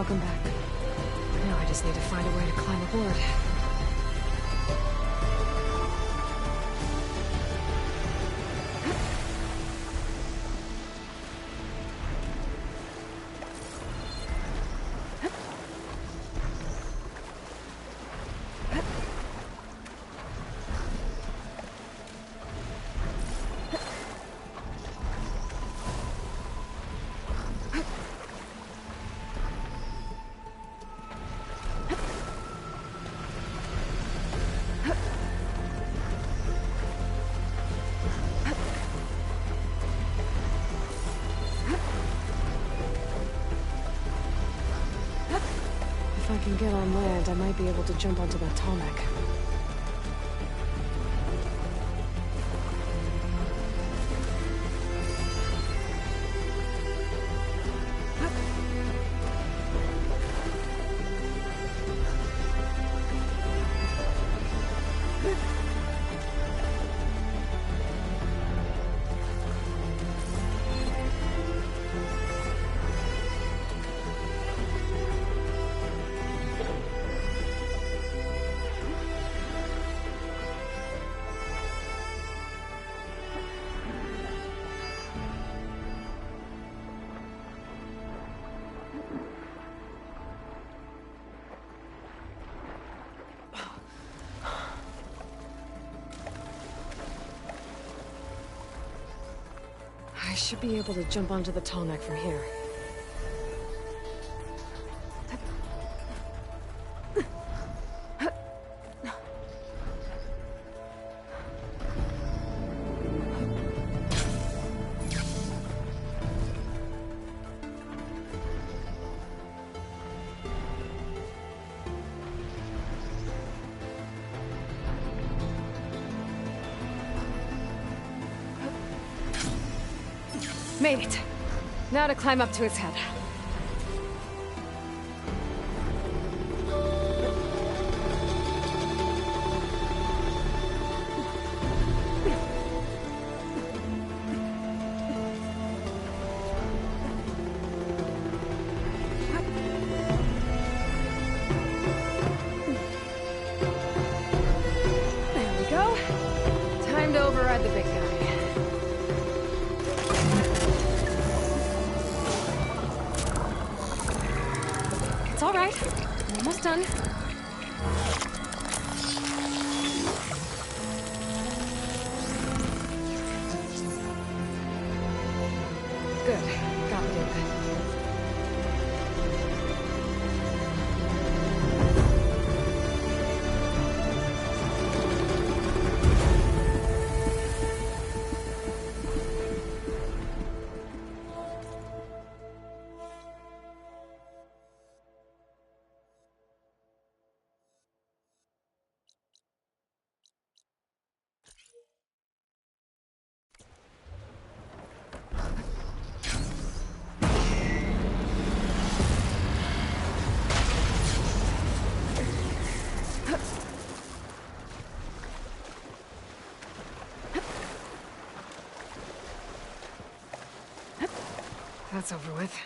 Welcome back. Now I just need to find a way to climb aboard. If I can get on land, I might be able to jump onto that tarmac. I should be able to jump onto the tarmac from here. Made it. Now to climb up to its head. There we go. Time to override the big guy. All right, I'm almost done. Good, got rid of it. That's over with.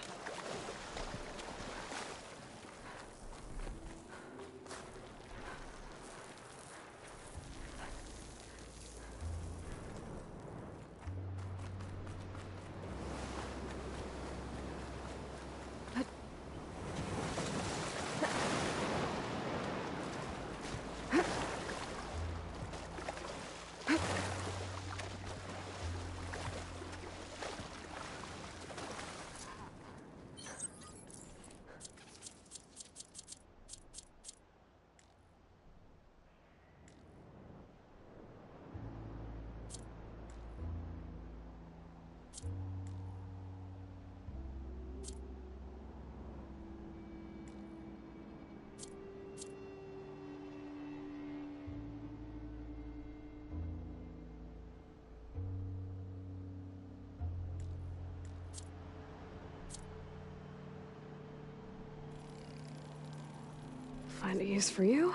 Find a use for you?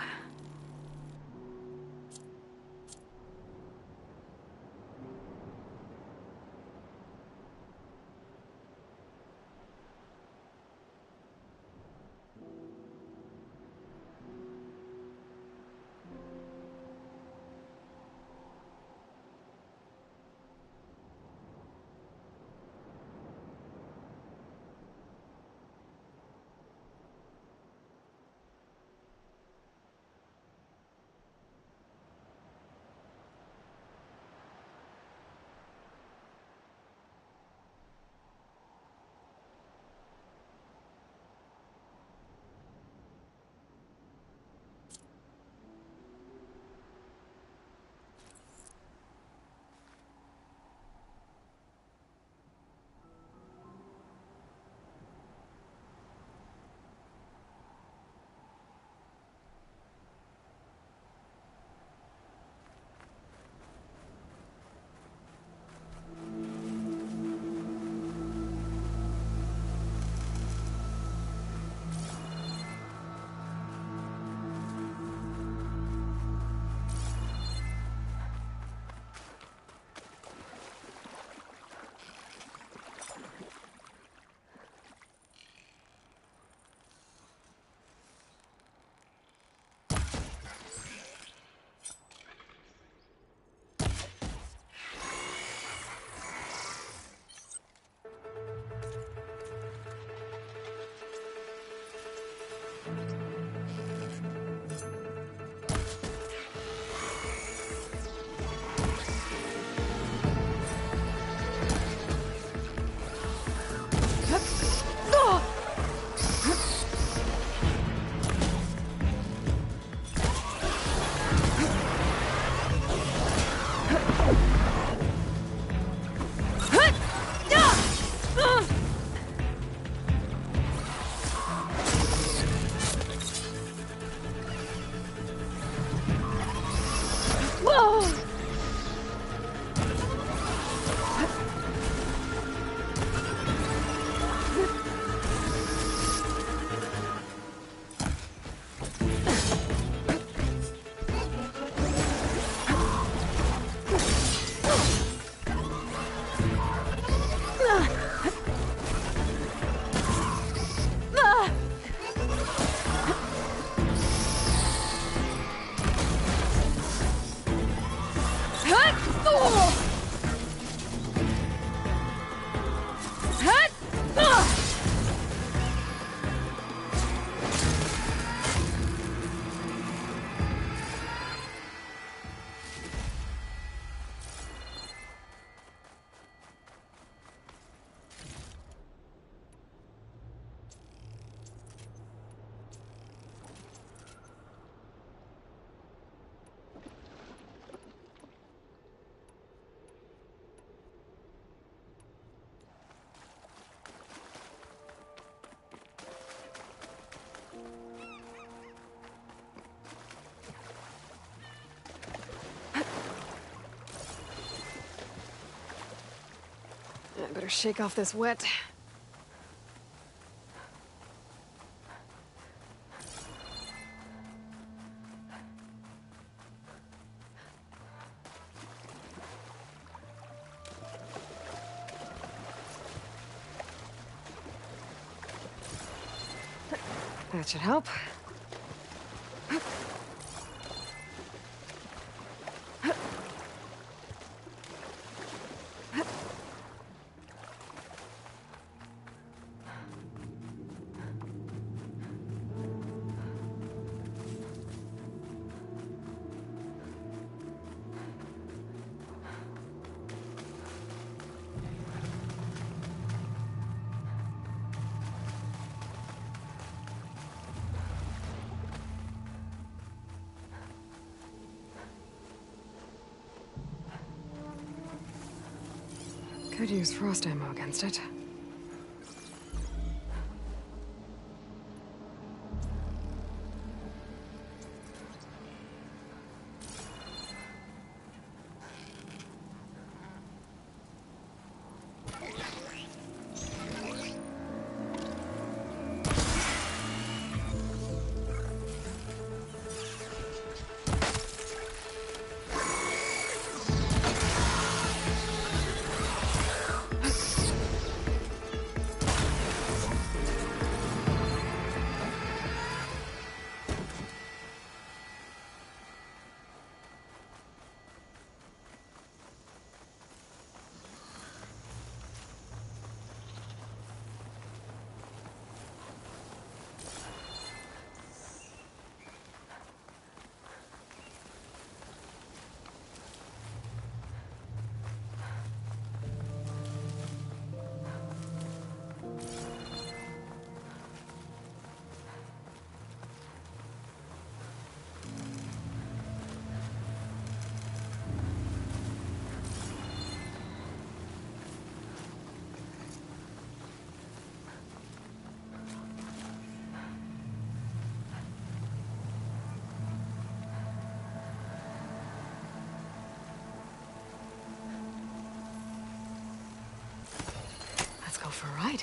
Better shake off this wet. That should help. Could use frost ammo against it. Let's go for a ride.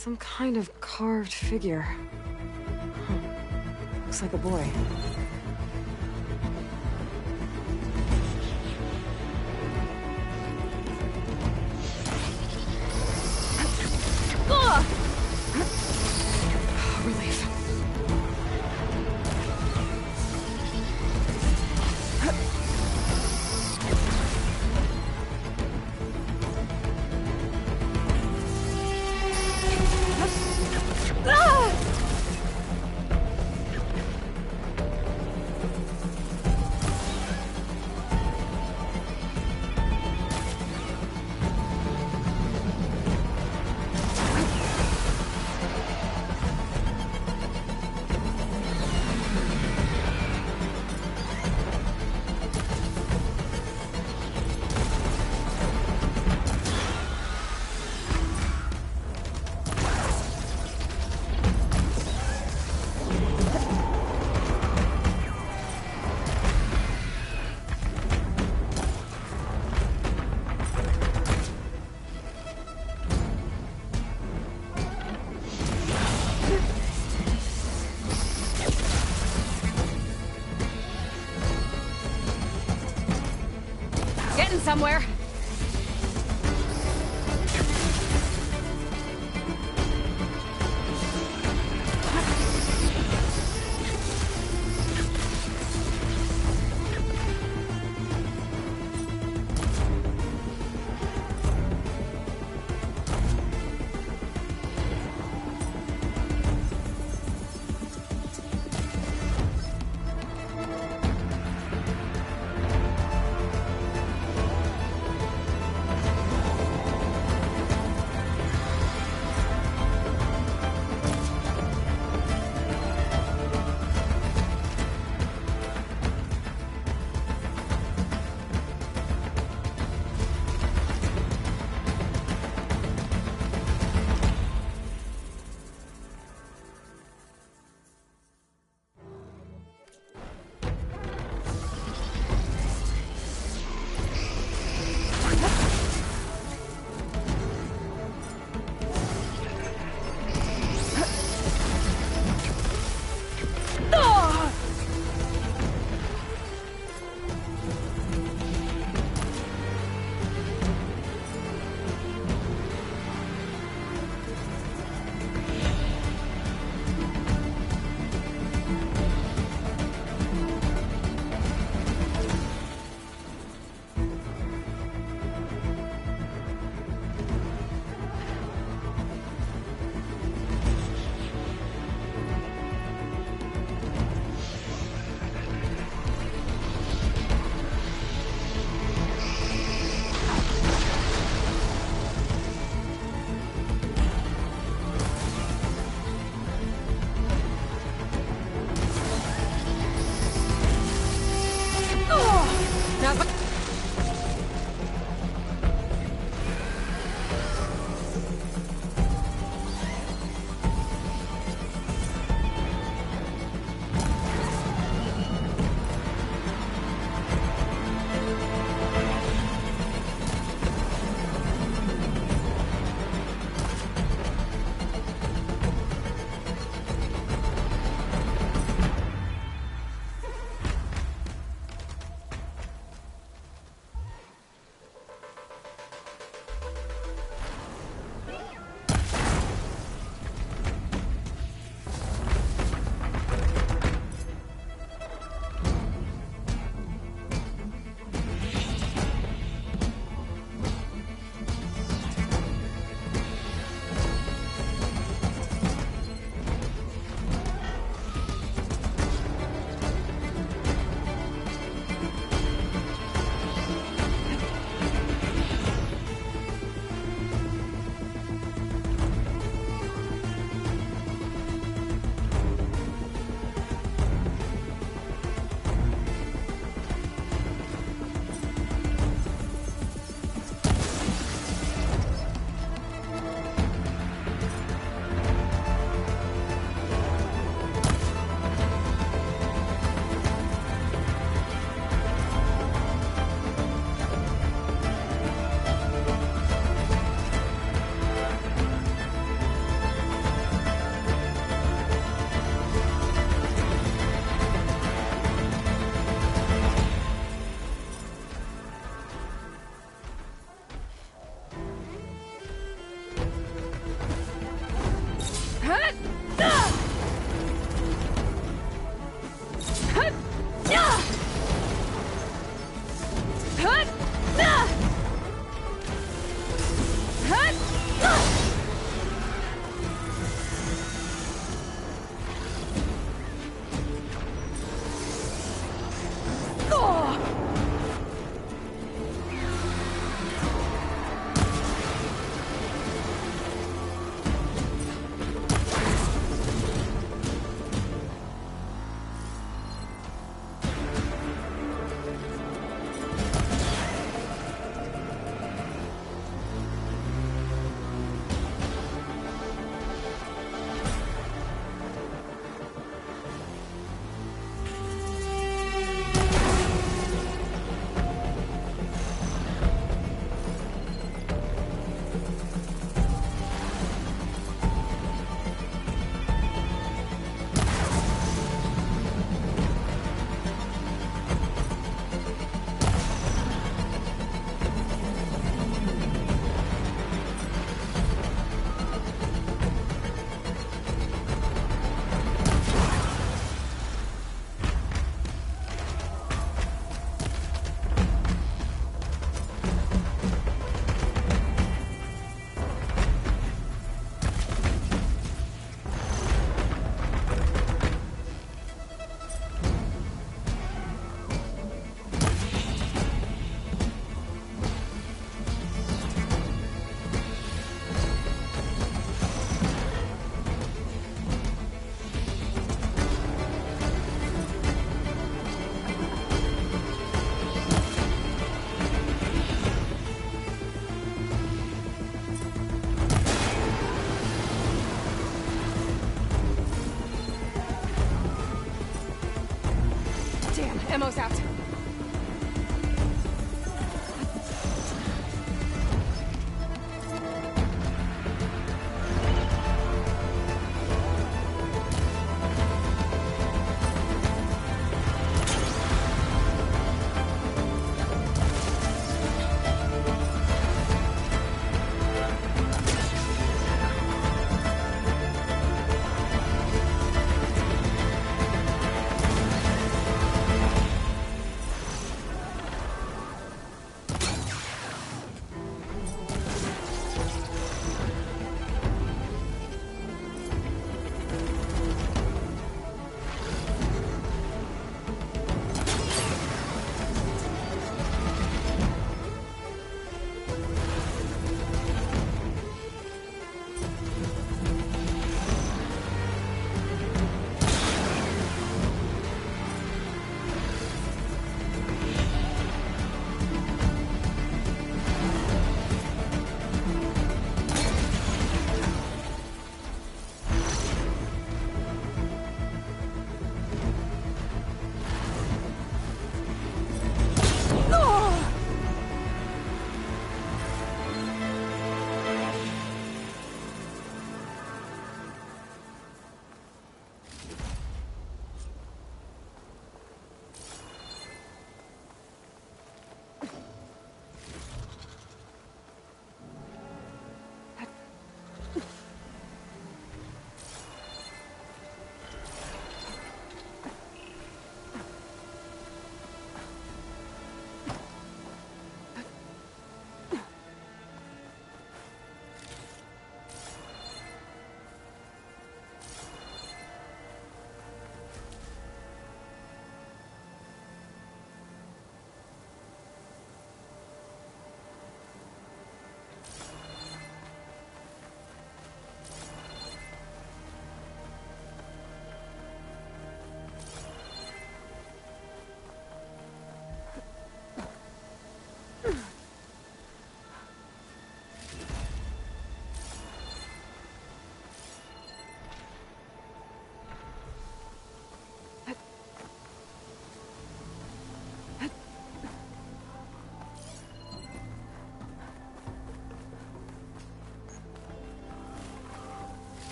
Some kind of carved figure. Huh. Looks like a boy. Relief. Getting somewhere. Ammo's out.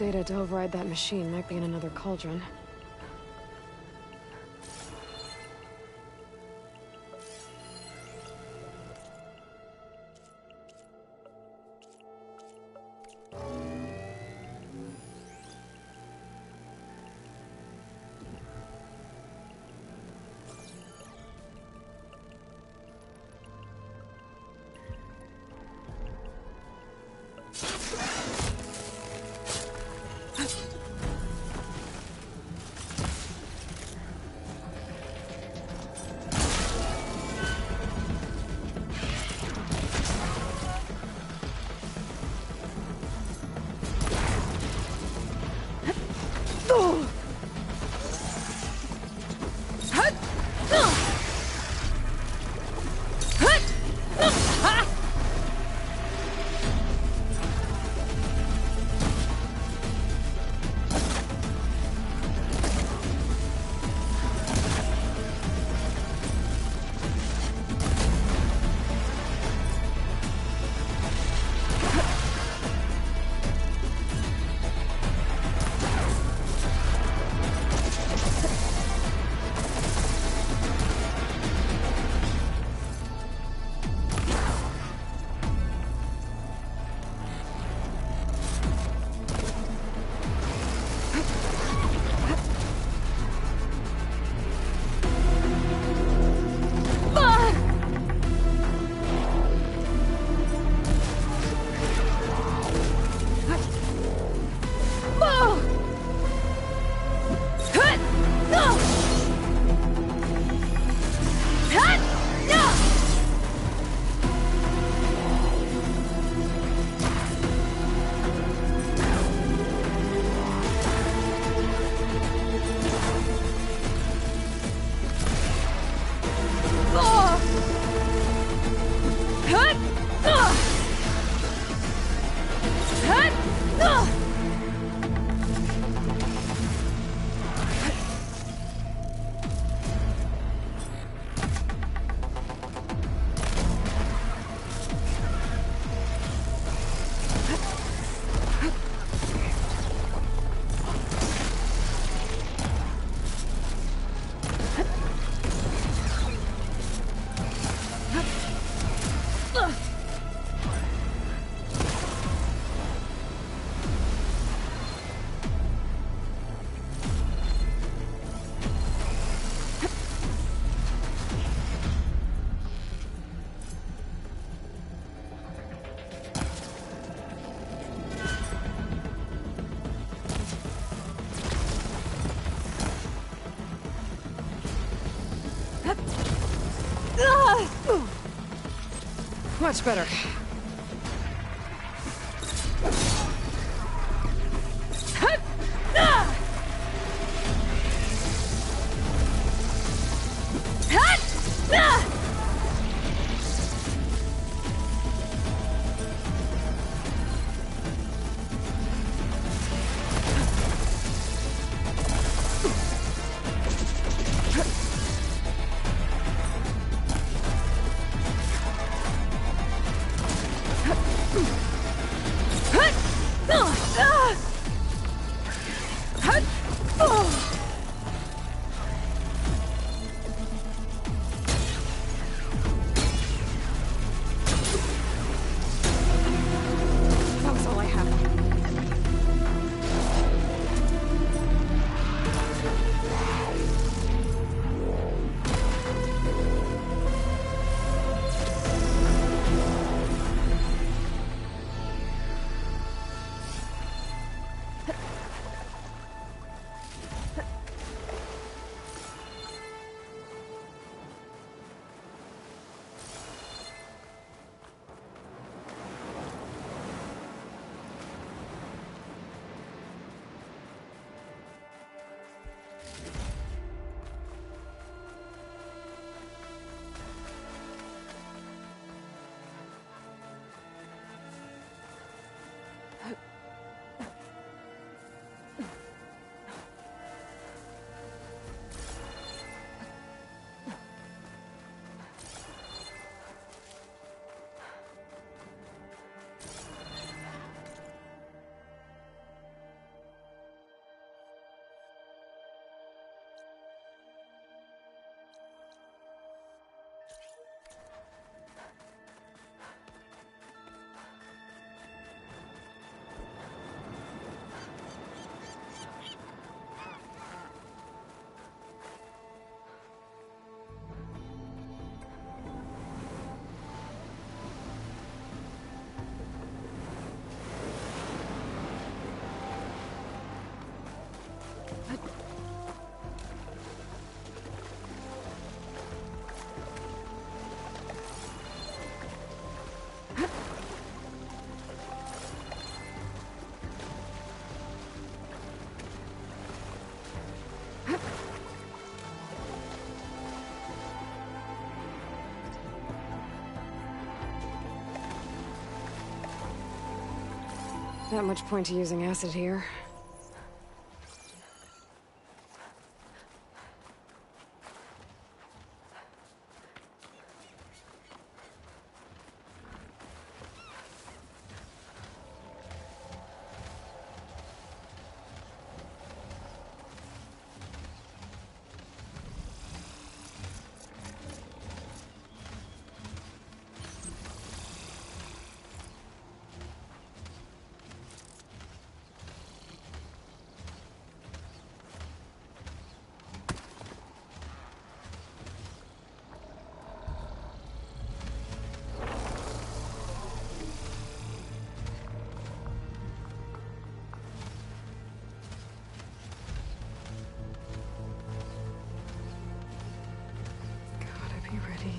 data to override that machine might be in another cauldron. Much better. That was all I had. Not much point to using acid here. Be ready.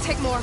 take more.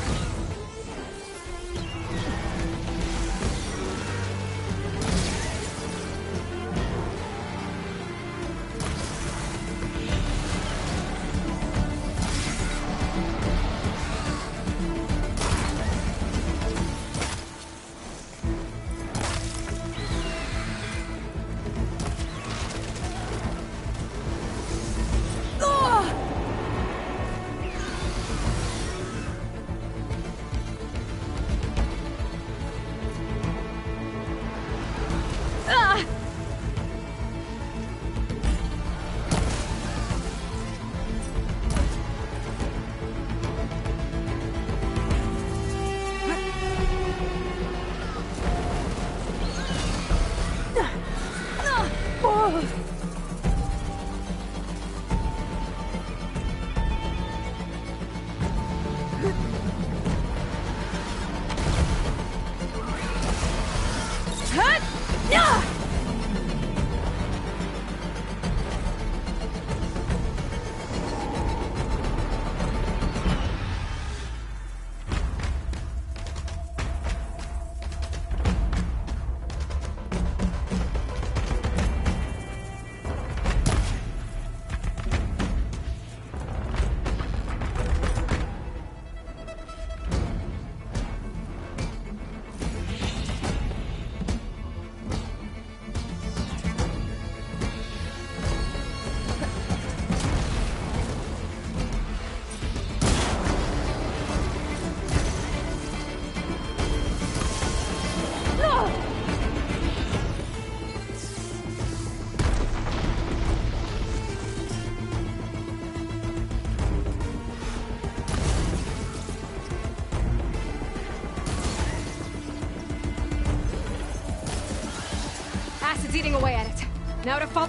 Acid's eating away at it. Now to fall.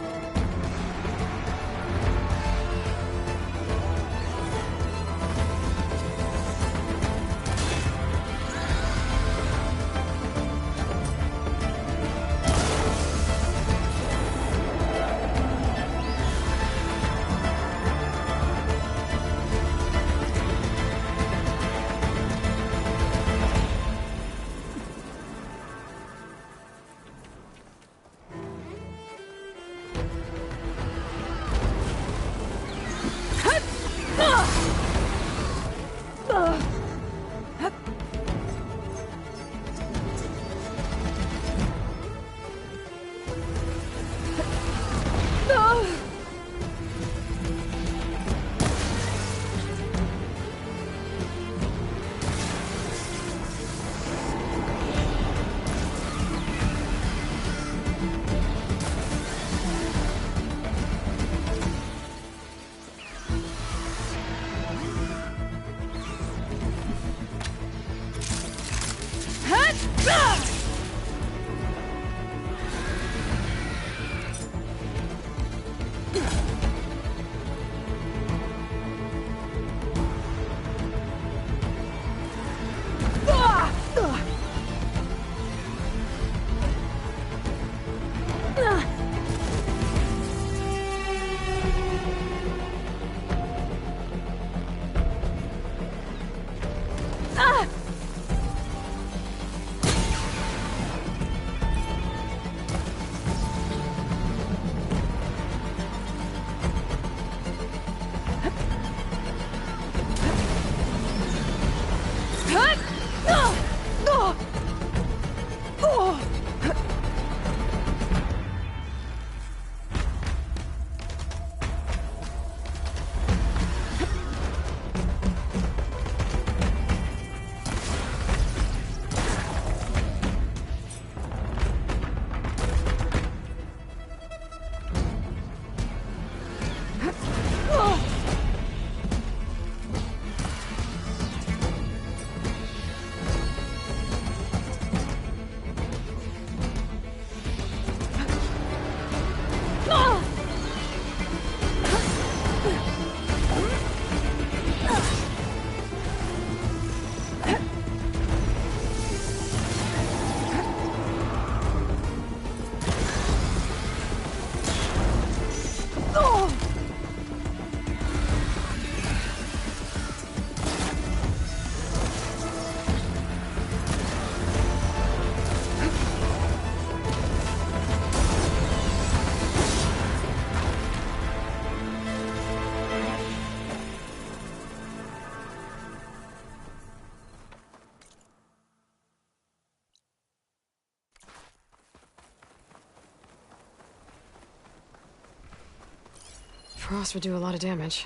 cross would do a lot of damage.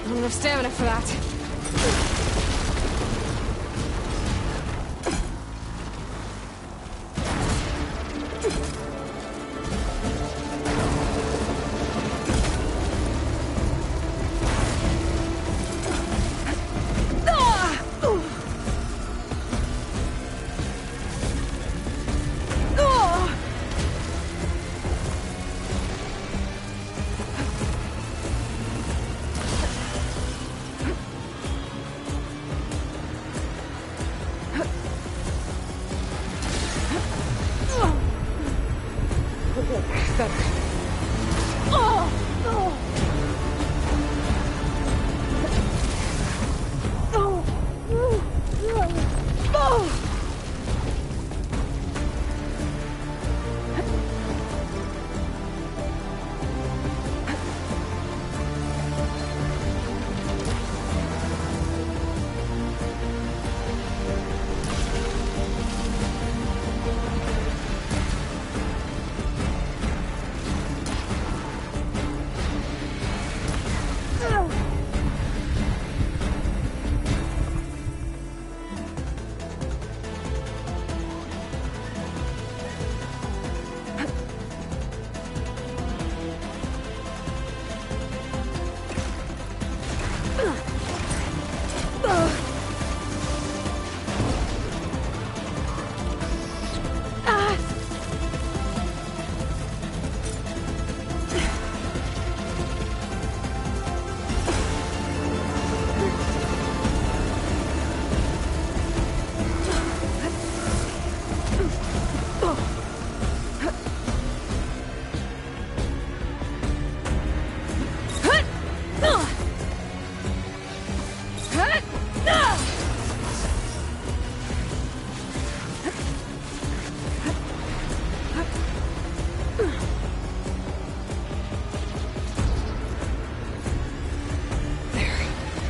Not enough stamina for that.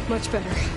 Much better.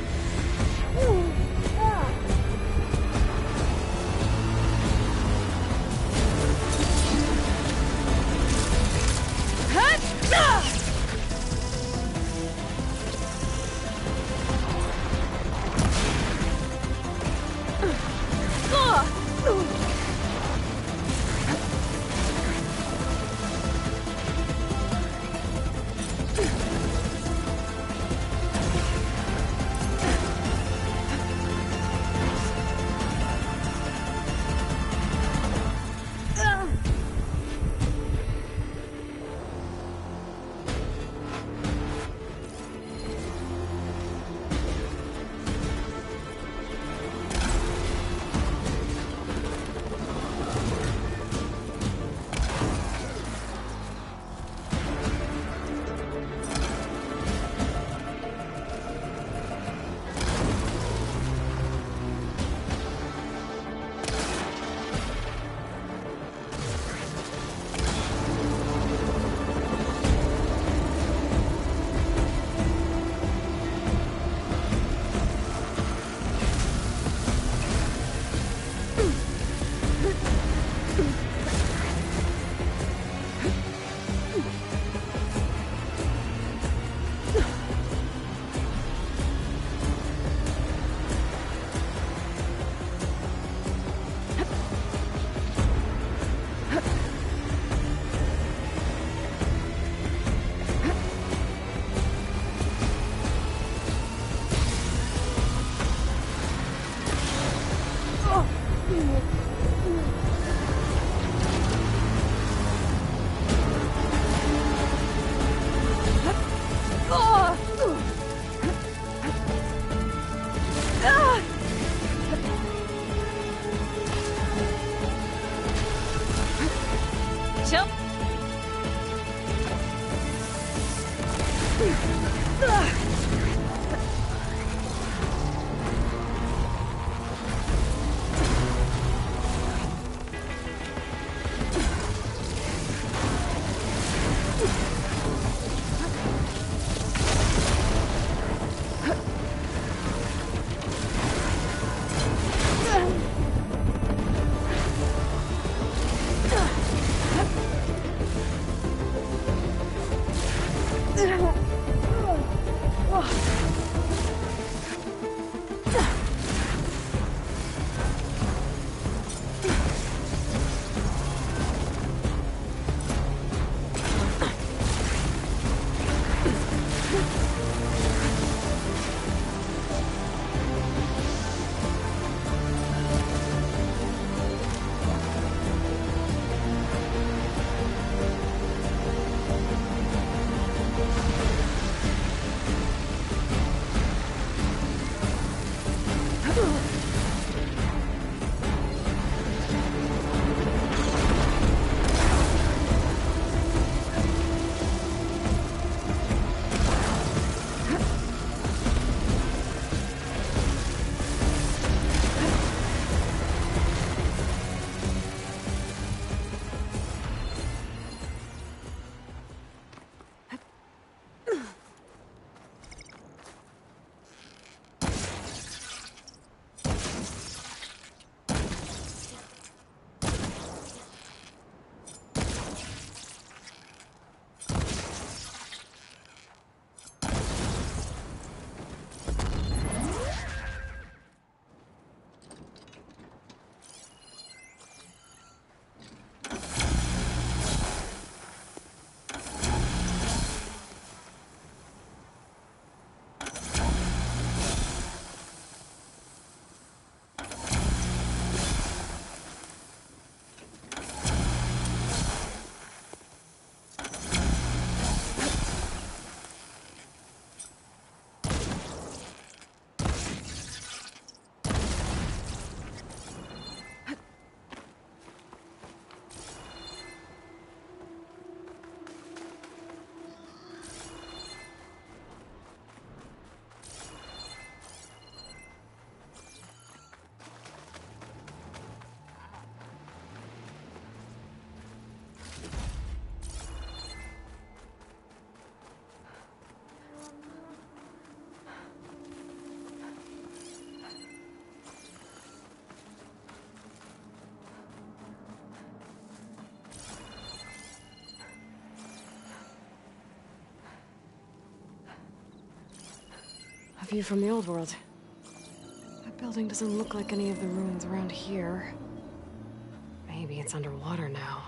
A view from the old world. That building doesn't look like any of the ruins around here. Maybe it's underwater now.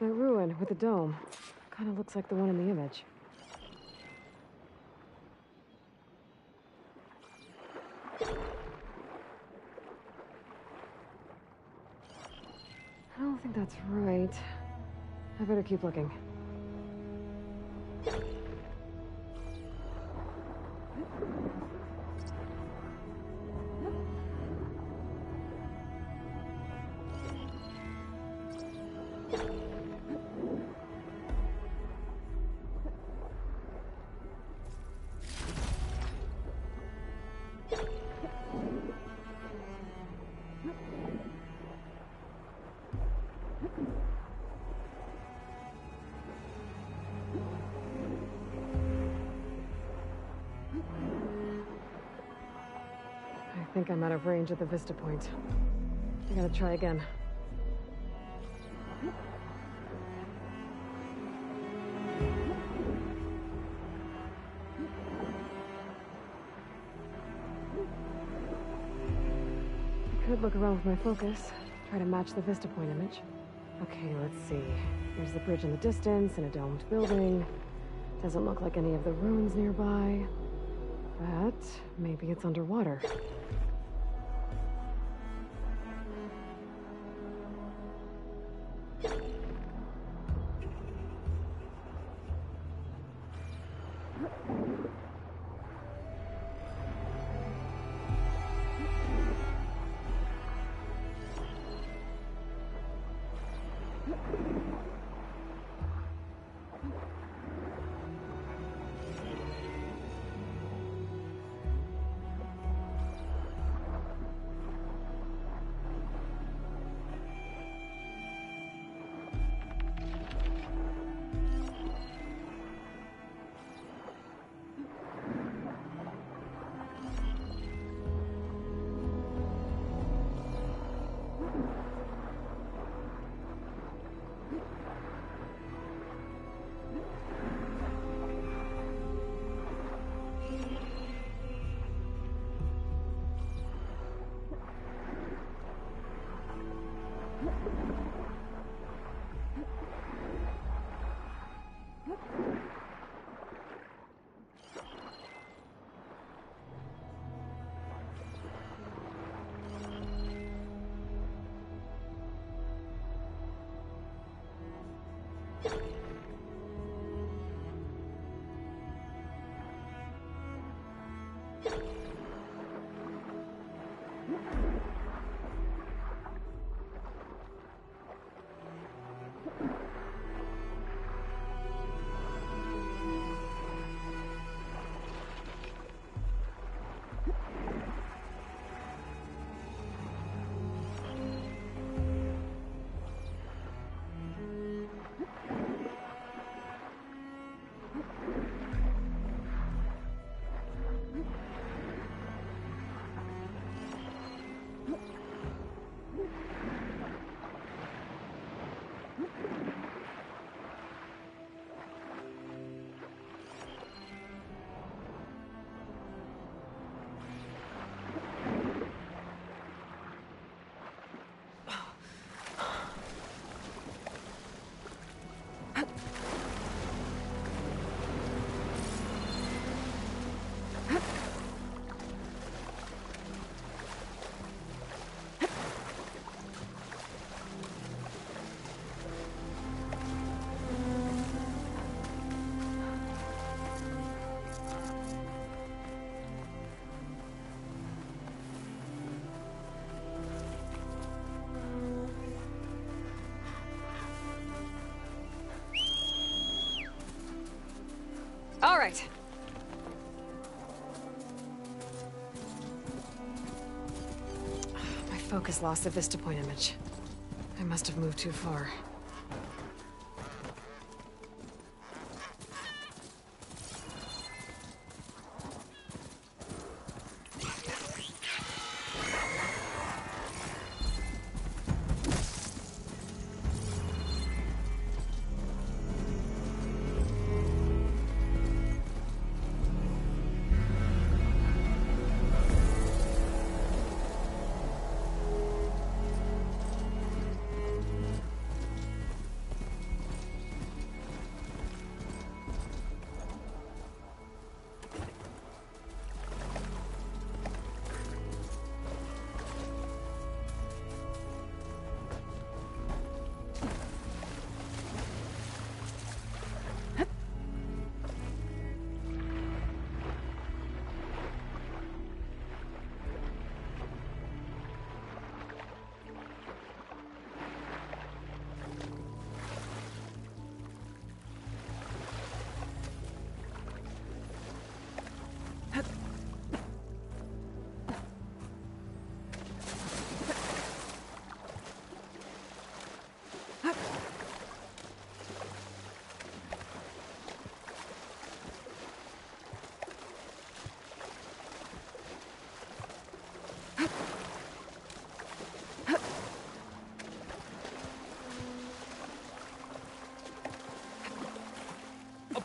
That ruin with the dome. Kind of looks like the one in the image. I don't think that's right. I better keep looking. I think I'm out of range at the vista point. I gotta try again. Could look around with my focus. Try to match the vista point image. Okay, let's see. There's the bridge in the distance and a domed building. Doesn't look like any of the ruins nearby. But maybe it's underwater. All right. My focus lost the vista point image. I must have moved too far.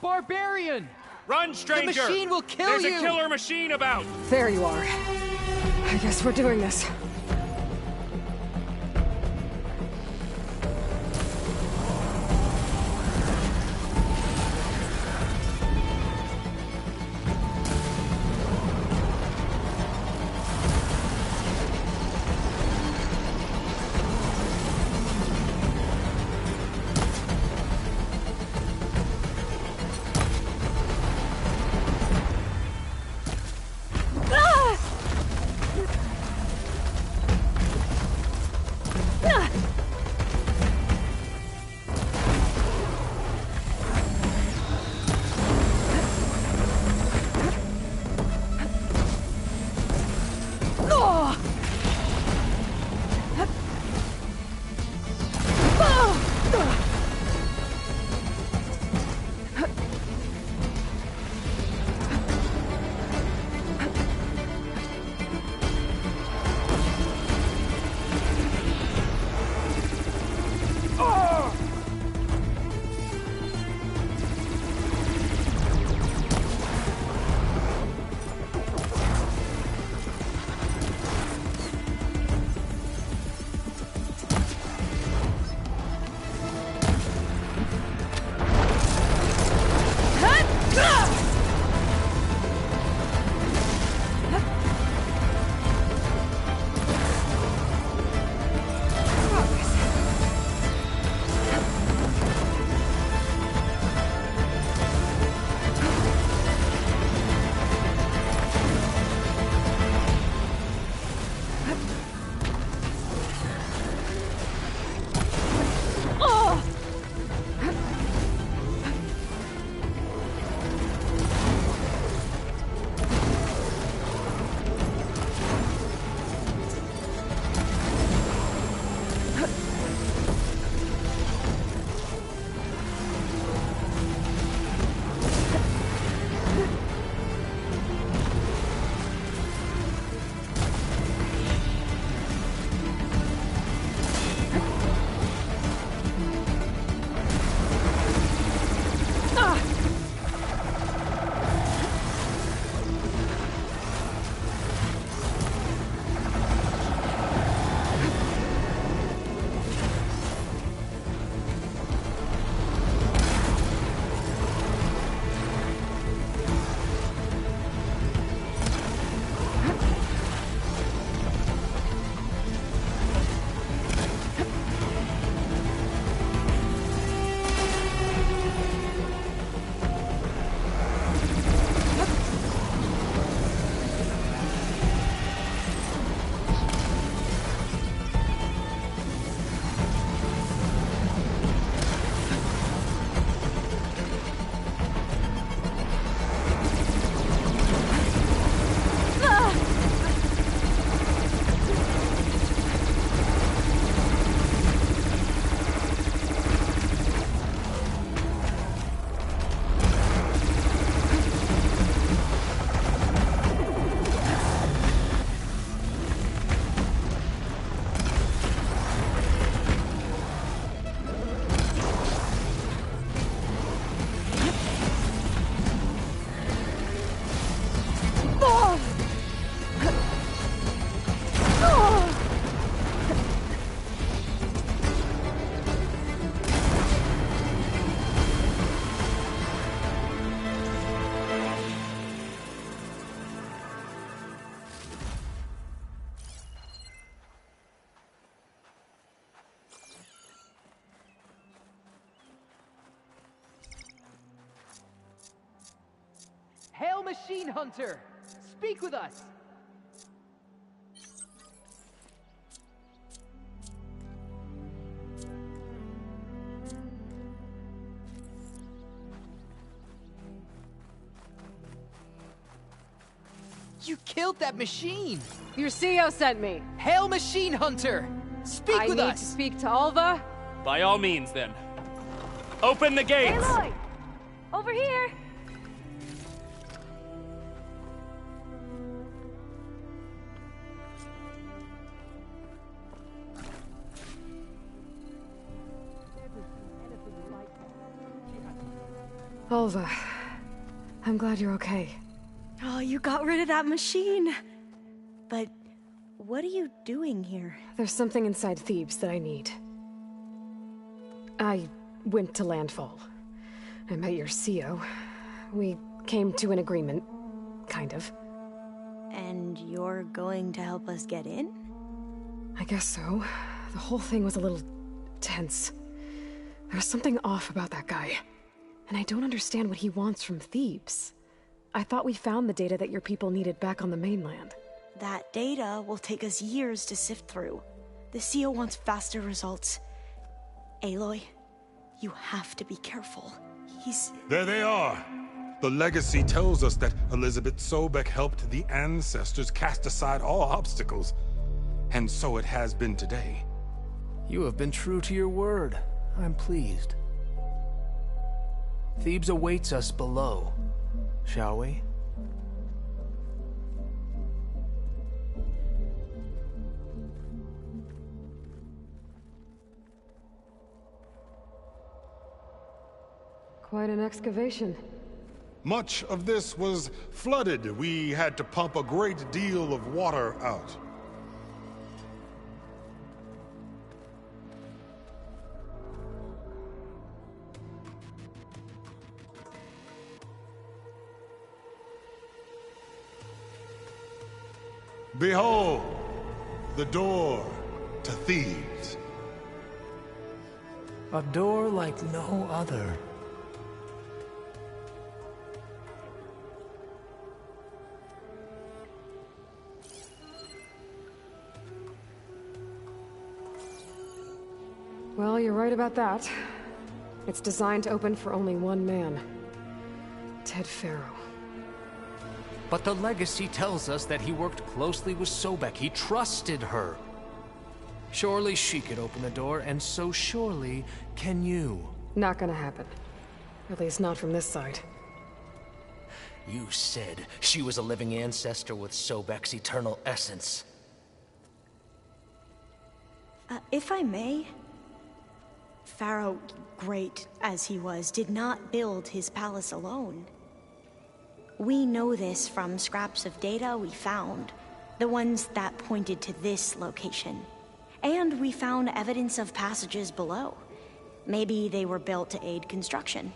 barbarian! Run, stranger! The machine will kill you! There's a killer machine about! There you are. I guess we're doing this. Hail, Machine Hunter! Speak with us! You killed that machine! Your CEO sent me. Hail, Machine Hunter! Speak with us! I need to speak to Alva. By all means, then. Open the gates! Aloy! Over here! Alva, I'm glad you're okay. Oh, you got rid of that machine. But what are you doing here? There's something inside Thebes that I need. I went to Landfall. I met your CO. We came to an agreement, kind of. And you're going to help us get in? I guess so. The whole thing was a little tense. There was something off about that guy. And I don't understand what he wants from Thebes. I thought we found the data that your people needed back on the mainland. That data will take us years to sift through. The CO wants faster results. Aloy, you have to be careful. There they are! The legacy tells us that Elizabeth Sobek helped the ancestors cast aside all obstacles. And so it has been today. You have been true to your word. I'm pleased. Thebes awaits us below. Shall we? Quite an excavation. Much of this was flooded. We had to pump a great deal of water out. Behold, the door to Thebes. A door like no other. Well, you're right about that. It's designed to open for only one man. Ted Faro. But the legacy tells us that he worked closely with Sobek. He trusted her. Surely she could open the door, and so surely can you. Not gonna happen. At least not from this side. You said she was a living ancestor with Sobek's eternal essence. If I may, Pharaoh, great as he was, did not build his palace alone. We know this from scraps of data we found, the ones that pointed to this location. And we found evidence of passages below. Maybe they were built to aid construction.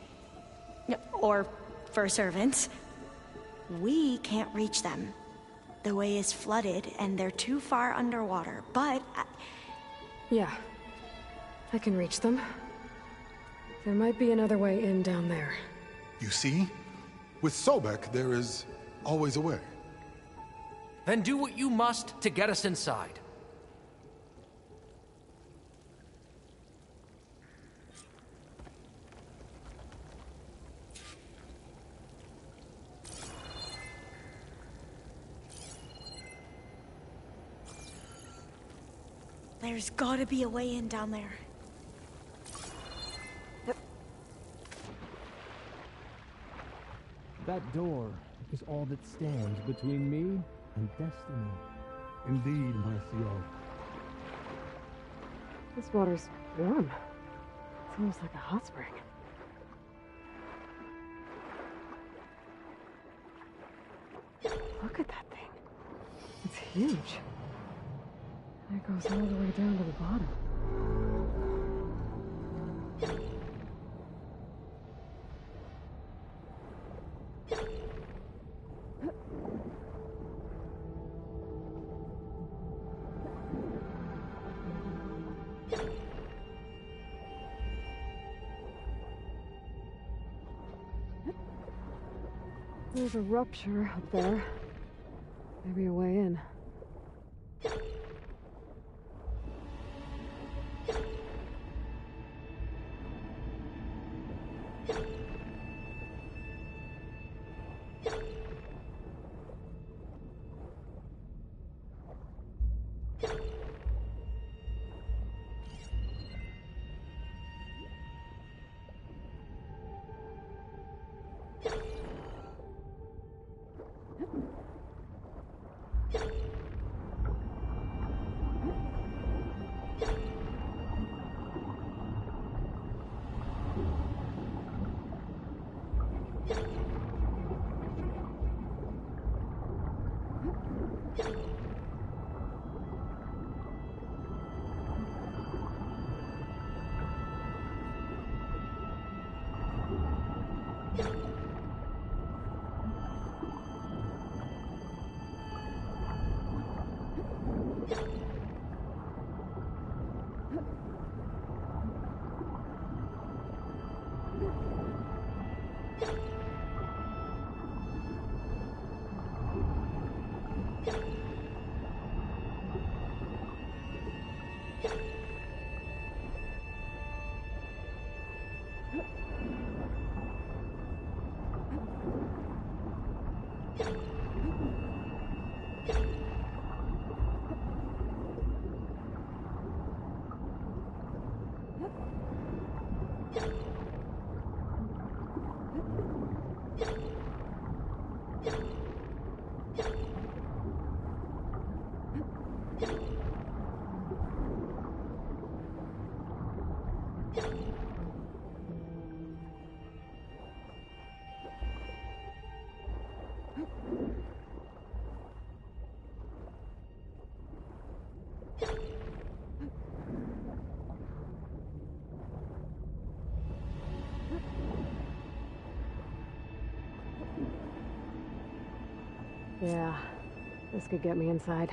Or for servants. We can't reach them. The way is flooded and they're too far underwater, but... Yeah. I can reach them. There might be another way in down there. You see? With Sobek, there is always a way. Then do what you must to get us inside. There's gotta be a way in down there. That door is all that stands between me and destiny. Indeed, Marcio. This water's warm. It's almost like a hot spring. Look at that thing. It's huge. It goes all the way down to the bottom. There's a rupture up there. Maybe a way in. Yeah, this could get me inside.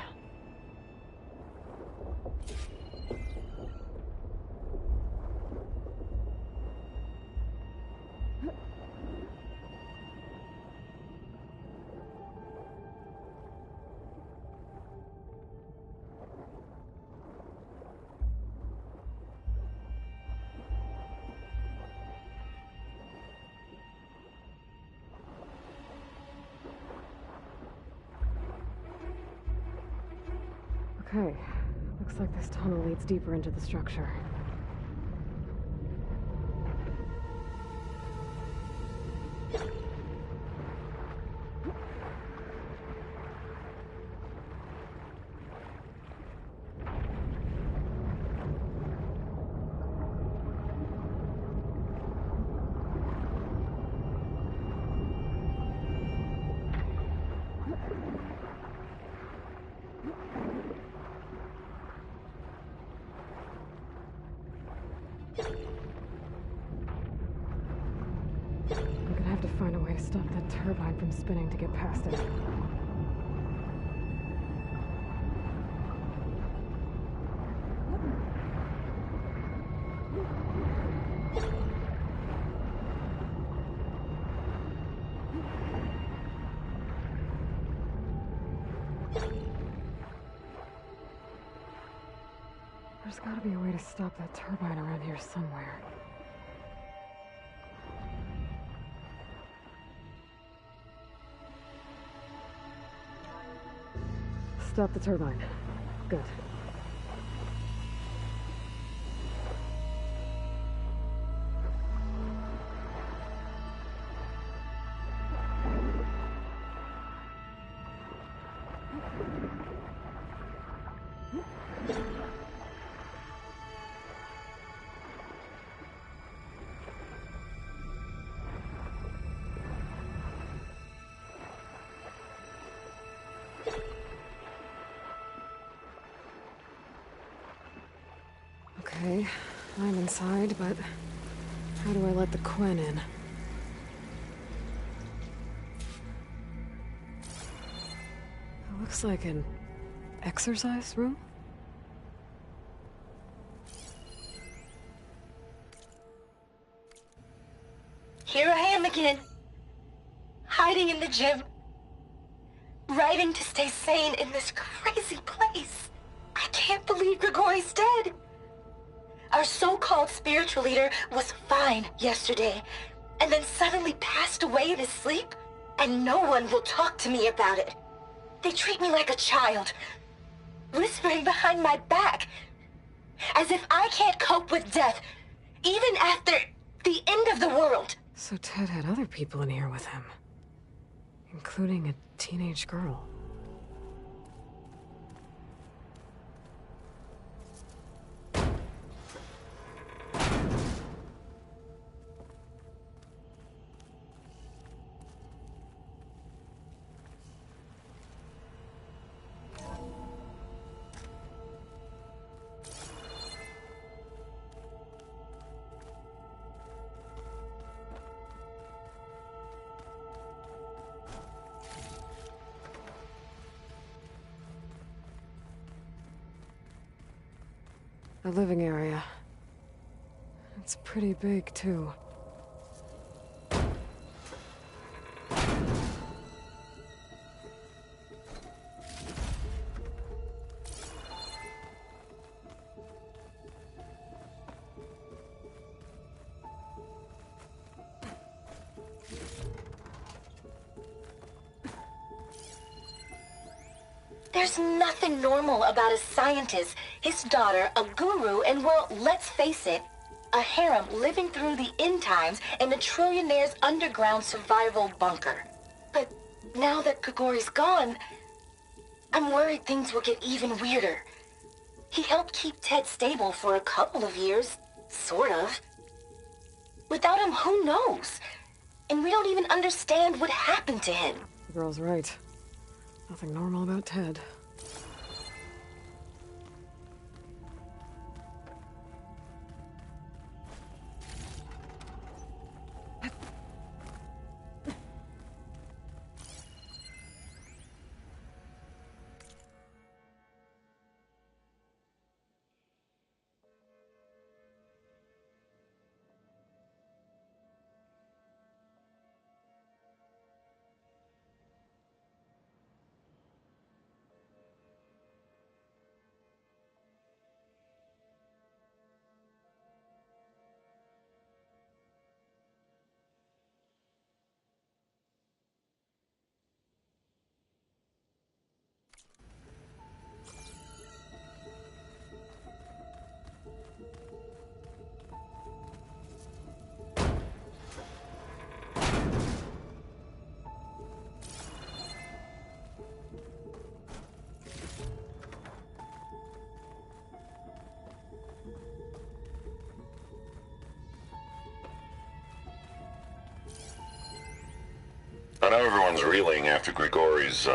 Okay, looks like this tunnel leads deeper into the structure. I'm gonna have to find a way to stop that turbine from spinning to get past it. There's gotta be a way to stop that turbine around here somewhere. Stop the turbine. Good. Okay, I'm inside, but how do I let the Quen in? It looks like an exercise room? Here I am again, hiding in the gym, writing to stay sane in this crazy place. I can't believe Grigori's dead. Our so-called spiritual leader was fine yesterday, and then suddenly passed away in his sleep, and no one will talk to me about it. They treat me like a child, whispering behind my back, as if I can't cope with death, even after the end of the world. So Ted had other people in here with him, including a teenage girl. The living area. It's pretty big, too. There's nothing normal about a scientist, his daughter, a guru, and well, let's face it, a harem living through the end times in a trillionaire's underground survival bunker. But now that Grigori's gone, I'm worried things will get even weirder. He helped keep Ted stable for a couple of years, sort of. Without him, who knows? And we don't even understand what happened to him. The girl's right. Nothing normal about Ted. I know everyone's reeling after Grigori's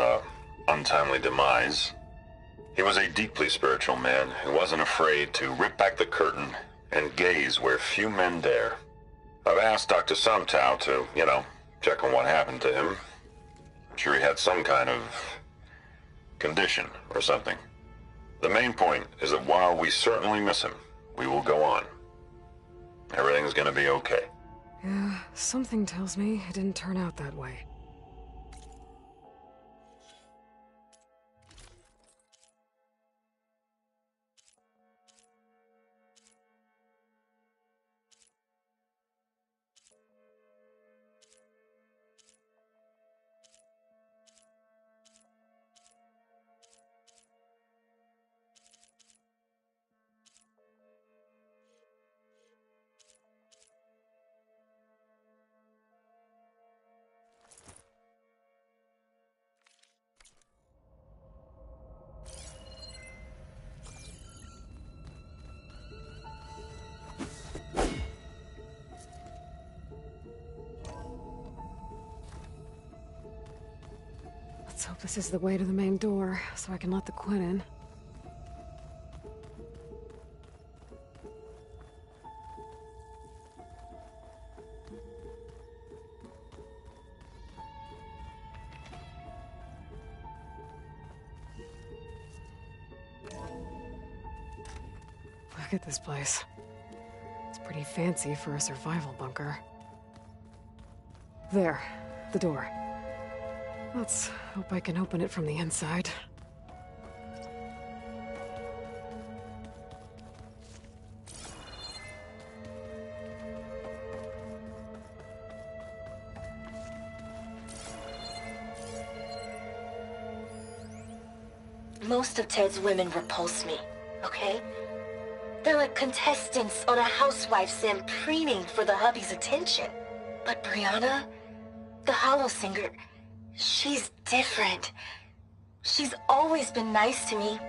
untimely demise. He was a deeply spiritual man who wasn't afraid to rip back the curtain and gaze where few men dare. I've asked Dr. Sumtow to, check on what happened to him. I'm sure he had some kind of condition or something. The main point is that while we certainly miss him, we will go on. Everything's gonna be okay. Yeah, something tells me it didn't turn out that way. Let's hope this is the way to the main door, so I can let the Quinn in. Look at this place. It's pretty fancy for a survival bunker. There, the door. Let's hope I can open it from the inside. Most of Ted's women repulse me, okay? They're like contestants on a housewife sim preening for the hubby's attention. But Brianna, the hollow singer, she's different. She's always been nice to me.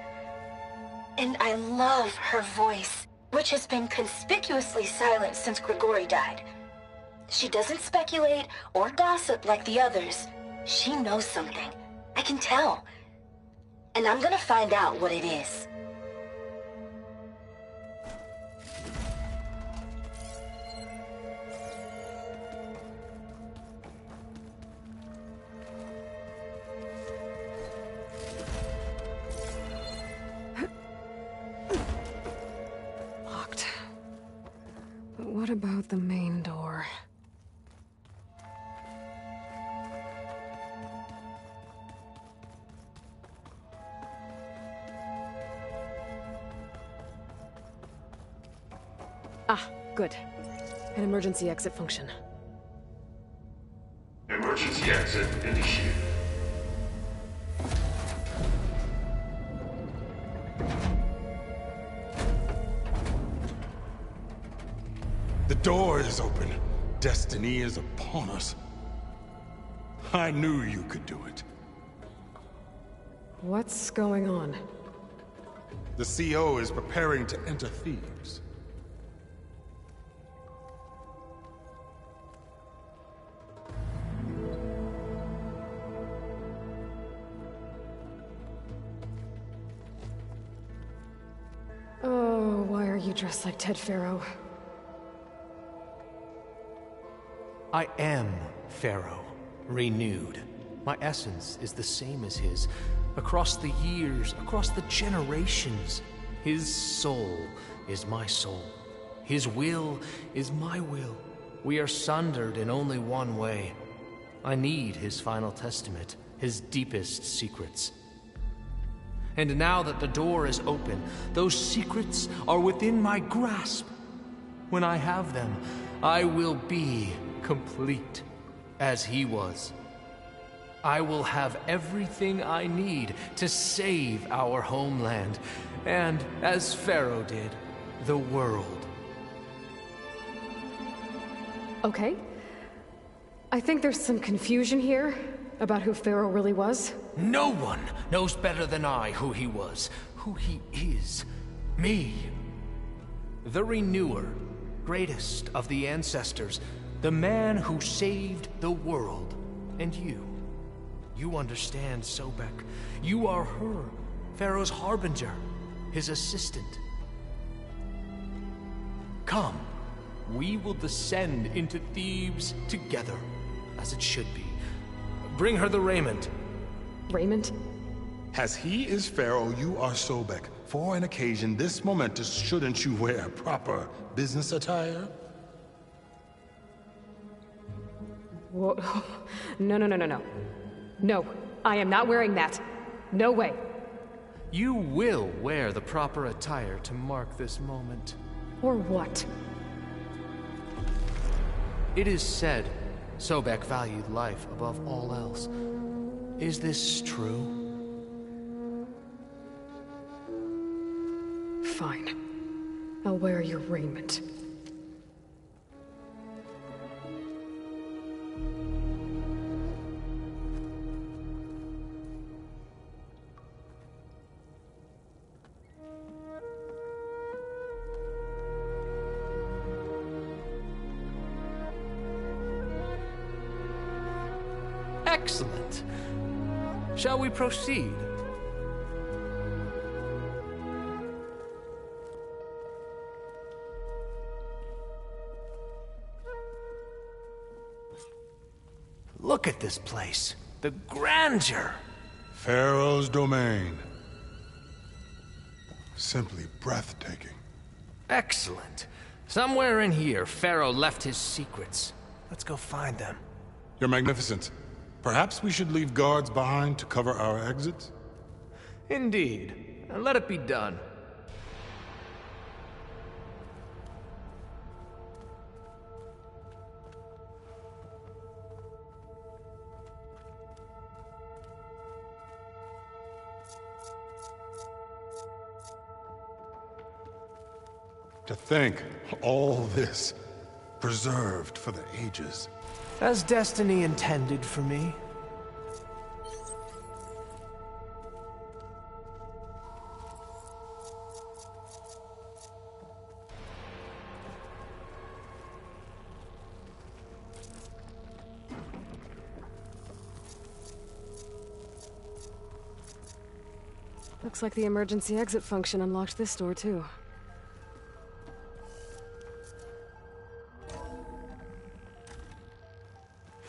And I love her voice, which has been conspicuously silent since Grigori died. She doesn't speculate or gossip like the others. She knows something. I can tell. And I'm gonna find out what it is. Locked. But what about the main door? Ah, good. An emergency exit function. Emergency exit initiated. The door is open. Destiny is upon us. I knew you could do it. What's going on? The CO is preparing to enter Thebes. Oh, why are you dressed like Ted Pharaoh? I am Pharaoh, renewed. My essence is the same as his. Across the years, across the generations, his soul is my soul. His will is my will. We are sundered in only one way. I need his final testament, his deepest secrets. And now that the door is open, those secrets are within my grasp. When I have them, I will be complete, as he was. I will have everything I need to save our homeland, and, as Pharaoh did, the world. Okay. I think there's some confusion here about who Pharaoh really was. No one knows better than I who he was, who he is. Me. The Renewer, greatest of the ancestors, the man who saved the world. And you. You understand, Sobek. You are her, Pharaoh's harbinger, his assistant. Come, we will descend into Thebes together, as it should be. Bring her the raiment. Raiment? As he is Pharaoh, you are Sobek. For an occasion this momentous, shouldn't you wear proper business attire? Whoa. No. No, I am not wearing that. No way. You will wear the proper attire to mark this moment. Or what? It is said Sobek valued life above all else. Is this true? Fine. I'll wear your raiment. Excellent. Shall we proceed? Look at this place. The grandeur. Pharaoh's domain. Simply breathtaking. Excellent. Somewhere in here, Pharaoh left his secrets. Let's go find them. Your Magnificence, perhaps we should leave guards behind to cover our exits? Indeed. Let it be done. To think, all this, preserved for the ages. As destiny intended for me. Looks like the emergency exit function unlocked this door, too.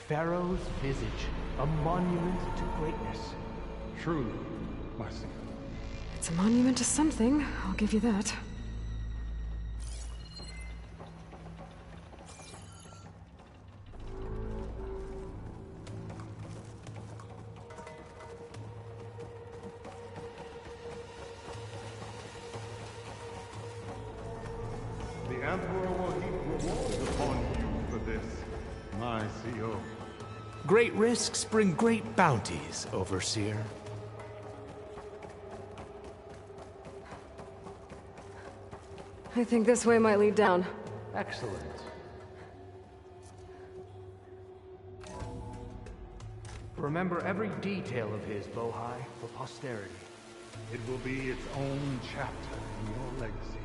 Pharaoh's visage, a monument to greatness. Truly, my son. It's a monument to something, I'll give you that. The Emperor will heap rewards upon you for this, my CO. Great risks bring great bounties, Overseer. I think this way might lead down. Excellent. Remember every detail of his, Bohai, for posterity. It will be its own chapter in your legacy.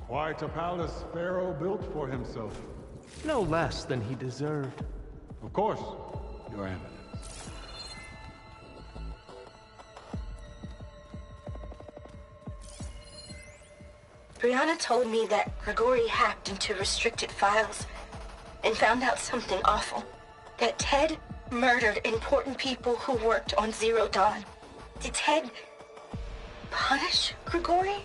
Quite a palace Pharaoh built for himself. No less than he deserved. Of course, Your Eminence. Brianna told me that Grigori hacked into restricted files and found out something awful. That Ted murdered important people who worked on Zero Dawn. Did Ted punish Grigori?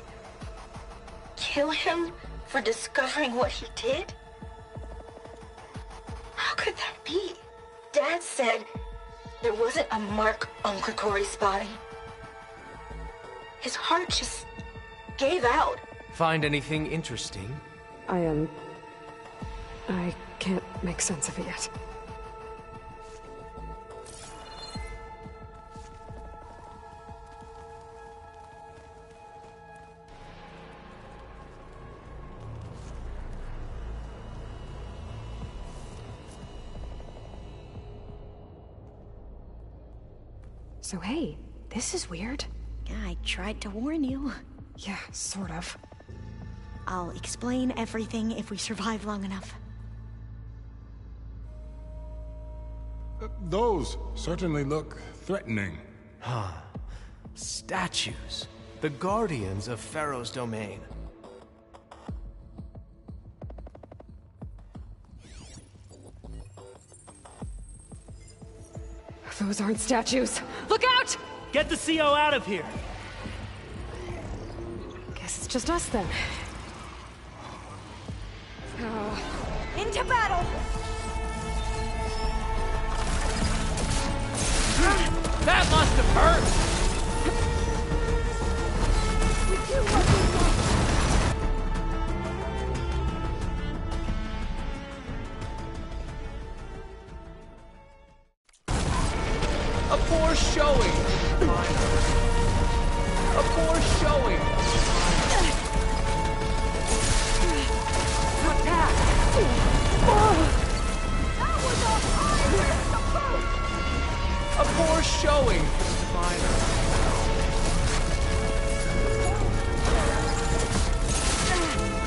Kill him for discovering what he did? How could that be? Dad said there wasn't a mark on Grigori's body. His heart just gave out. Find anything interesting? I can't make sense of it yet. So hey, this is weird. Yeah, I tried to warn you. Yeah, sort of. I'll explain everything if we survive long enough. Those certainly look threatening. Huh. Statues. The guardians of Pharaoh's domain. Those aren't statues. Look out! Get the CO out of here! Guess it's just us then. Into battle! That must have hurt! We do what we want. A poor showing! A poor showing! Attack! That was a high-risk approach! A poor showing!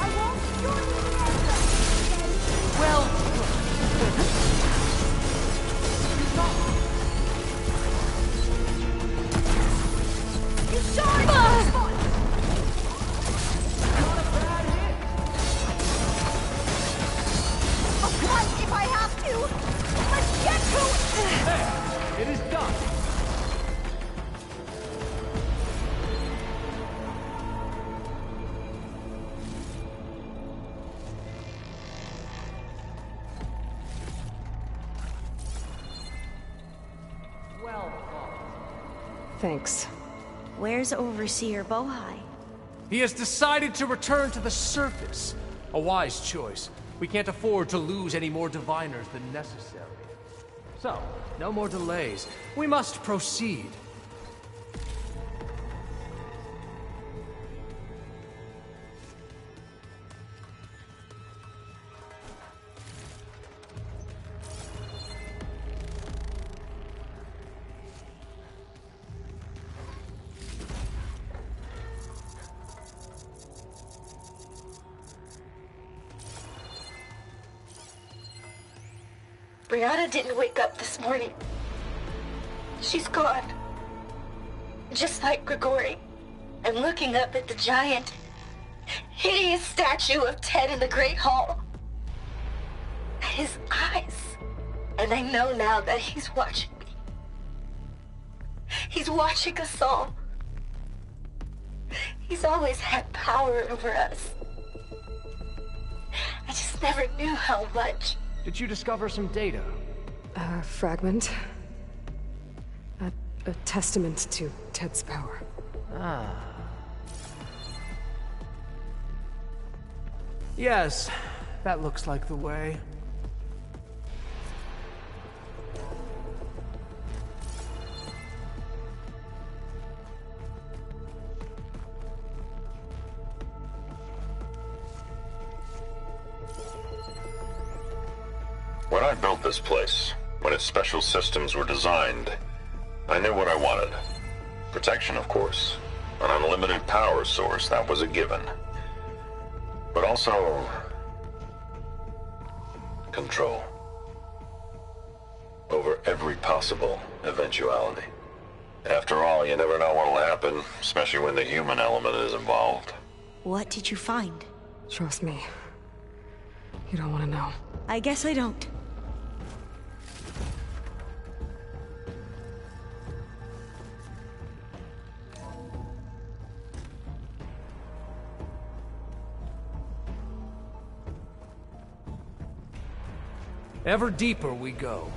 I won't join you in that. Well... You saw it! I'll fight if I have to! Let's get to it! There! It is done! Well fought. Thanks. Where's Overseer Bohai? He has decided to return to the surface. A wise choice. We can't afford to lose any more diviners than necessary. So, no more delays. We must proceed. Brianna didn't wake up this morning. She's gone. Just like Grigori. I'm looking up at the giant, hideous statue of Ted in the Great Hall. At his eyes. And I know now that he's watching me. He's watching us all. He's always had power over us. I just never knew how much. Did you discover some data? A fragment. A testament to Ted's power. Ah. Yes, that looks like the way. I built this place, when its special systems were designed, I knew what I wanted. Protection, of course. An unlimited power source, that was a given. But also... control. Over every possible eventuality. After all, you never know what'll happen, especially when the human element is involved. What did you find? Trust me. You don't want to know. I guess I don't. Ever deeper we go.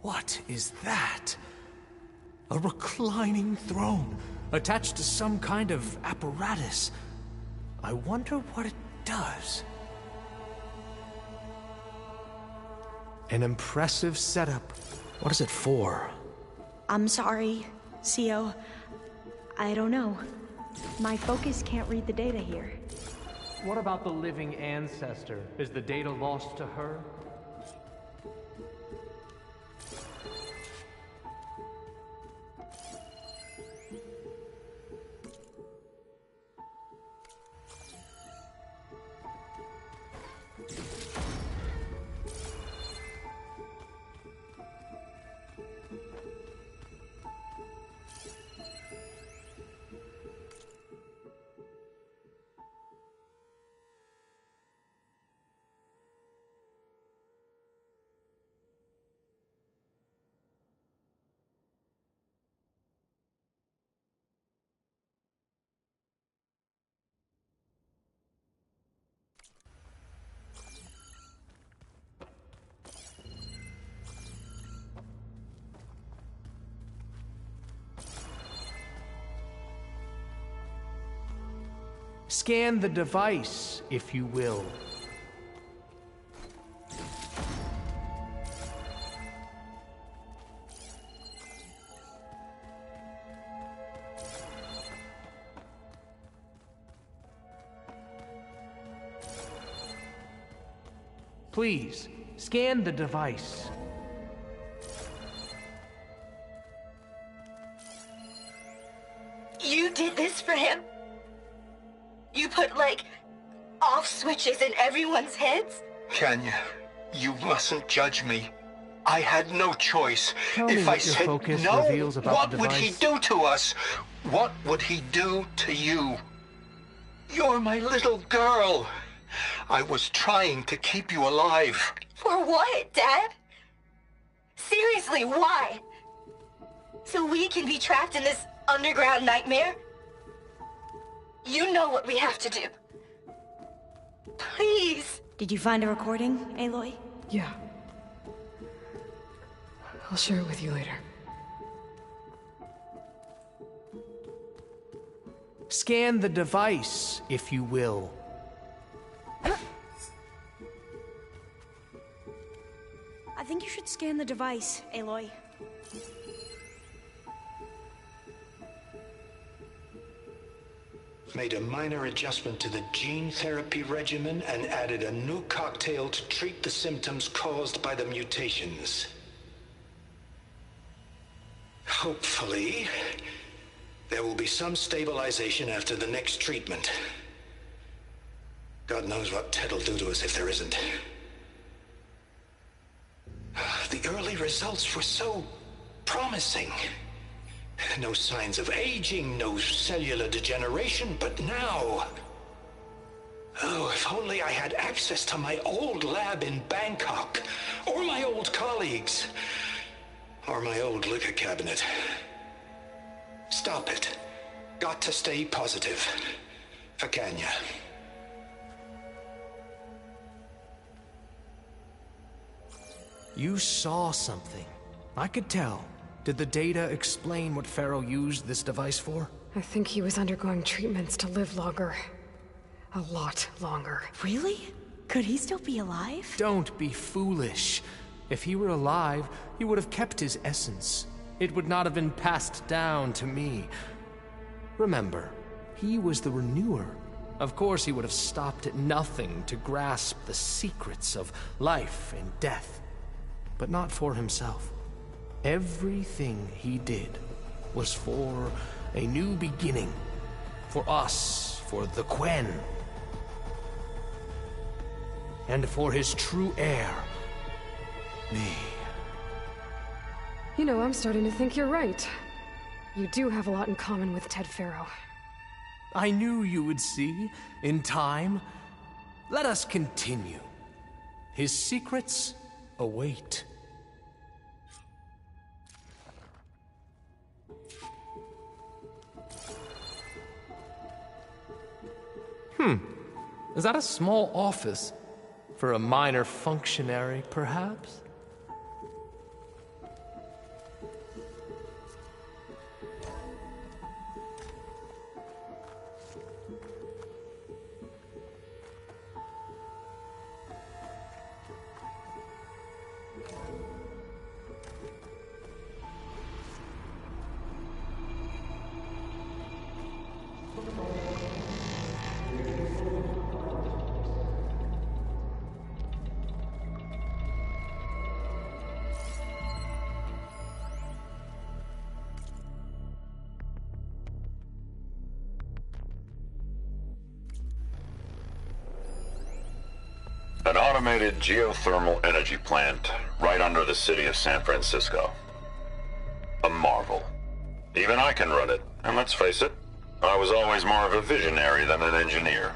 What is that? A reclining throne, attached to some kind of apparatus. I wonder what it does. An impressive setup. What is it for? I'm sorry, CO. I don't know. My focus can't read the data here. What about the living ancestor? Is the data lost to her? Scan the device, if you will. Please, scan the device. You did this for him? You put, like, off switches in everyone's heads? Kenya, you mustn't judge me. I had no choice. Tell me if what I your said focus no, reveals about what the would he device. do to us? What would he do to you? You're my little girl. I was trying to keep you alive. For what, Dad? Seriously, why? So we can be trapped in this underground nightmare? You know what we have to do. Please. Did you find a recording, Aloy? Yeah. I'll share it with you later. Scan the device, if you will. I think you should scan the device, Aloy. Made a minor adjustment to the gene therapy regimen and added a new cocktail to treat the symptoms caused by the mutations. Hopefully, there will be some stabilization after the next treatment. God knows what Ted'll do to us if there isn't. The early results were so promising. No signs of aging, no cellular degeneration, but now... Oh, if only I had access to my old lab in Bangkok, or my old colleagues, or my old liquor cabinet. Stop it. Got to stay positive. For Kenya. You saw something. I could tell. Did the data explain what Pharaoh used this device for? I think he was undergoing treatments to live longer. A lot longer. Really? Could he still be alive? Don't be foolish. If he were alive, he would have kept his essence. It would not have been passed down to me. Remember, he was the renewer. Of course he would have stopped at nothing to grasp the secrets of life and death. But not for himself. Everything he did was for a new beginning. For us, for the Quen. And for his true heir, me. You know, I'm starting to think you're right. You do have a lot in common with Ted Faro. I knew you would see, in time. Let us continue. His secrets await. Is that a small office? For a minor functionary, perhaps? An automated geothermal energy plant right under the city of San Francisco. A marvel. Even I can run it, and let's face it, I was always more of a visionary than an engineer.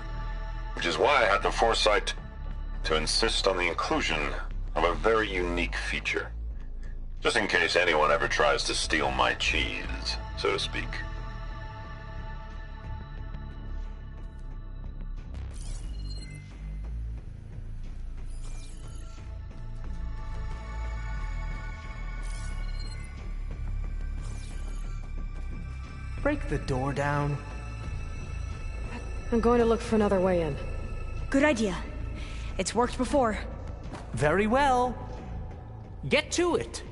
Which is why I had the foresight to insist on the inclusion of a very unique feature. Just in case anyone ever tries to steal my cheese, so to speak. Break the door down. I'm going to look for another way in. Good idea. It's worked before. Very well. Get to it.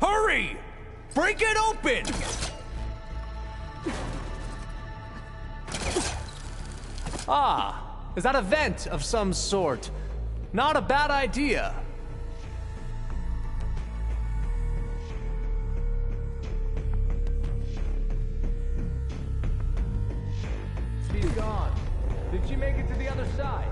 Hurry! Break it open! Ah, is that a vent of some sort? Not a bad idea. She's gone. Did she make it to the other side?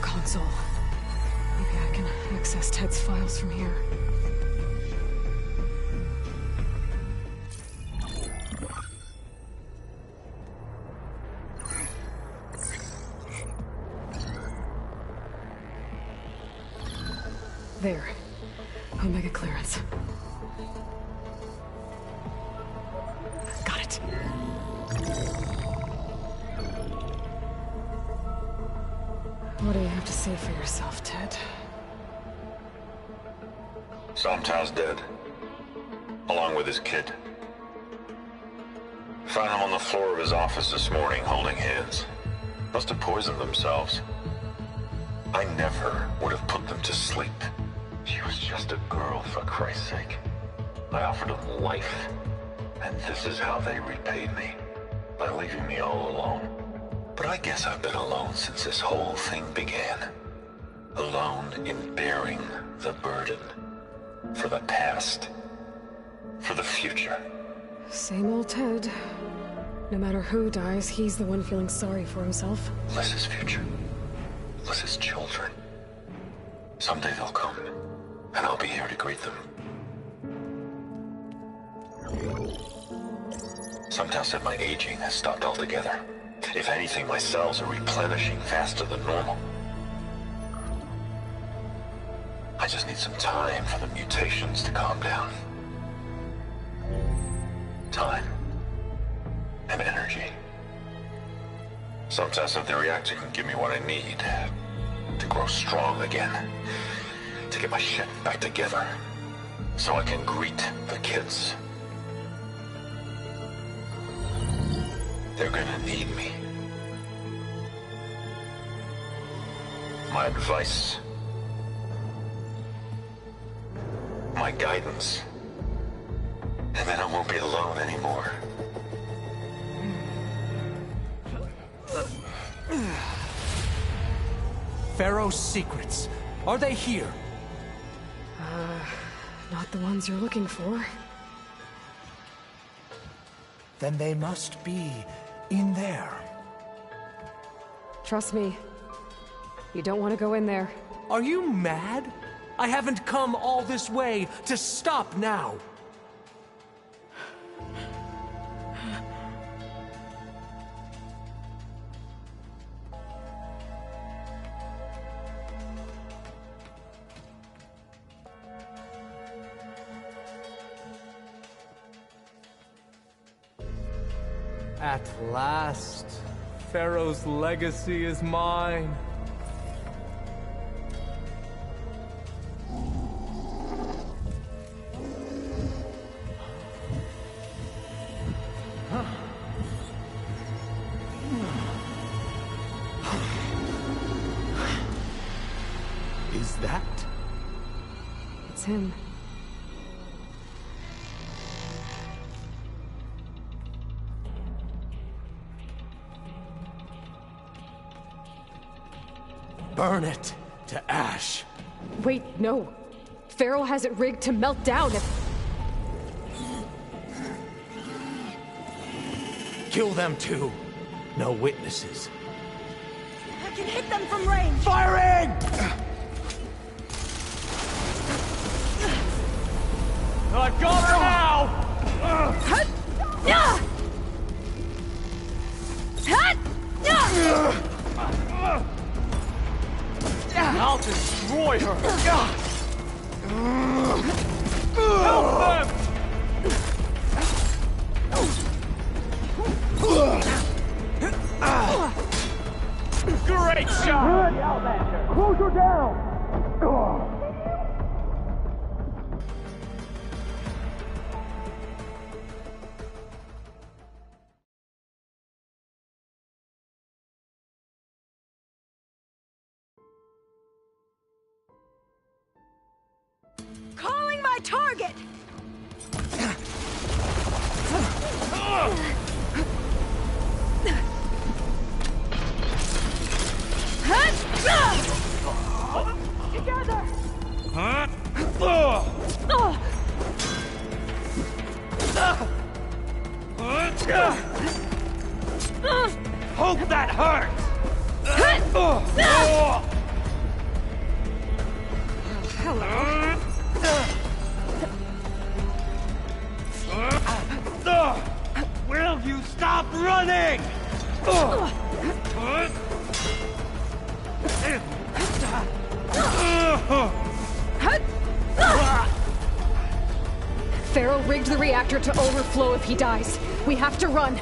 Console. Maybe I can access Ted's files from here. There. Omega clearance. Got it. What do you have to say for yourself, Ted? Somtow's dead. Along with his kid. Found him on the floor of his office this morning, holding hands. Must have poisoned themselves. I never would have put them to sleep. She was just a girl, for Christ's sake. I offered them life, and this is how they repaid me. By leaving me all alone. But I guess I've been alone since this whole thing began. Alone in bearing the burden. For the past. For the future. Same old Ted. No matter who dies, he's the one feeling sorry for himself. Liz's future. Liz's children. Someday they'll come, and I'll be here to greet them. Somtow said my aging has stopped altogether. If anything, my cells are replenishing faster than normal. I just need some time for the mutations to calm down. Time. And energy. Somtow said the reactor can give me what I need. To grow strong again. To get my shit back together. So I can greet the kids. They're gonna need me. My advice. My guidance. And then I won't be alone anymore. Pharaoh's secrets. Are they here? Not the ones you're looking for. Then they must be in there. Trust me. You don't want to go in there. Are you mad? I haven't come all this way to stop now. At last, Pharaoh's legacy is mine. Is that? It's him. Burn it to ash. Wait, no. Pharaoh has it rigged to melt down if... Kill them too. No witnesses. I can hit them from range. Firing! I've got her now! I'll destroy her! Help them! Great shot! Close her down! Calling my target! Together! Hope that hurts! Will you stop running? Pharaoh rigged the reactor to overflow if he dies. We have to run.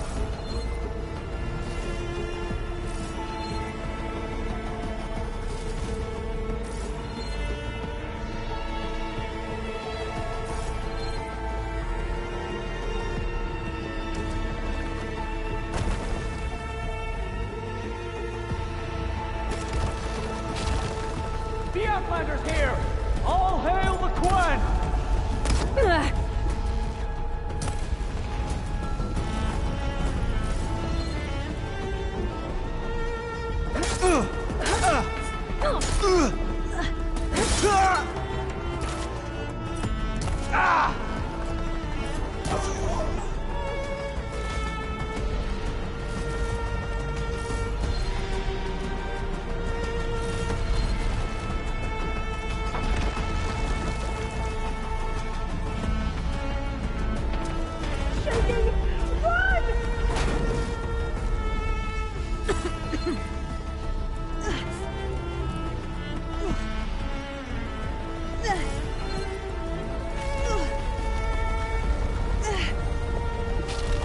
Outlander's here! All hail the Quen!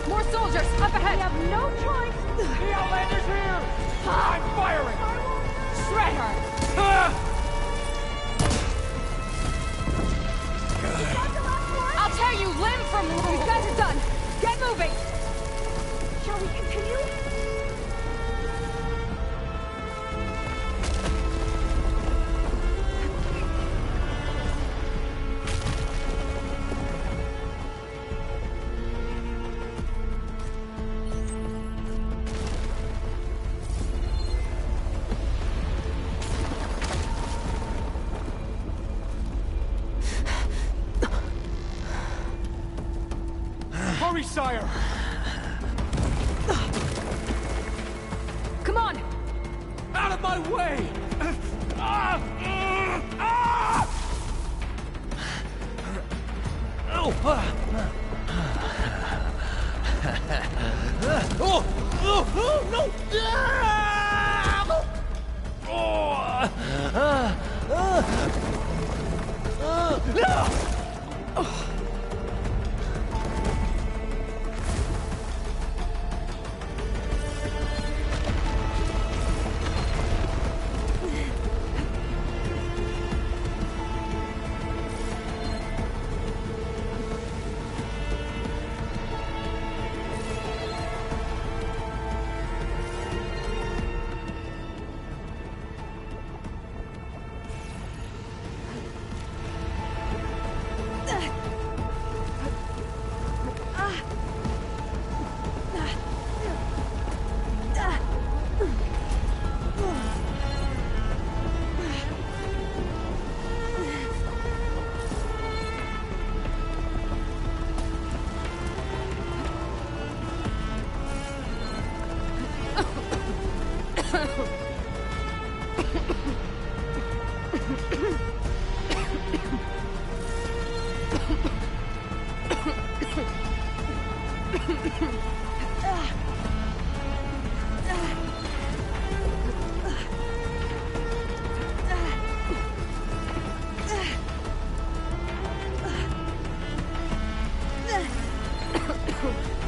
More soldiers, up ahead! We have no choice! The Outlander's here! I'm firing! Shred her! I'll tear you limb from limb! These guys are done! Get moving! Shall we continue? Hurry, sire! Come on! Out of my way!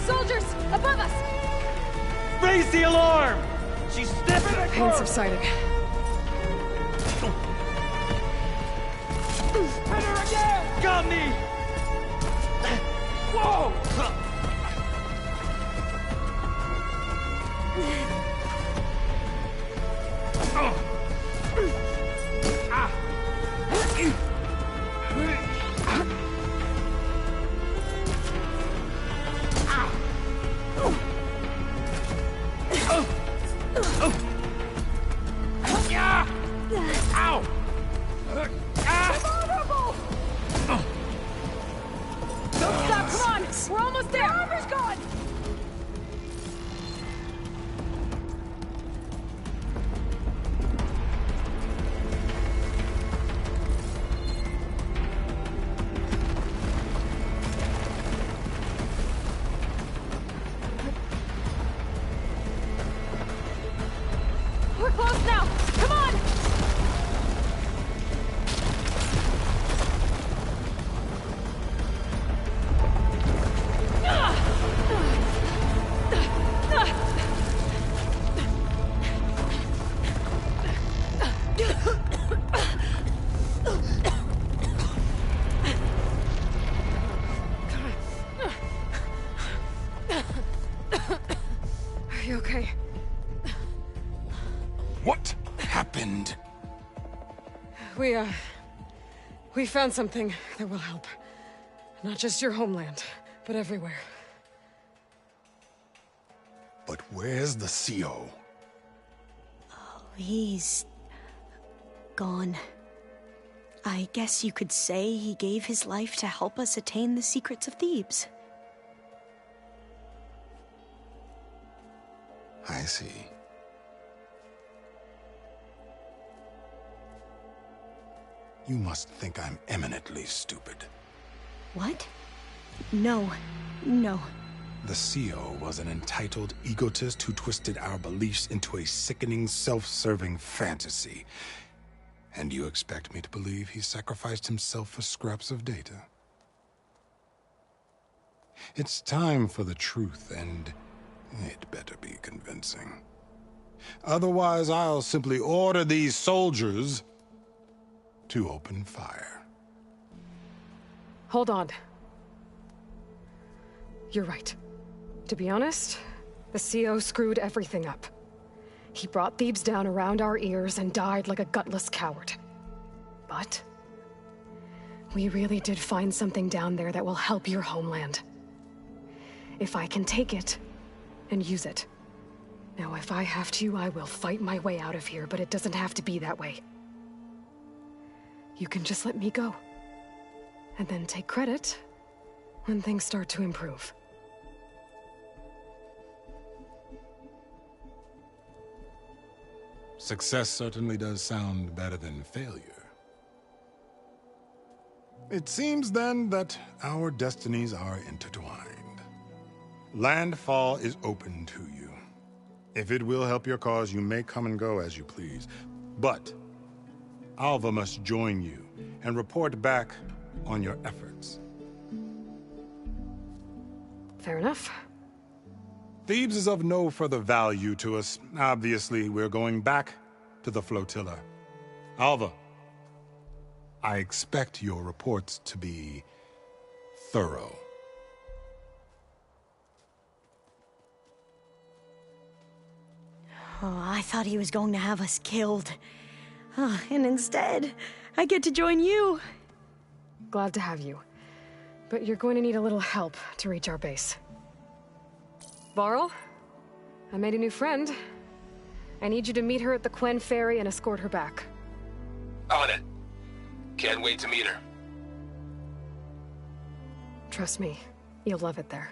Soldiers, above us! Raise the alarm! She's sniffing at Pain her! subsiding. Hit her again! Got me! Whoa! Ow! Don't stop, come on! We're almost there! Your armor's gone! We're close now! Come on! We found something that will help. Not just your homeland, but everywhere. But where's the CO? Oh, he's gone. I guess you could say he gave his life to help us attain the secrets of Thebes. I see. You must think I'm eminently stupid. What? No. The CO was an entitled egotist who twisted our beliefs into a sickening, self-serving fantasy. And you expect me to believe he sacrificed himself for scraps of data? It's time for the truth, and it better be convincing. Otherwise, I'll simply order these soldiers to open fire. Hold on. You're right. To be honest, the CO screwed everything up. He brought Thebes down around our ears and died like a gutless coward. But we really did find something down there that will help your homeland. If I can take it and use it. Now, if I have to, I will fight my way out of here, but it doesn't have to be that way. You can just let me go. And then take credit when things start to improve. Success certainly does sound better than failure. It seems then that our destinies are intertwined. Landfall is open to you. If it will help your cause, you may come and go as you please. But Alva must join you and report back on your efforts. Fair enough. Thebes is of no further value to us. Obviously, we're going back to the flotilla. Alva, I expect your reports to be thorough. Oh, I thought he was going to have us killed. And instead, I get to join you. Glad to have you. But you're going to need a little help to reach our base. Varl, I made a new friend. I need you to meet her at the Quen Ferry and escort her back. On it. Can't wait to meet her. Trust me, you'll love it there.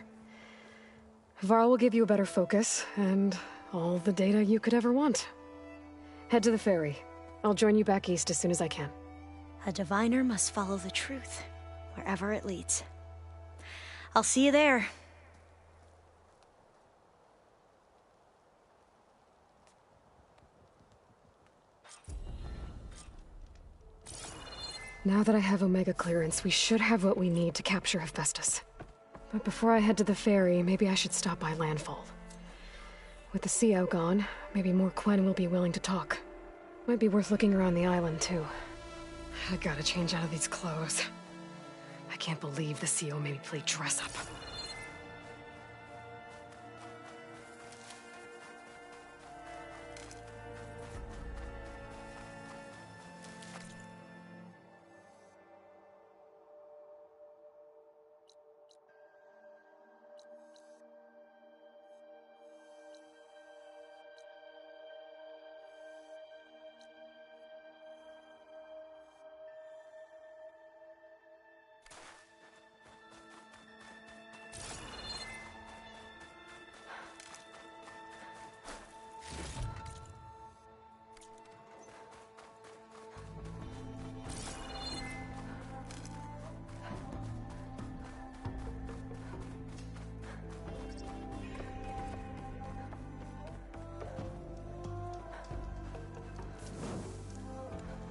Varl will give you a better focus, and all the data you could ever want. Head to the ferry. I'll join you back east as soon as I can. A diviner must follow the truth, wherever it leads. I'll see you there. Now that I have Omega clearance, we should have what we need to capture Hephaestus. But before I head to the ferry, maybe I should stop by Landfall. With the CO gone, maybe more Quen will be willing to talk. Might be worth looking around the island, too. I gotta change out of these clothes. I can't believe the CO made me play dress up.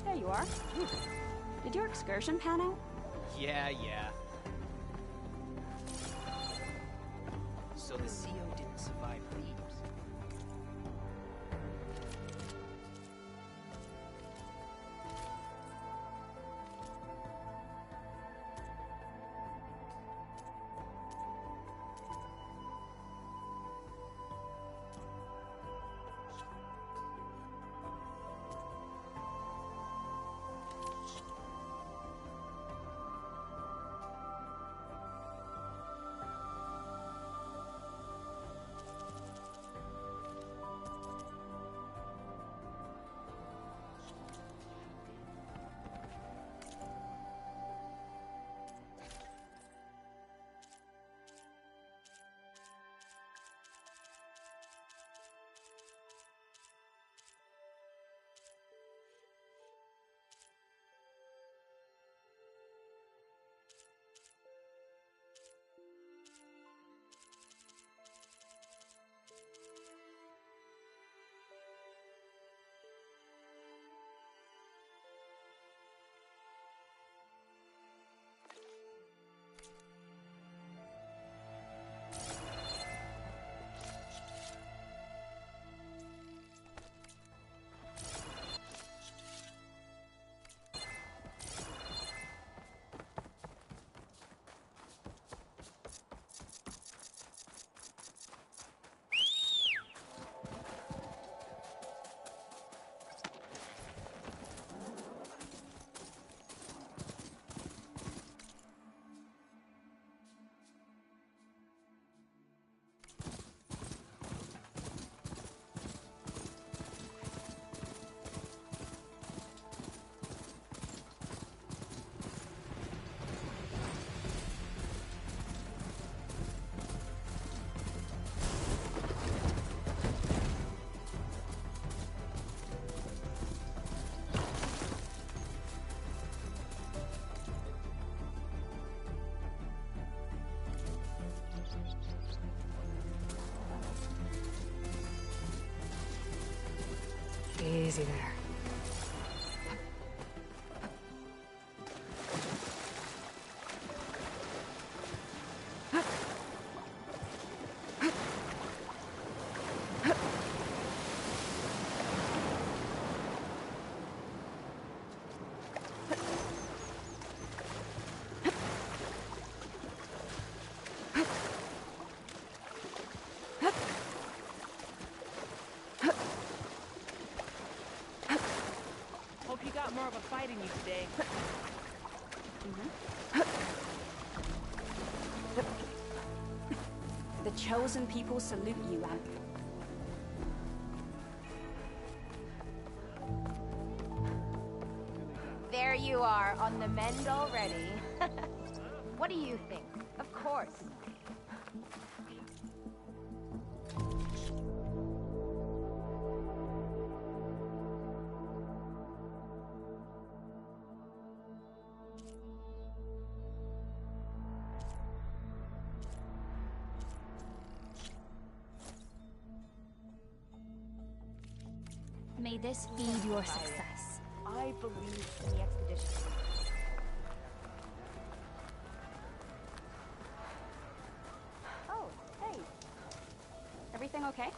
There you are. Did your excursion pan out? Yeah. So the CO didn't survive Thebes. Easy there. Hope you got more of a fight in you today. The chosen people salute you, Anne. There you are, on the mend already. What do you think? Of course. May this feed your success. I believe in the expedition. Oh, hey. Everything okay?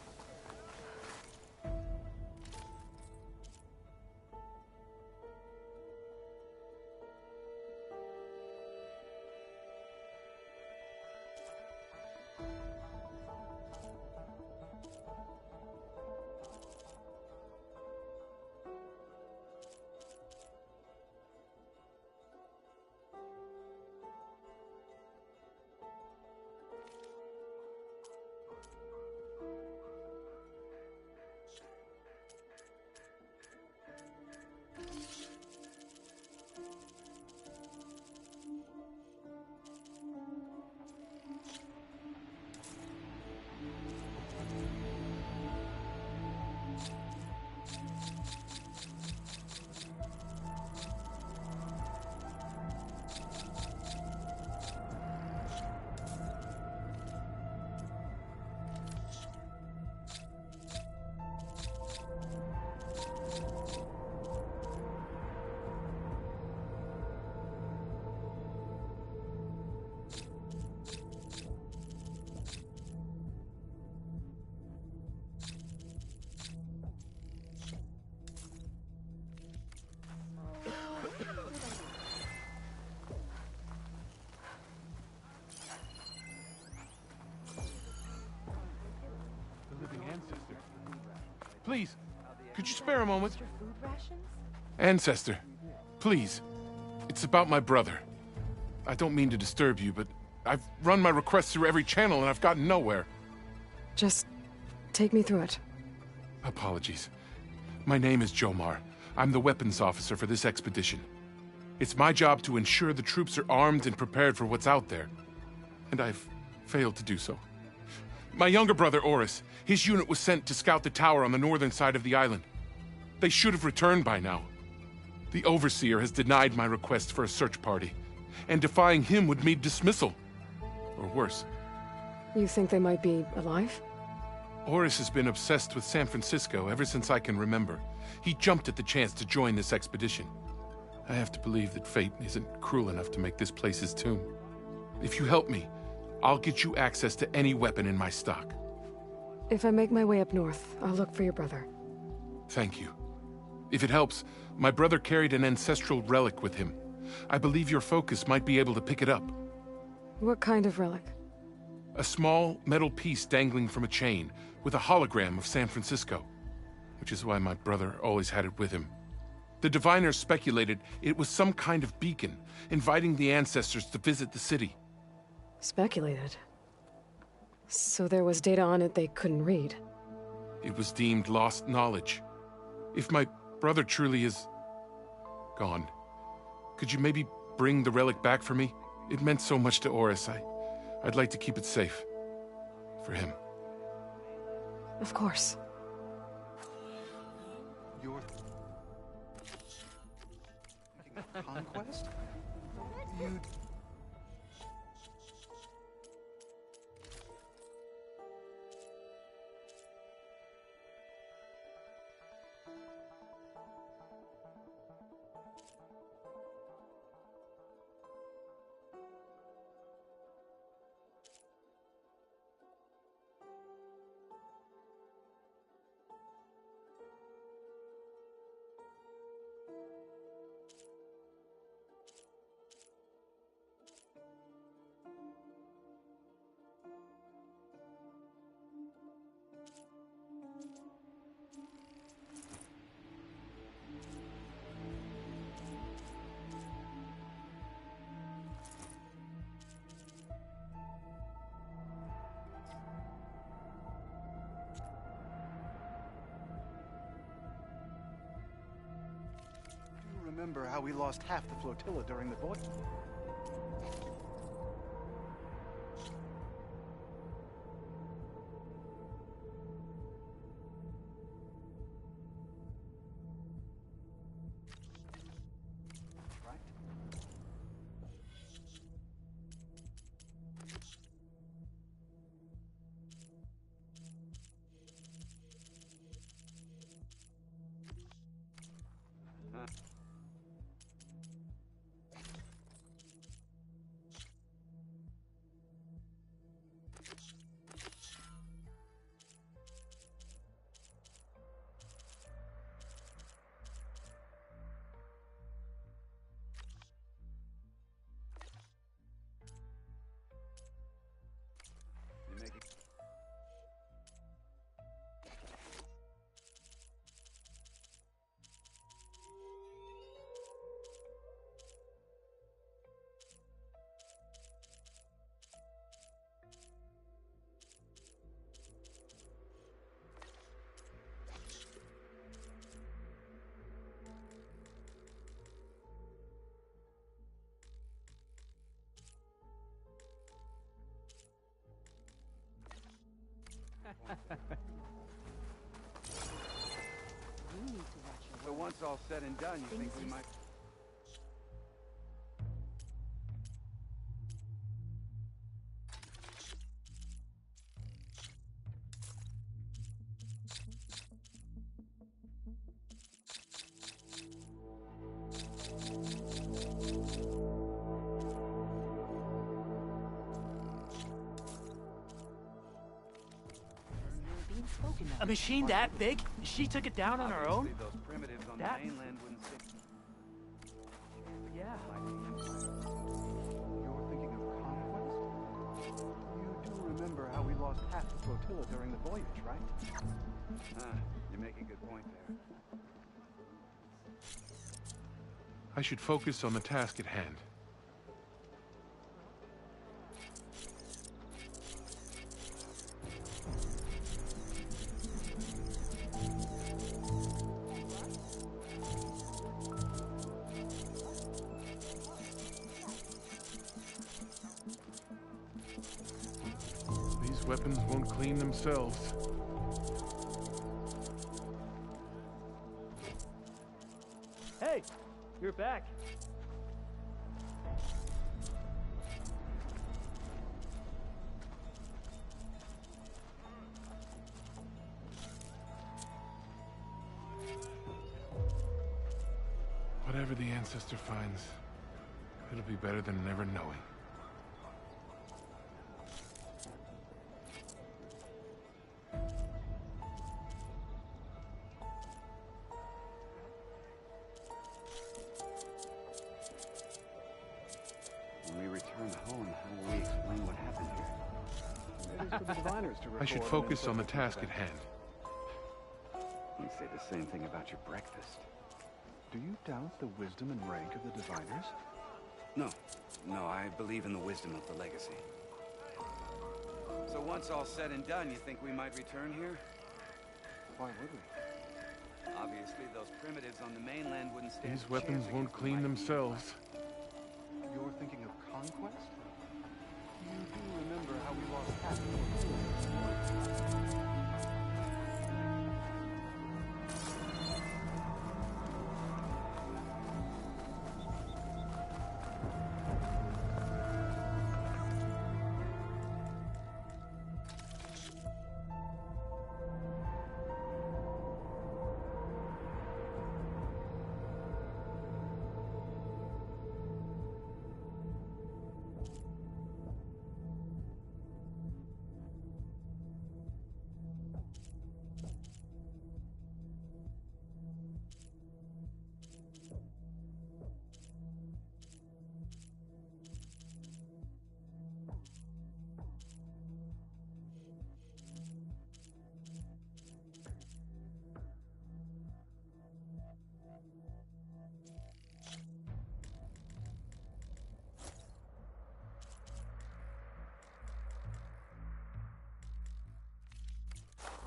Please, could you spare a moment? Extra food rations? Ancestor, please. It's about my brother. I don't mean to disturb you, but I've run my requests through every channel and I've gotten nowhere. Just take me through it. Apologies. My name is Jomar. I'm the weapons officer for this expedition. It's my job to ensure the troops are armed and prepared for what's out there. And I've failed to do so. My younger brother, Oris, his unit was sent to scout the tower on the northern side of the island. They should have returned by now. The Overseer has denied my request for a search party, and defying him would mean dismissal. Or worse. You think they might be alive? Oris has been obsessed with San Francisco ever since I can remember. He jumped at the chance to join this expedition. I have to believe that fate isn't cruel enough to make this place his tomb. If you help me, I'll get you access to any weapon in my stock. If I make my way up north, I'll look for your brother. Thank you. If it helps, my brother carried an ancestral relic with him. I believe your focus might be able to pick it up. What kind of relic? A small metal piece dangling from a chain, with a hologram of San Francisco. Which is why my brother always had it with him. The diviners speculated it was some kind of beacon, inviting the ancestors to visit the city. Speculated? So there was data on it they couldn't read? It was deemed lost knowledge. If my brother truly is gone, could you maybe bring the relic back for me? It meant so much to Oris. I'd like to keep it safe. For him. Of course. Your conquest? You... remember how we lost half the flotilla during the voyage? So once all said and done, you think we might... A machine that big? She took it down on her own? Those primitives on That- the mainland wouldn't say... Yeah. You're thinking of conquest? You do remember how we lost half the flotilla during the voyage, right? You make a good point there. I should focus on the task at hand. These weapons won't clean themselves. Hey, you're back. Whatever the ancestor finds, it'll be better than never knowing. When we return home, how do we explain what happened here? It is for the diviners to I should record focus and on the interpret task at hand. You say the same thing about your breakfast. Do you doubt the wisdom and rank of the diviners? No. No, I believe in the wisdom of the legacy. So once all said and done, you think we might return here? Why would we? Obviously, those primitives on the mainland wouldn't stand These a weapons chance won't against the clean mighty themselves. You're thinking of conquest? You do remember how we lost half the flotilla.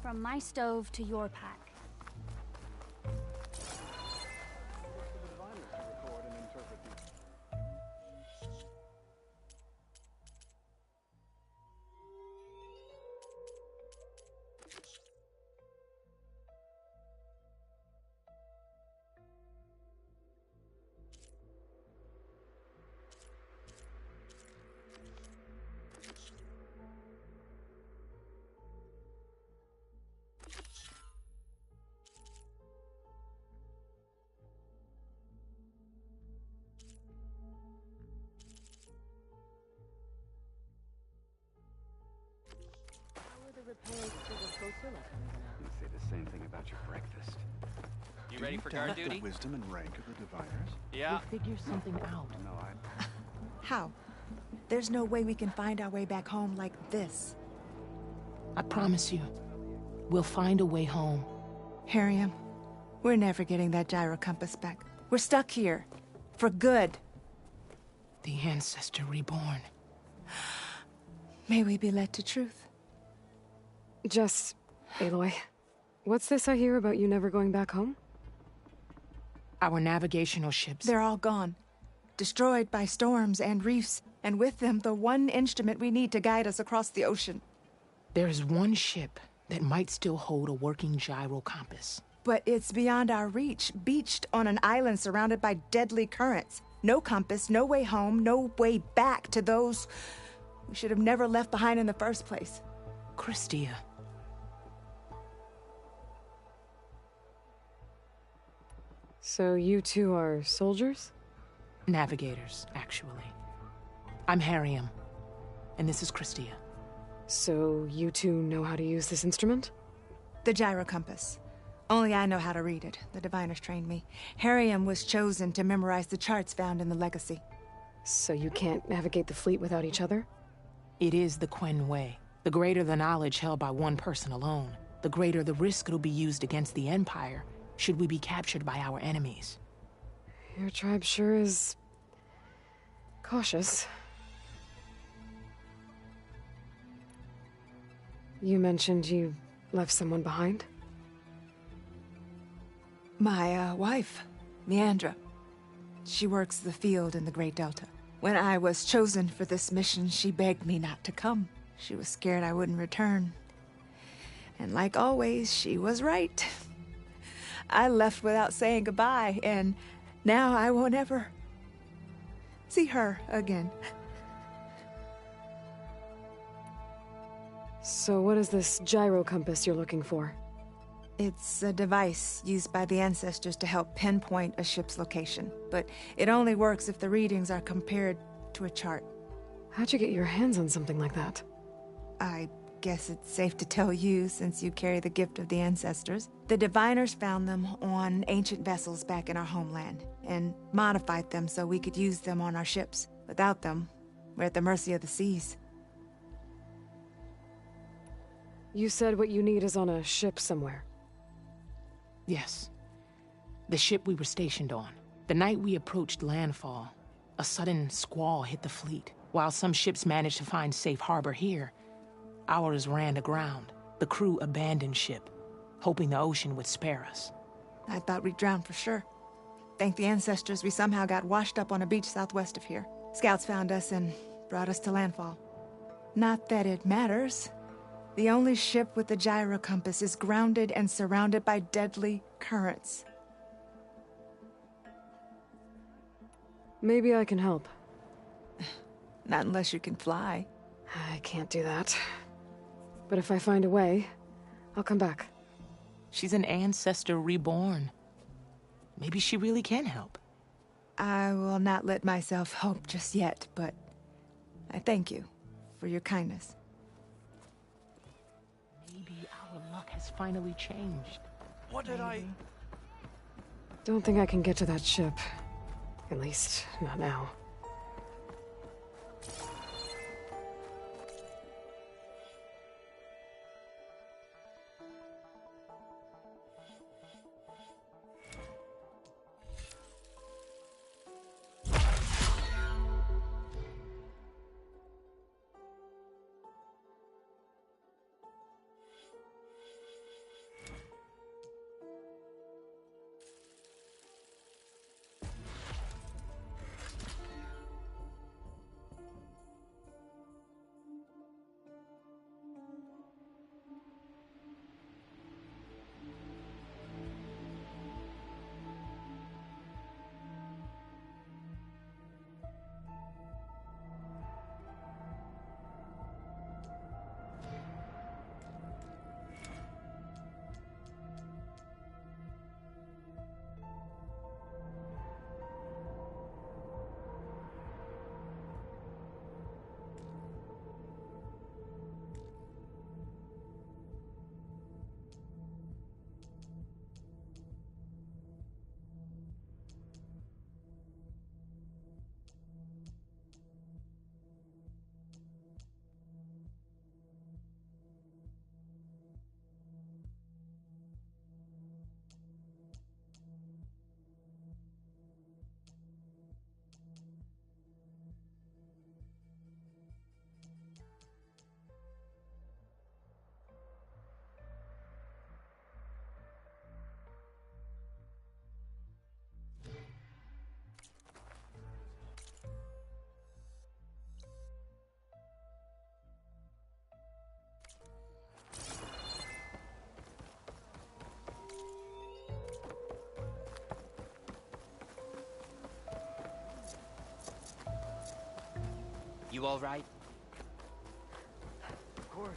From my stove to your pack. the repairs to the flotilla coming up? You say the same thing about your breakfast. You ready for guard duty? The wisdom and rank of the diviners? Yeah. We'll figure something out. No, How? There's no way we can find our way back home like this. I promise you, we'll find a way home. Harriam, we're never getting that gyro compass back. We're stuck here. For good. The ancestor reborn. May we be led to truth. Just, Aloy, what's this I hear about you never going back home? Our navigational ships. They're all gone. Destroyed by storms and reefs, and with them the one instrument we need to guide us across the ocean. There is one ship that might still hold a working gyro compass. But it's beyond our reach, beached on an island surrounded by deadly currents. No compass, no way home, no way back to those we should have never left behind in the first place. Christia. So you two are soldiers? Navigators, actually. I'm Harriam, and this is Christia. So you two know how to use this instrument? The gyro compass. Only I know how to read it. The diviners trained me. Harriam was chosen to memorize the charts found in the Legacy. So you can't navigate the fleet without each other? It is the Quen way. The greater the knowledge held by one person alone, the greater the risk it'll be used against the Empire should we be captured by our enemies. Your tribe sure is cautious. You mentioned you left someone behind? My wife, Meandra. She works the field in the Great Delta. When I was chosen for this mission, she begged me not to come. She was scared I wouldn't return. And like always, she was right. I left without saying goodbye, and now I won't ever see her again. So what is this gyro compass you're looking for? It's a device used by the ancestors to help pinpoint a ship's location, but it only works if the readings are compared to a chart. How'd you get your hands on something like that? I guess it's safe to tell you, since you carry the gift of the ancestors. The diviners found them on ancient vessels back in our homeland, and modified them so we could use them on our ships. Without them, we're at the mercy of the seas. You said what you need is on a ship somewhere. Yes. The ship we were stationed on. The night we approached landfall, a sudden squall hit the fleet. While some ships managed to find safe harbor here, ours ran aground. The crew abandoned ship, hoping the ocean would spare us. I thought we'd drown for sure. Thank the ancestors, we somehow got washed up on a beach southwest of here. Scouts found us and brought us to landfall. Not that it matters. The only ship with the gyro compass is grounded and surrounded by deadly currents. Maybe I can help. Not unless you can fly. I can't do that. But if I find a way, I'll come back. She's an ancestor reborn. Maybe she really can help. I will not let myself hope just yet, but I thank you for your kindness. Maybe our luck has finally changed. What did I... Don't think I can get to that ship. At least, not now. You all right? Of course.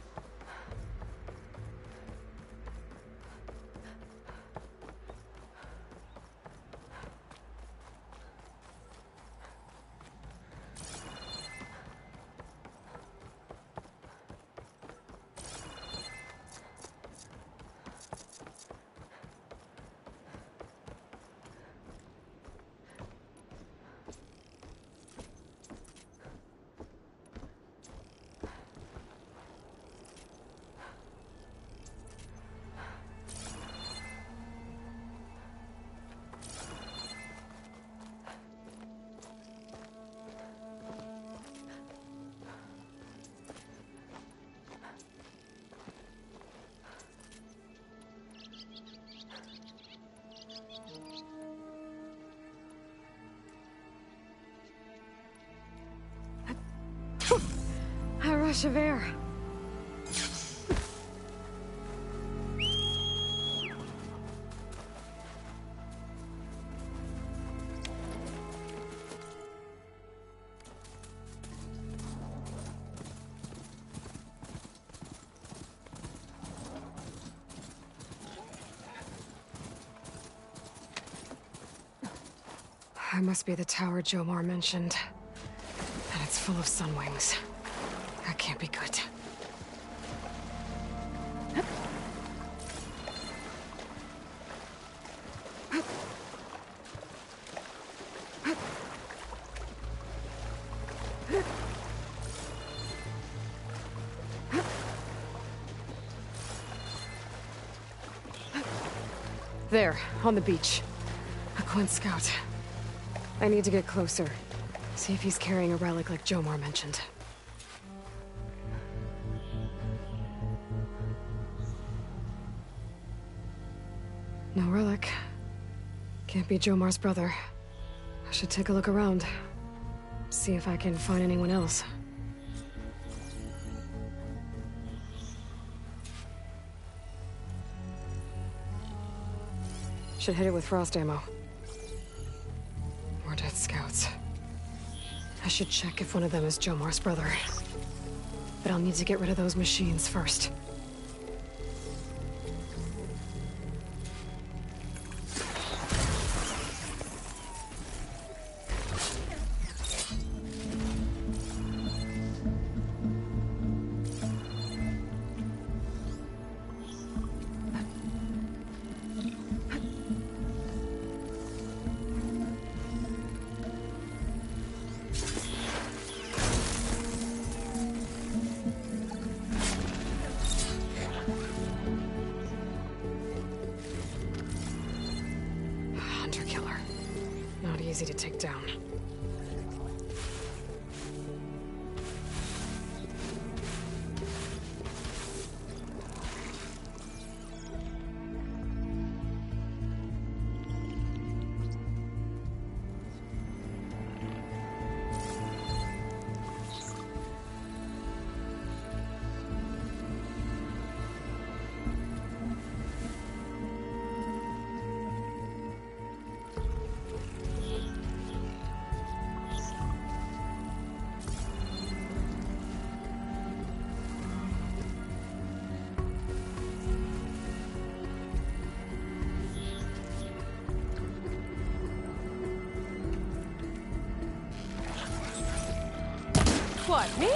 A rush of air. That must be the tower Jomar mentioned. And it's full of sunwings. That can't be good. There, on the beach. A Quint scout. I need to get closer. See if he's carrying a relic like Jomar mentioned. No relic. Can't be Jomar's brother. I should take a look around. See if I can find anyone else. Should hit it with frost ammo. More dead scouts. I should check if one of them is Jomar's brother. But I'll need to get rid of those machines first. Easy to take down. What, me?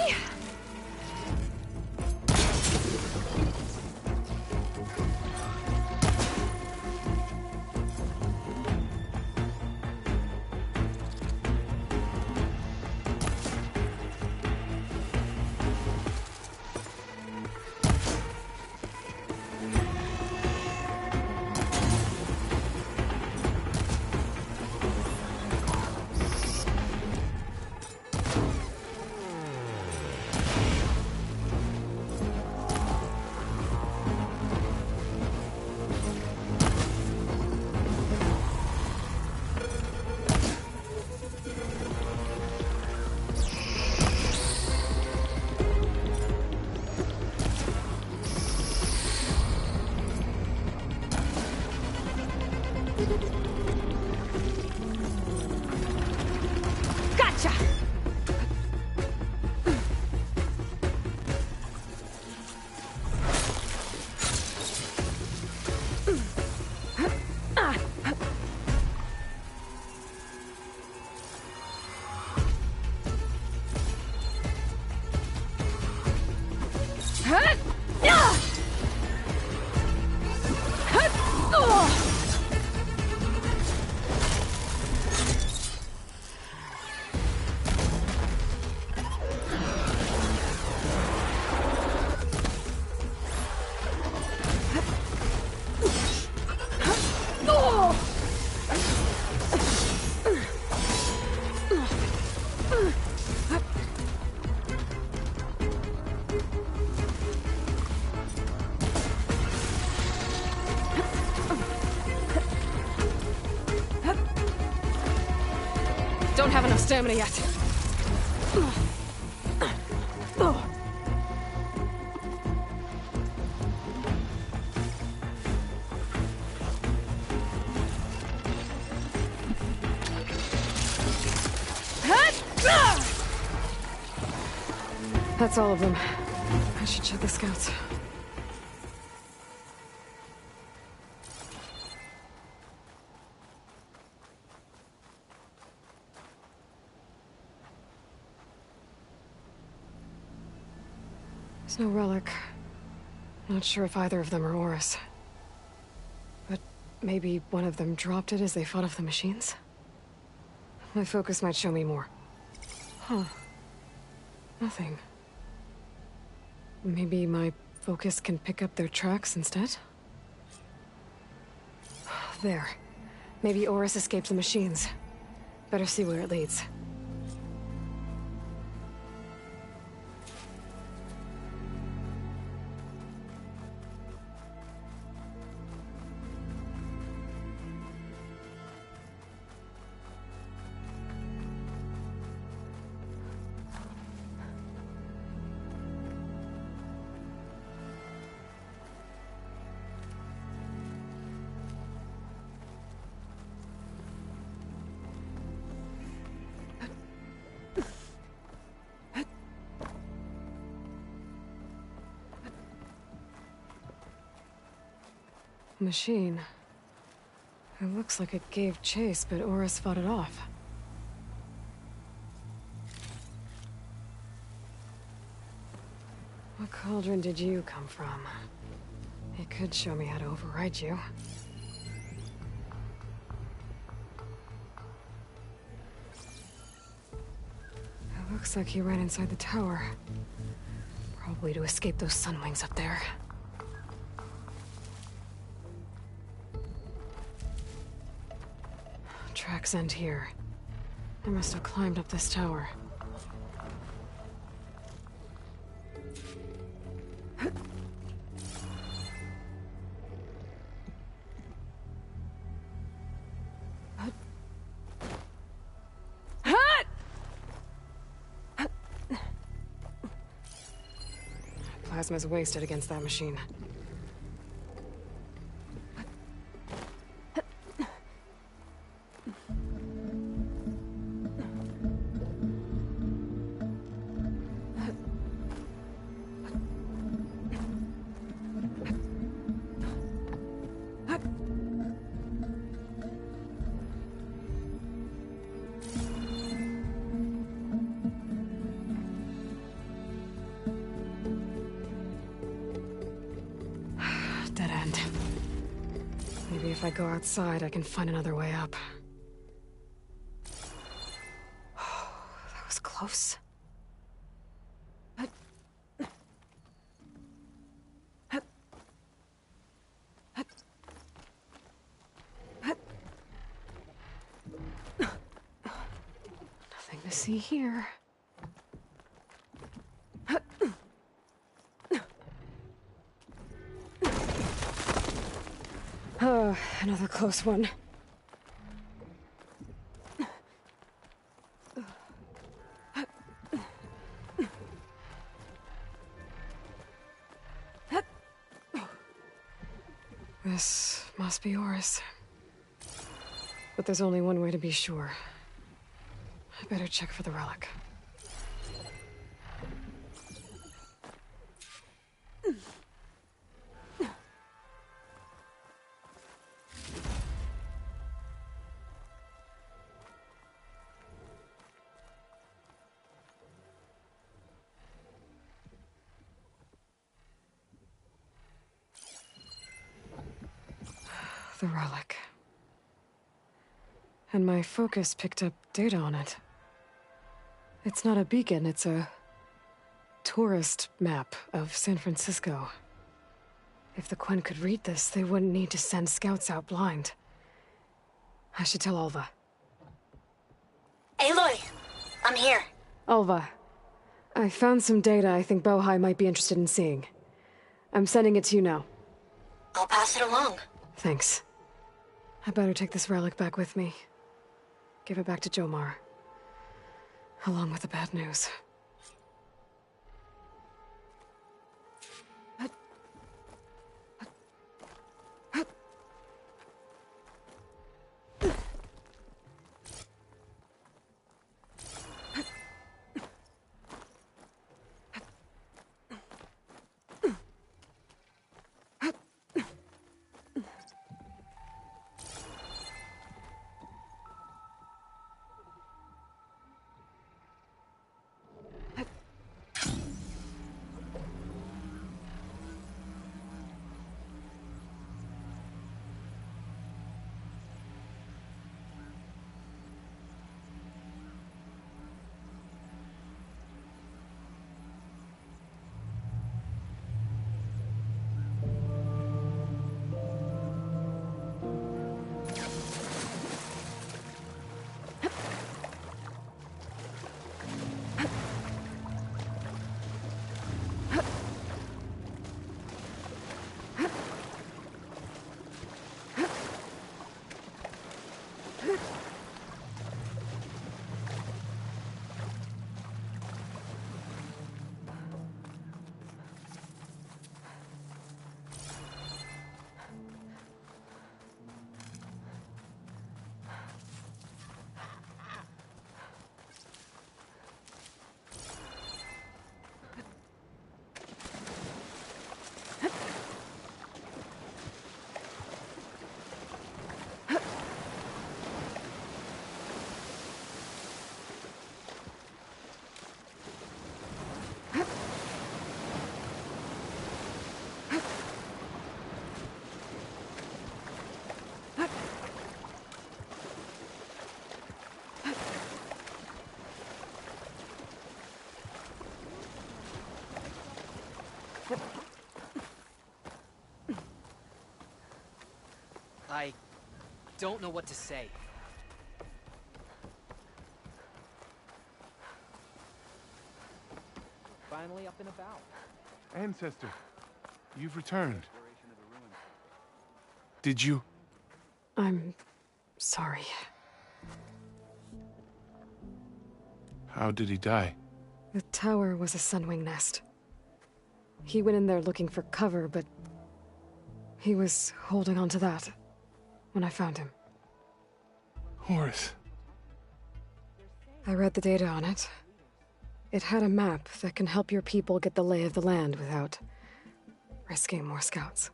Don't have enough stamina yet. That's all of them. I should check the scouts. There's no relic. Not sure if either of them are Oris. But maybe one of them dropped it as they fought off the machines? My focus might show me more. Huh. Nothing. Maybe my focus can pick up their tracks instead? There. Maybe Oris escaped the machines. Better see where it leads. Machine. It looks like it gave chase, but Oris fought it off. What cauldron did you come from? It could show me how to override you. It looks like he ran inside the tower. Probably to escape those sunwings up there. Tracks end here. I must have climbed up this tower. Plasma's wasted against that machine. Dead end. Maybe if I go outside, I can find another way up. That was close. Nothing to see here. Oh, another close one. This must be Oris. But there's only one way to be sure. I better check for the relic. The relic. And my focus picked up data on it. It's not a beacon, it's a tourist map of San Francisco. If the Quen could read this, they wouldn't need to send scouts out blind. I should tell Alva. Aloy, I'm here. Alva, I found some data I think Bohai might be interested in seeing. I'm sending it to you now. I'll pass it along. Thanks. I better take this relic back with me. Give it back to Jomar. Along with the bad news. I don't know what to say. Finally up and about. Ancestor, you've returned. Did you? I'm sorry. How did he die? The tower was a sunwing nest. He went in there looking for cover, but he was holding on to that when I found him. Horace. I read the data on it. It had a map that can help your people get the lay of the land without risking more scouts.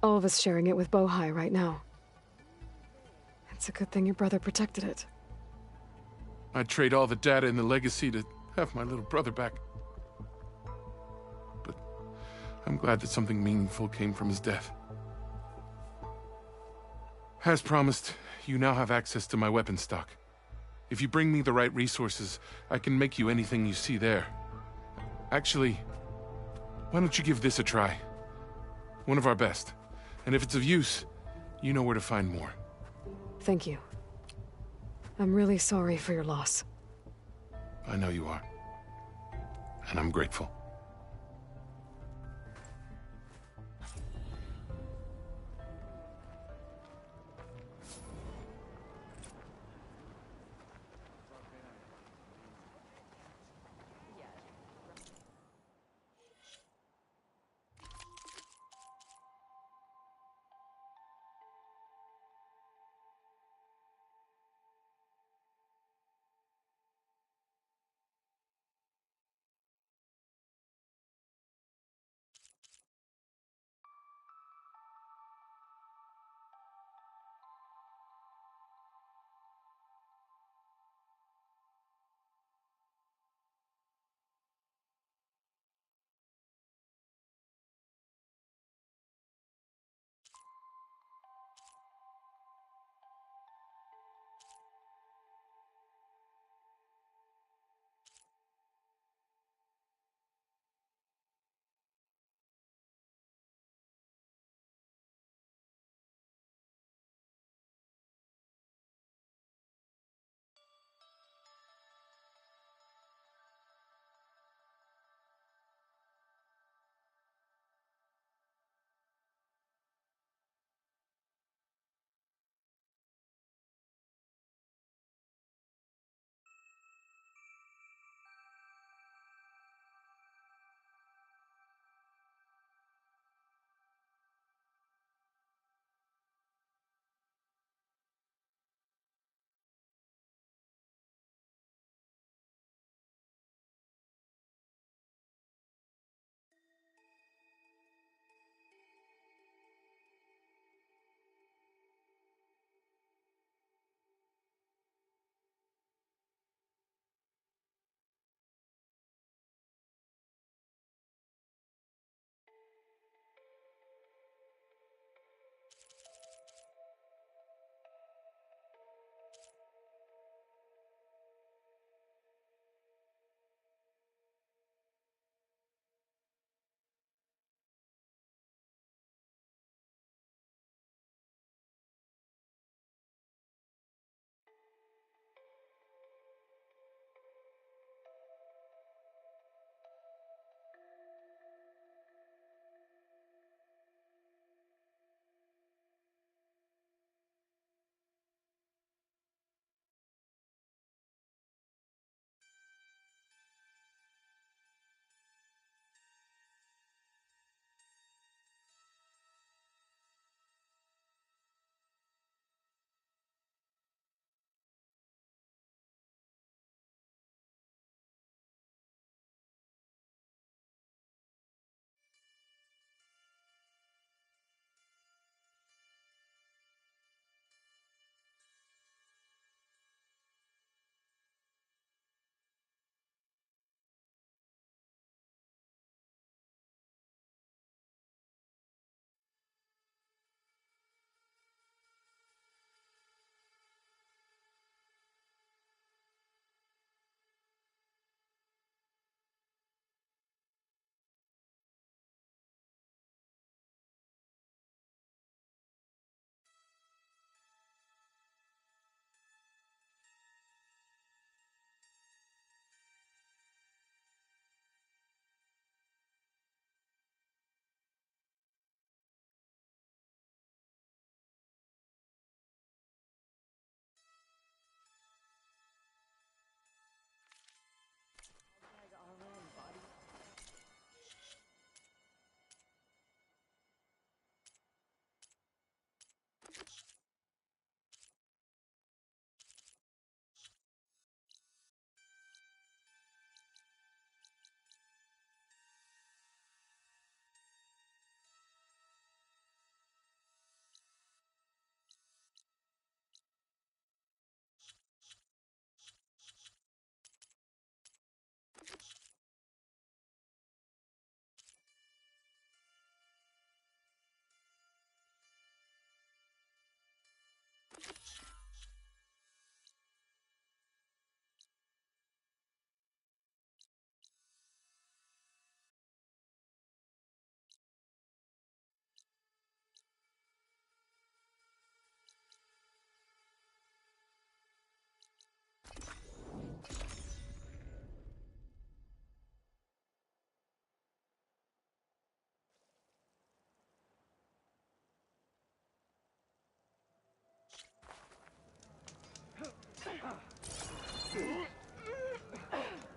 Alva's sharing it with Bohai right now. It's a good thing your brother protected it. I'd trade all the data in the legacy to have my little brother back. But I'm glad that something meaningful came from his death. As promised, you now have access to my weapon stock. If you bring me the right resources, I can make you anything you see there. Actually, why don't you give this a try? One of our best. And if it's of use, you know where to find more. Thank you. I'm really sorry for your loss. I know you are. And I'm grateful.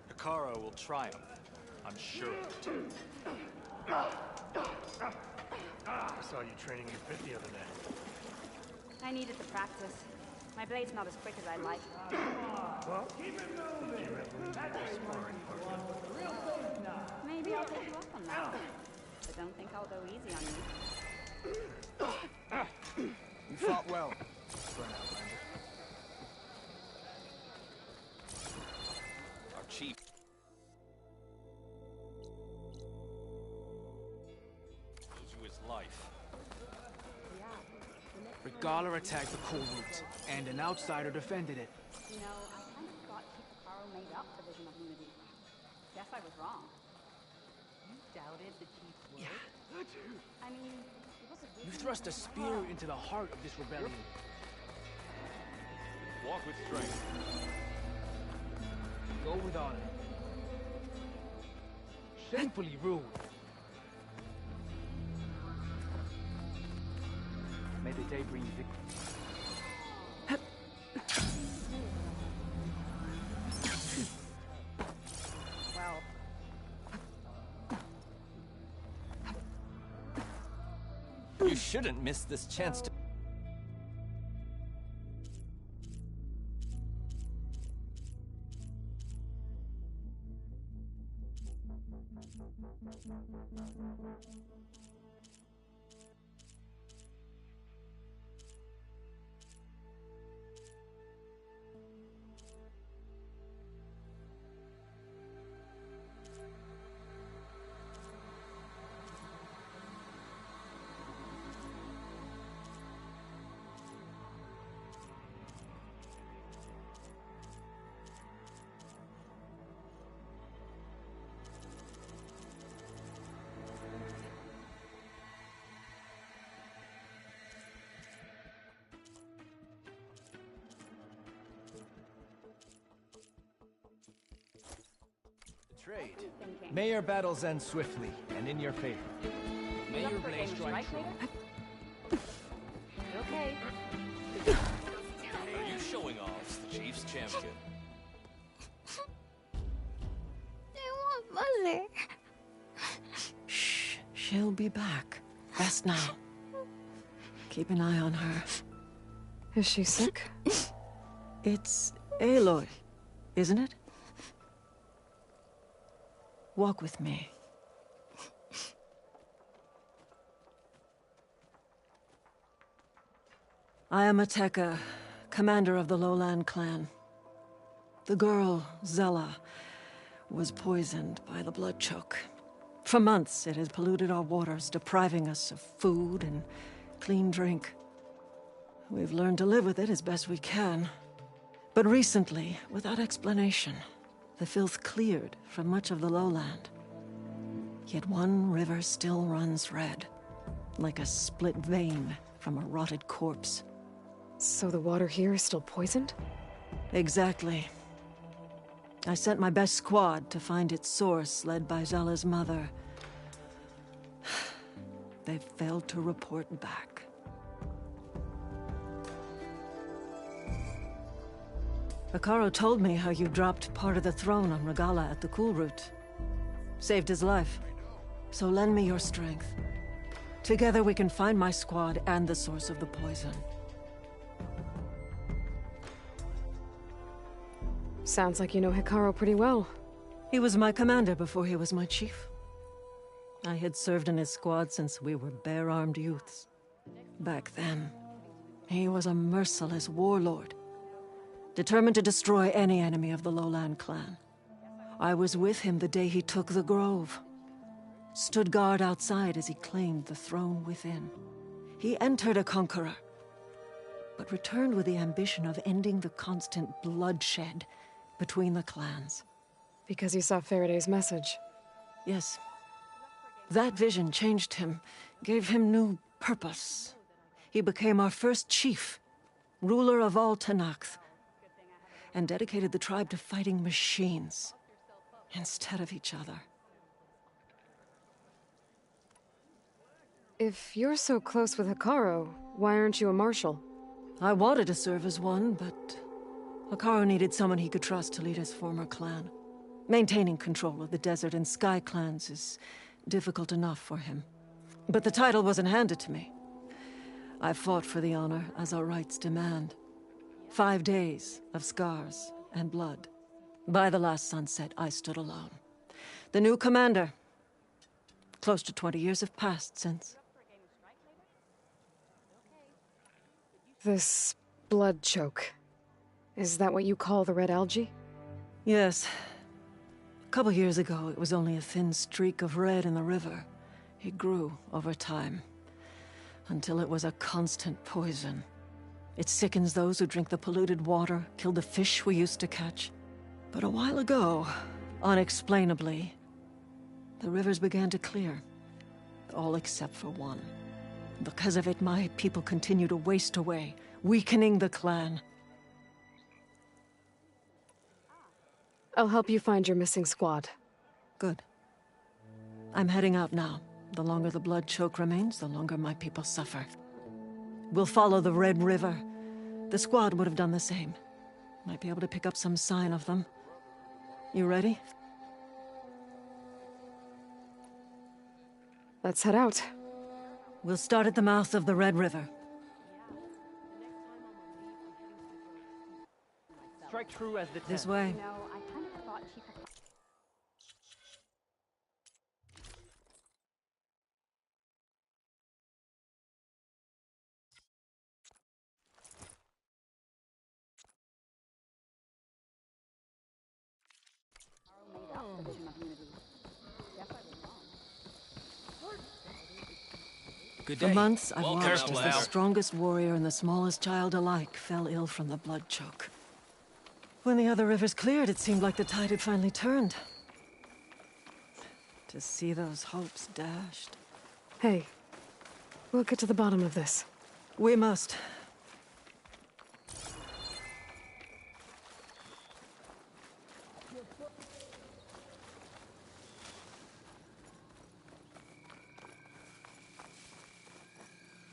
Hikaru will triumph. I'm sure of it. I saw you training your fit the other day. I needed the practice. My blade's not as quick as I'd like. Well, keep it moving. Sparring partner. Maybe I'll take you up on that. But don't think I'll go easy on you. You fought well, for an Outlander. Our chief. Lose you his life. Regala attacked the coal route, and an outsider defended it. You know, I kind of thought Hikaru made up the vision of unity. Guess I was wrong. You doubted the chief's word? Yeah, I do. I mean, it was a vision. You thrust a spear into the heart of this rebellion. Walk with strength. Go with honor. Shamefully rude. May the day bring you victory. Well... You shouldn't miss this chance to... Trade. May your battles end swiftly and in your favor. May your blade strike true. Okay. Are you showing off the chief's champion? I want Mother. Shh. She'll be back. Rest now. Keep an eye on her. Is she sick? It's Aloy, isn't it? Walk with me. I am Ateka, commander of the Lowland clan. The girl, Zella, was poisoned by the blood choke. For months, it has polluted our waters, depriving us of food and clean drink. We've learned to live with it as best we can. But recently, without explanation, the filth cleared from much of the lowland. Yet one river still runs red, like a split vein from a rotted corpse. So the water here is still poisoned? Exactly. I sent my best squad to find its source, led by Zella's mother. They've failed to report back. Hikaru told me how you dropped part of the throne on Regala at the Cool Route. Saved his life. So lend me your strength. Together we can find my squad and the source of the poison. Sounds like you know Hikaru pretty well. He was my commander before he was my chief. I had served in his squad since we were bare-armed youths. Back then, he was a merciless warlord, determined to destroy any enemy of the Lowland clan. I was with him the day he took the grove. Stood guard outside as he claimed the throne within. He entered a conqueror, but returned with the ambition of ending the constant bloodshed between the clans. Because he saw Faraday's message. Yes. That vision changed him, gave him new purpose. He became our first chief, ruler of all Tenakth, and dedicated the tribe to fighting machines instead of each other. If you're so close with Hikaru, why aren't you a marshal? I wanted to serve as one, but Hikaru needed someone he could trust to lead his former clan. Maintaining control of the desert and sky clans is difficult enough for him. But the title wasn't handed to me. I fought for the honor as our rights demand. 5 days of scars and blood. By the last sunset, I stood alone. The new commander. Close to 20 years have passed since. This blood choke. Is that what you call the red algae? Yes. A couple years ago, it was only a thin streak of red in the river. It grew over time, until it was a constant poison. It sickens those who drink the polluted water, killed the fish we used to catch. But a while ago, unexplainably, the rivers began to clear. All except for one. Because of it, my people continue to waste away, weakening the clan. I'll help you find your missing squad. Good. I'm heading out now. The longer the blood choke remains, the longer my people suffer. We'll follow the Red River. The squad would have done the same. Might be able to pick up some sign of them. You ready? Let's head out. We'll start at the mouth of the Red River. Strike true as the This way. No, I kind of thought she could... Good For day. months, I've Well, watched careful as the now. strongest warrior and the smallest child alike fell ill from the blood choke. When the other rivers cleared, it seemed like the tide had finally turned. To see those hopes dashed. Hey, we'll get to the bottom of this. We must.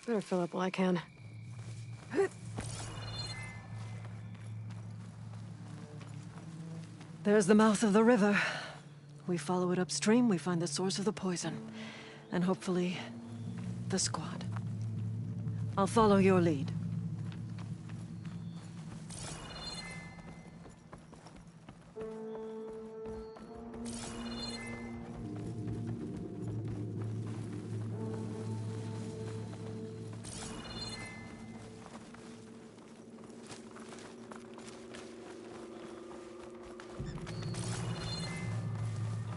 Better fill up while I can. There's the mouth of the river. We follow it upstream, we find the source of the poison. And hopefully, the squad. I'll follow your lead.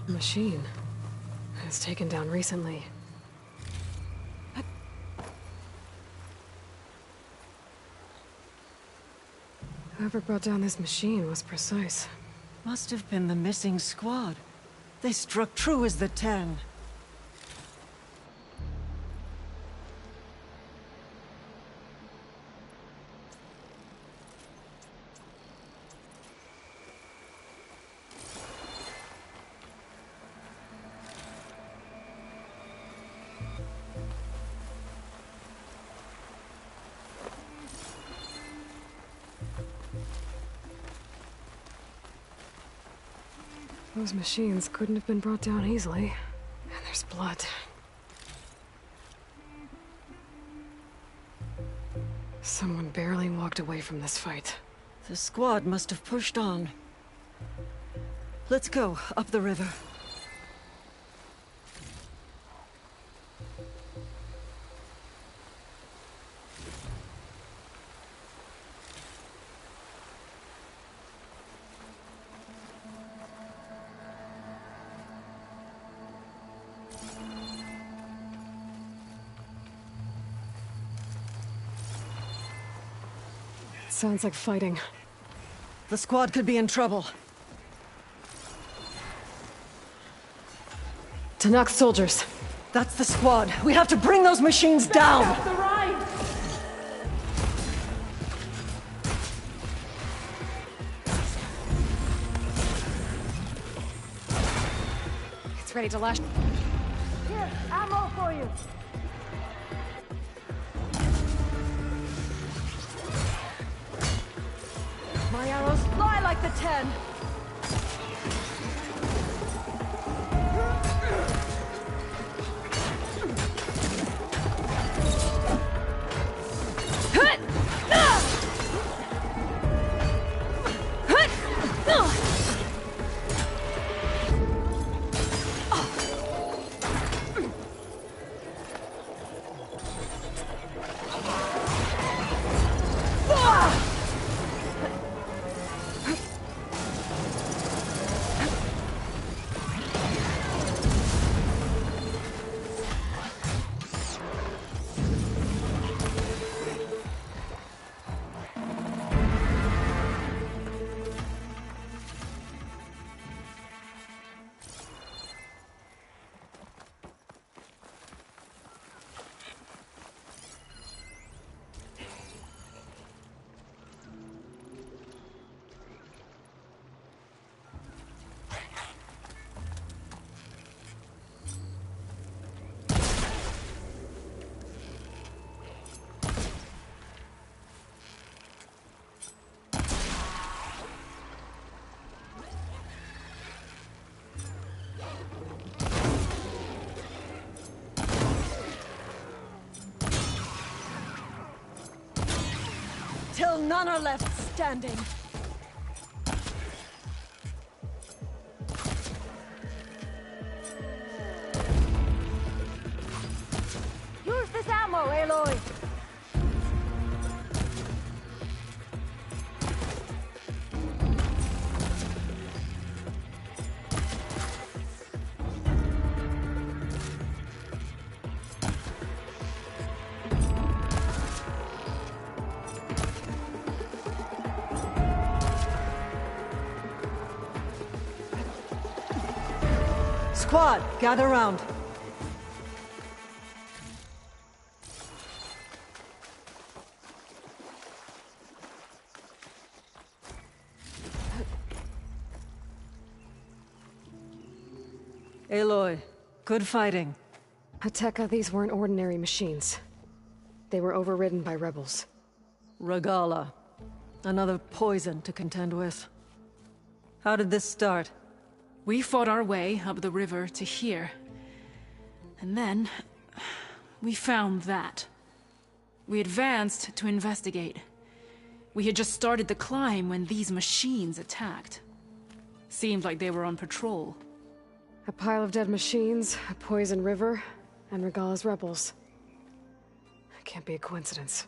Machine. It was taken down recently. Whoever brought down this machine was precise. Must have been the missing squad. They struck true as the 10. Those machines couldn't have been brought down easily. And there's blood. Someone barely walked away from this fight. The squad must have pushed on. Let's go, up the river. Sounds like fighting. The squad could be in trouble. Tanak's soldiers. That's the squad. We have to bring those machines down! The ride! It's ready to lash. Here, ammo for you. My arrows fly like the 10! Till none are left standing. Use this ammo, Aloy. Squad, gather round. Aloy, good fighting. Hateka, these weren't ordinary machines. They were overridden by rebels. Regala. Another poison to contend with. How did this start? We fought our way up the river to here. And then, we found that. We advanced to investigate. We had just started the climb when these machines attacked. Seemed like they were on patrol. A pile of dead machines, a poison river, and Regala's rebels. It can't be a coincidence.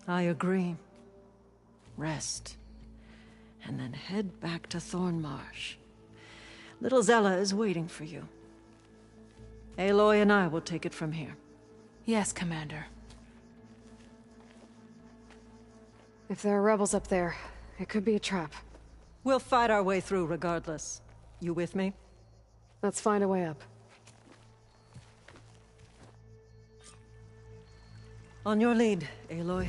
I agree. Rest. And then head back to Thornmarsh. Little Zella is waiting for you. Aloy and I will take it from here. Yes, Commander. If there are rebels up there, it could be a trap. We'll fight our way through regardless. You with me? Let's find a way up. On your lead, Aloy.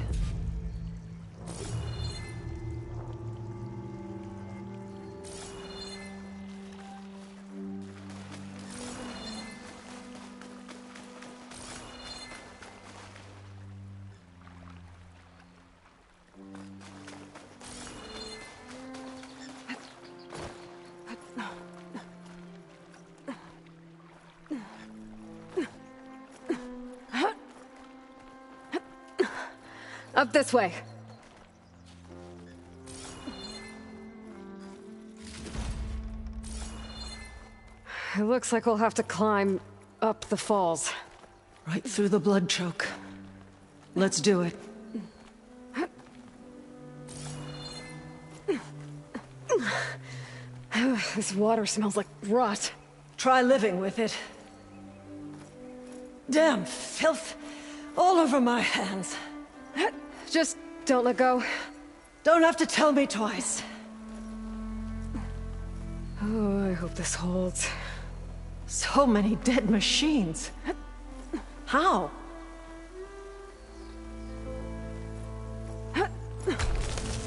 Up this way. It looks like we'll have to climb up the falls. Right through the blood choke. Let's do it. This water smells like rot. Try living with it. Damn filth all over my hands. Just don't let go. Don't have to tell me twice. Oh, I hope this holds. So many dead machines. How?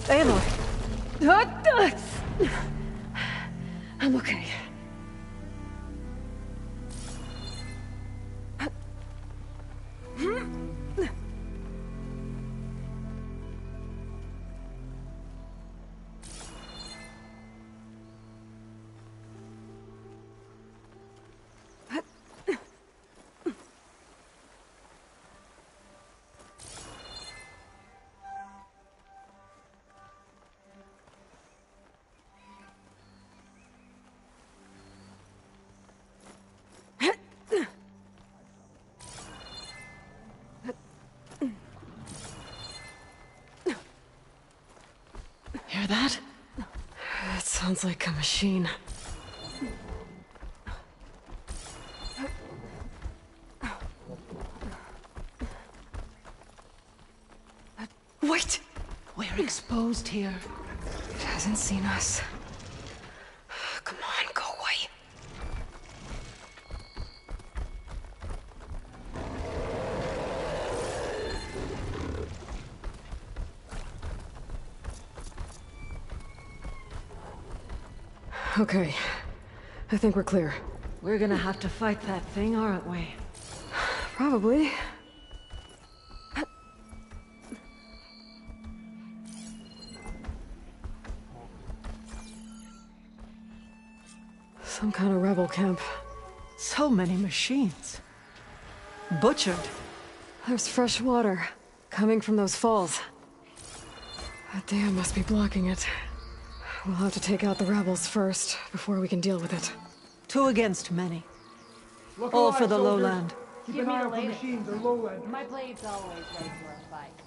Aloy. I'm okay. Hear that? It sounds like a machine. Wait! We're exposed here. It hasn't seen us. Come on, go away. Okay. I think we're clear. We're gonna have to fight that thing, aren't we? Probably. Some kind of rebel camp. So many machines. Butchered. There's fresh water coming from those falls. That dam must be blocking it. We'll have to take out the rebels first, before we can deal with it. 2 against many. Look All alive, for the soldiers. lowland. Keep an eye out for machines or lowland. My blade's always ready for a fight.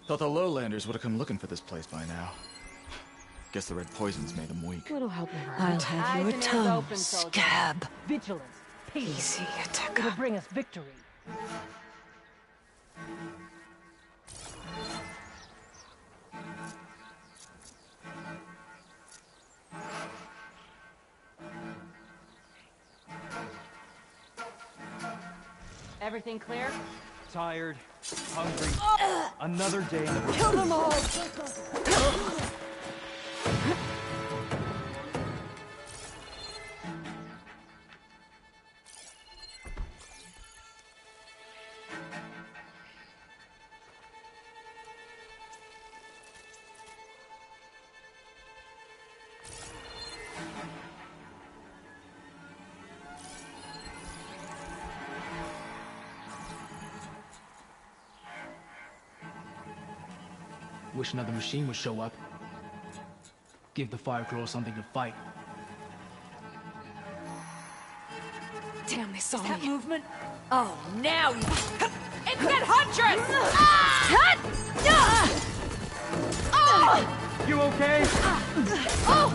Thought the lowlanders would have come looking for this place by now. Guess the red poisons made them weak. It'll help me I'll out. have your tongue, scab. Vigilance, patience. Easy, It'll bring us victory. Everything clear? Tired, hungry. Another day in the Kill them all! Wish another machine would show up. Give the Fire Crow something to fight. Damn, they saw That me. movement? Oh, now you... It's that Huntress! Ah! Oh! You okay? Oh!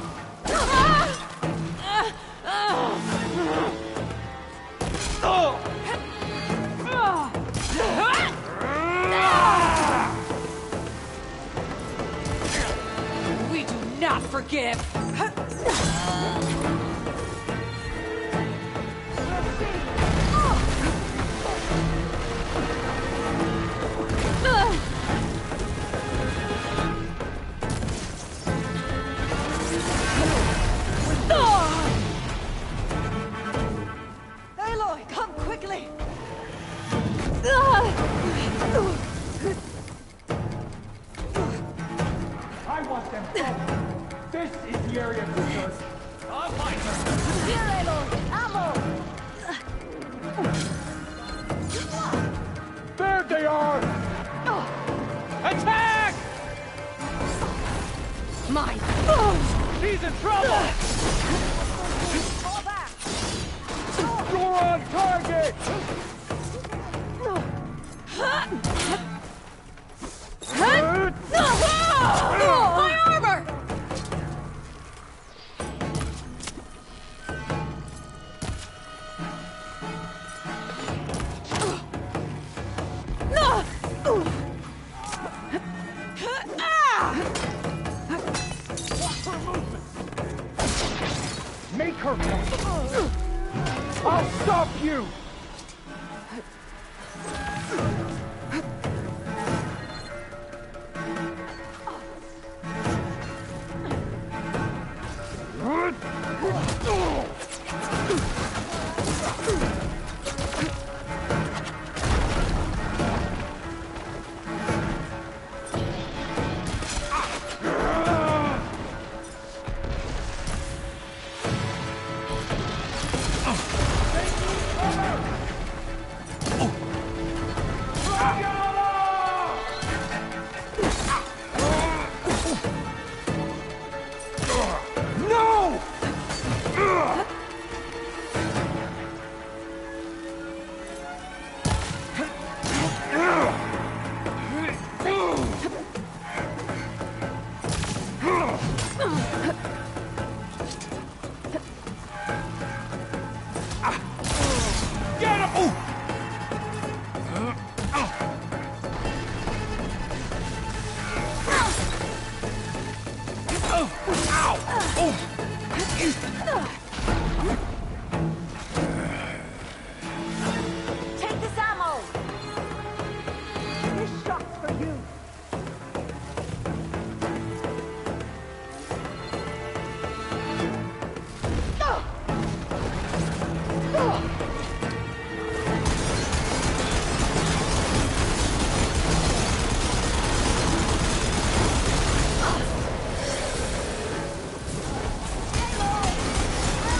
We do not forgive! Aloy, come quickly! I want them both. This is the area of concern. I'll find her. Here, Aloy! Ammo! There they are! Attack! Mine! He's in trouble! Fall back! You're on target! My armor! Perfect. I'll stop you! Take this ammo! This shot's for you!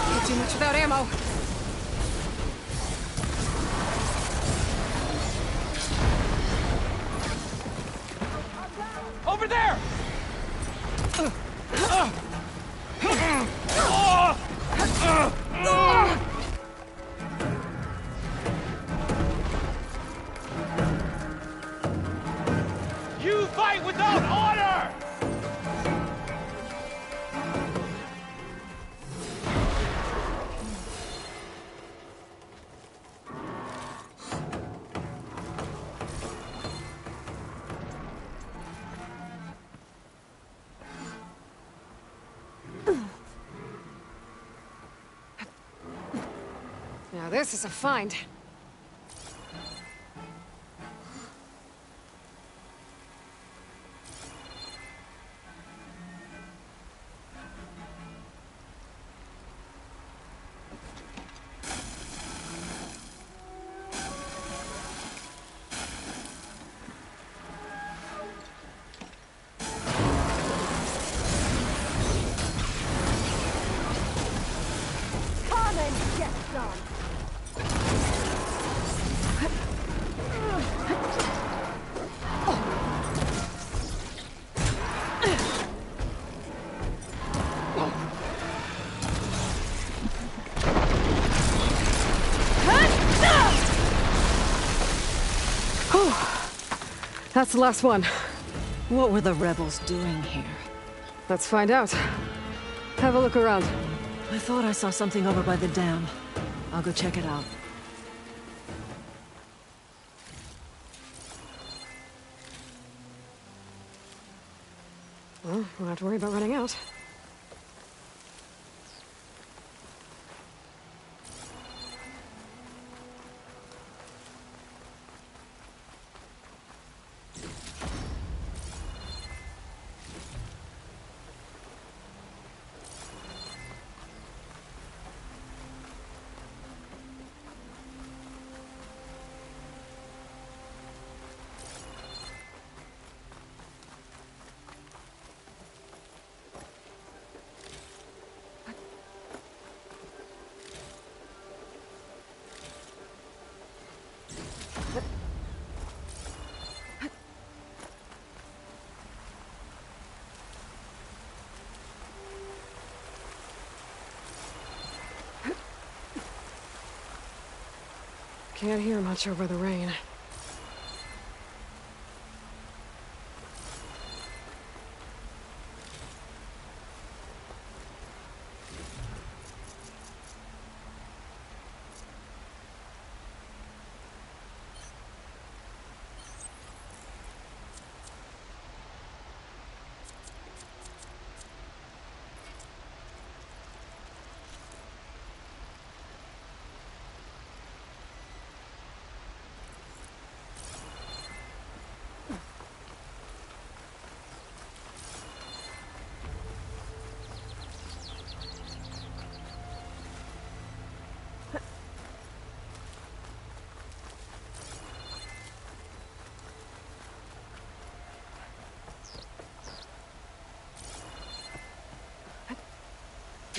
Can't do much without ammo. Over there! You fight without order! Now this is a find. Come and get some! That's the last one. What were the rebels doing here? Let's find out. Have a look around. I thought I saw something over by the dam. I'll go check it out. Well, we'll have to worry about running out. Can't hear much over the rain.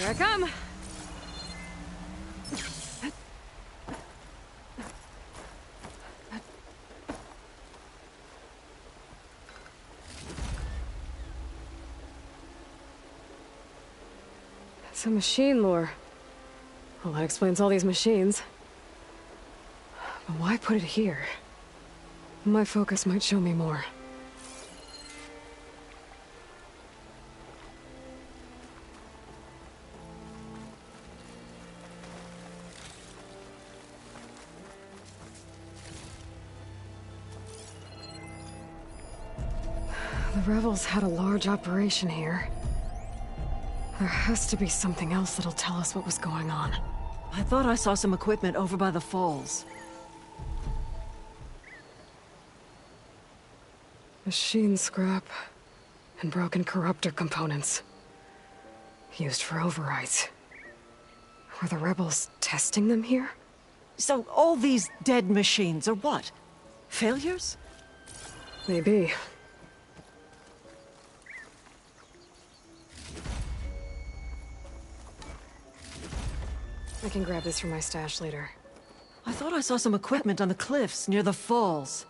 Here I come. It's a machine lore. Well, that explains all these machines. But why put it here? My focus might show me more. The rebels had a large operation here. There has to be something else that'll tell us what was going on. I thought I saw some equipment over by the falls. Machine scrap and broken corruptor components. Used for overrides. Were the rebels testing them here? So all these dead machines are what? Failures? Maybe. I can grab this from my stash later. I thought I saw some equipment on the cliffs near the falls.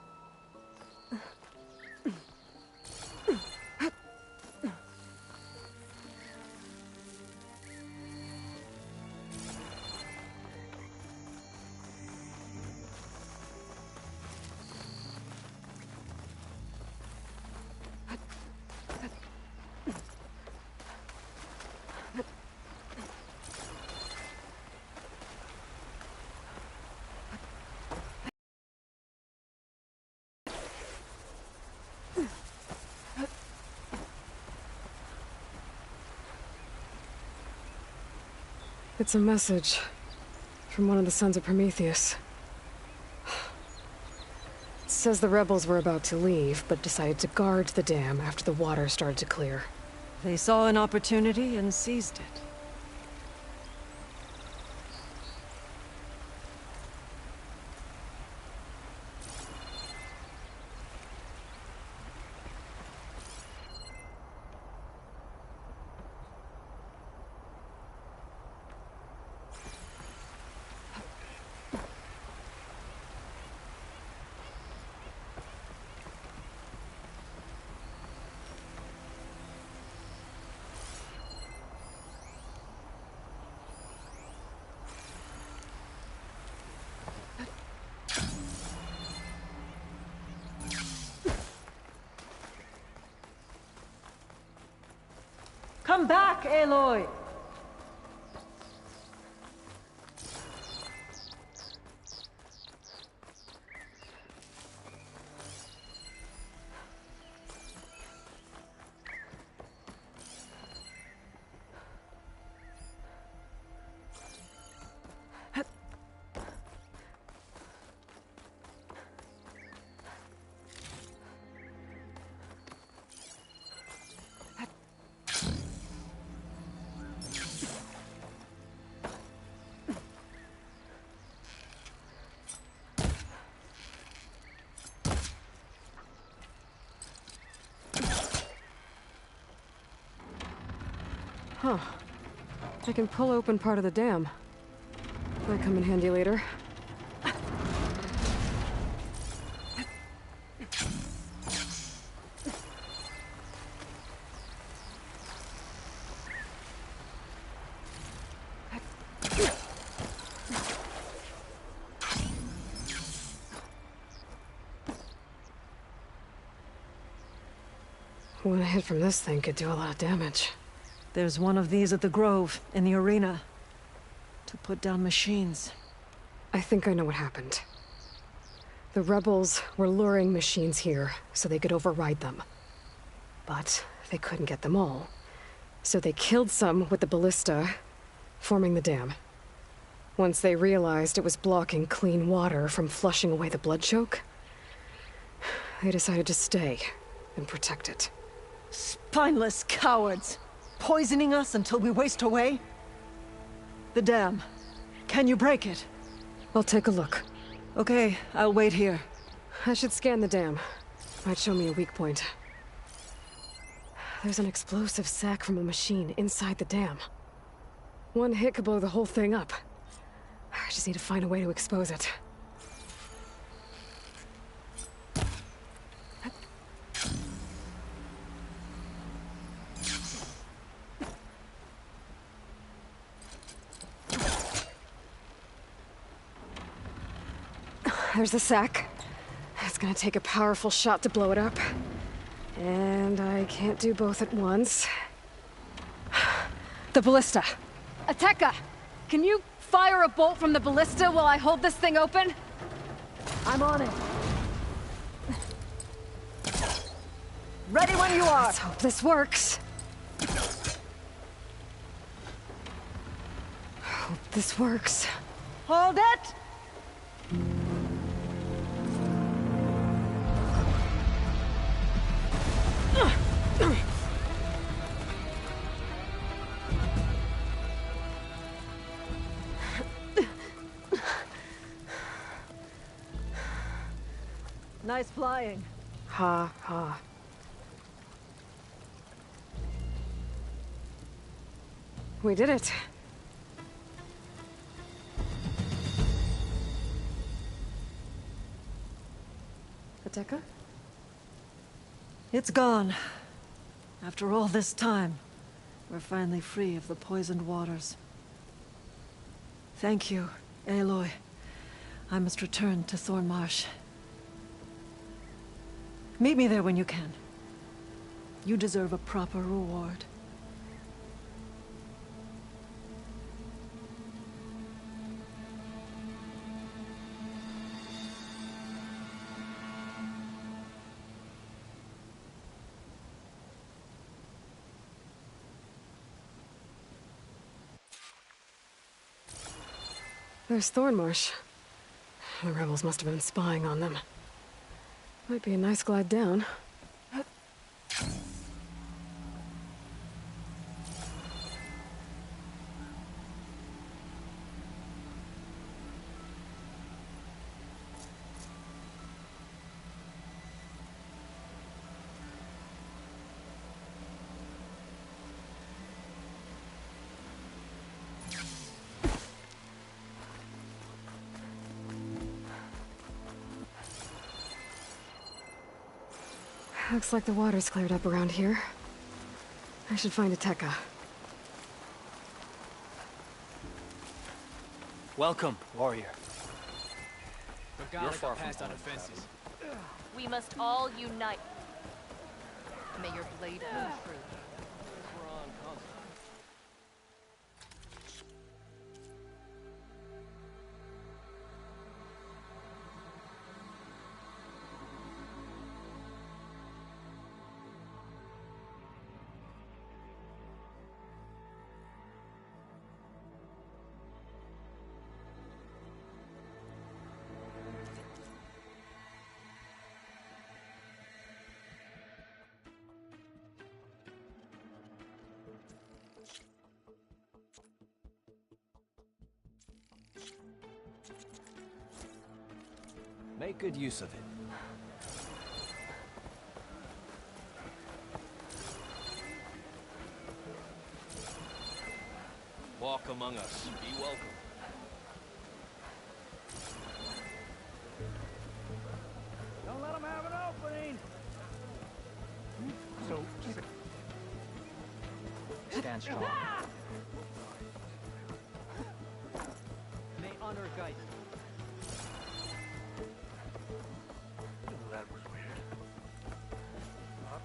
It's a message from one of the sons of Prometheus. It says the rebels were about to leave, but decided to guard the dam after the water started to clear. They saw an opportunity and seized it. Come back, Aloy! Huh. I can pull open part of the dam. Might come in handy later. One hit from this thing could do a lot of damage. There's one of these at the Grove, in the arena. To put down machines. I think I know what happened. The rebels were luring machines here so they could override them. But they couldn't get them all. So they killed some with the ballista, forming the dam. Once they realized it was blocking clean water from flushing away the blood choke, they decided to stay and protect it. Spineless cowards! Poisoning us until we waste away? The dam. Can you break it? I'll take a look. Okay, I'll wait here. I should scan the dam. Might show me a weak point. There's an explosive sac from a machine inside the dam. One hit could blow the whole thing up. I just need to find a way to expose it. There's the sack. It's gonna take a powerful shot to blow it up. And I can't do both at once. The ballista. Ateka! Can you fire a bolt from the ballista while I hold this thing open? I'm on it. Ready when you are. Let's hope this works. Hope this works. Hold it! Nice flying. Ha ha. We did it. Ateka? It's gone. After all this time, we're finally free of the poisoned waters. Thank you, Aloy. I must return to Thornmarsh. Meet me there when you can. You deserve a proper reward. There's Thornmarsh. The rebels must have been spying on them. Might be a nice glide down. Looks like the water's cleared up around here. I should find Ateka. Welcome, warrior. You're far from on offenses. We must all unite. May your blade ring true. Make good use of it. Walk among us. Be welcome. Don't let them have an opening. So keep it. Stand strong. May honor guide you. That was weird. Up.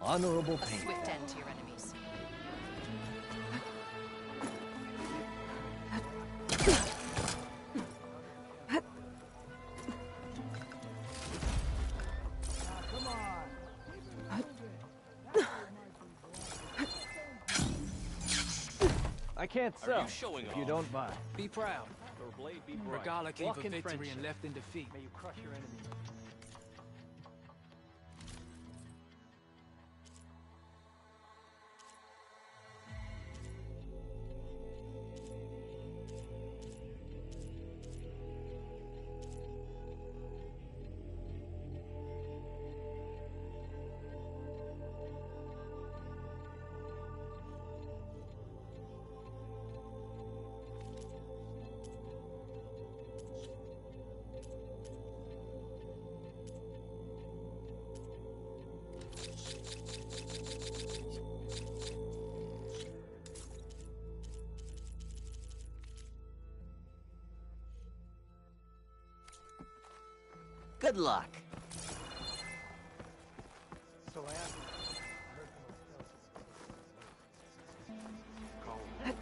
Honorable A pain. swift end to your enemies. I can't Are sell you showing if off? you don't buy. Be proud. Your blade be bright. Regala came Walk for in victory friendship. and left in defeat. May you crush your enemies. Good luck. So I asked.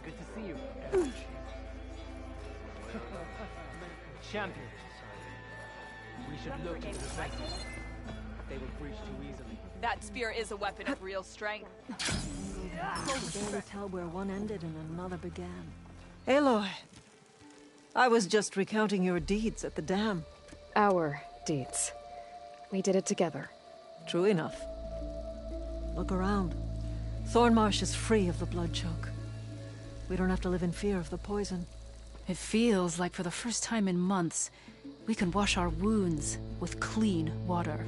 Good to see you. Champion. We should look into the defenses. They will breach too easily. That spear is a weapon of real strength. I can barely tell where one ended and another began. Aloy, I was just recounting your deeds at the dam. Our deeds. We did it together. True enough. Look around. Thornmarsh is free of the blood choke. We don't have to live in fear of the poison. It feels like for the first time in months, we can wash our wounds with clean water.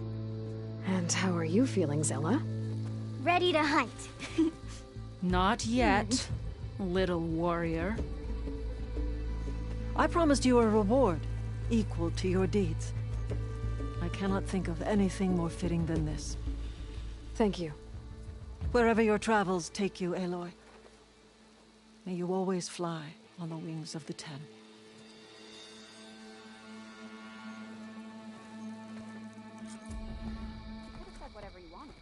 And how are you feeling, Zella? Ready to hunt. Not yet, little warrior. I promised you a reward equal to your deeds. I cannot think of anything more fitting than this. Thank you. Wherever your travels take you, Aloy, may you always fly on the wings of the Ten. Could have said whatever you wanted.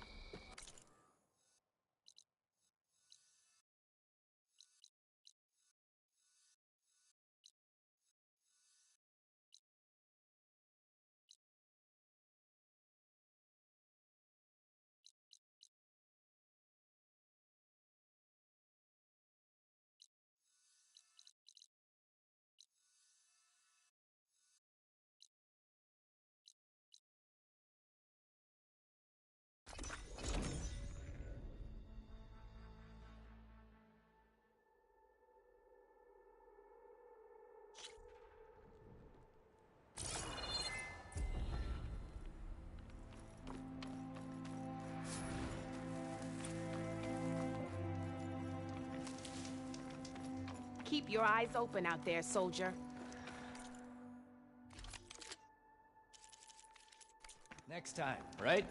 Keep your eyes open out there, soldier. Next time, right?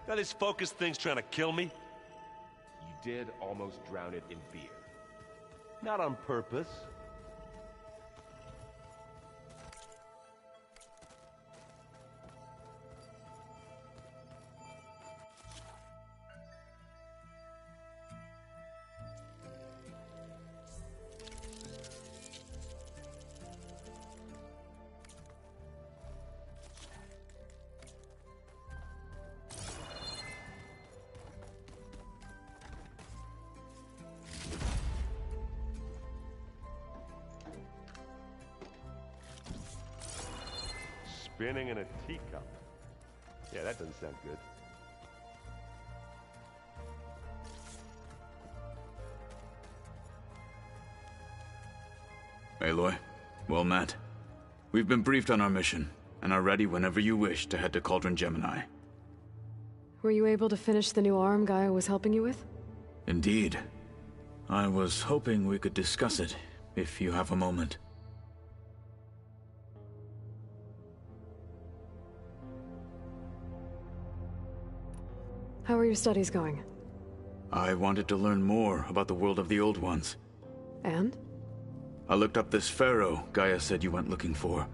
Now this focus thing's trying to kill me? You did almost drown it in beer. Not on purpose. Spinning in a teacup. Yeah, that doesn't sound good. Aloy, well met. We've been briefed on our mission, and are ready whenever you wish to head to Cauldron Gemini. Were you able to finish the new arm Gaia was helping you with? Indeed. I was hoping we could discuss it, if you have a moment. How are your studies going? I wanted to learn more about the world of the Old Ones. And? I looked up this pharaoh Gaia said you went looking for,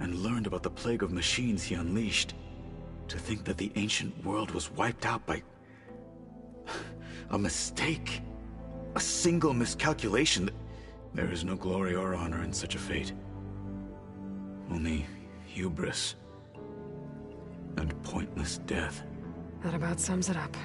and learned about the plague of machines he unleashed. To think that the ancient world was wiped out by a mistake. A single miscalculation. There is no glory or honor in such a fate. Only hubris and pointless death. That about sums it up.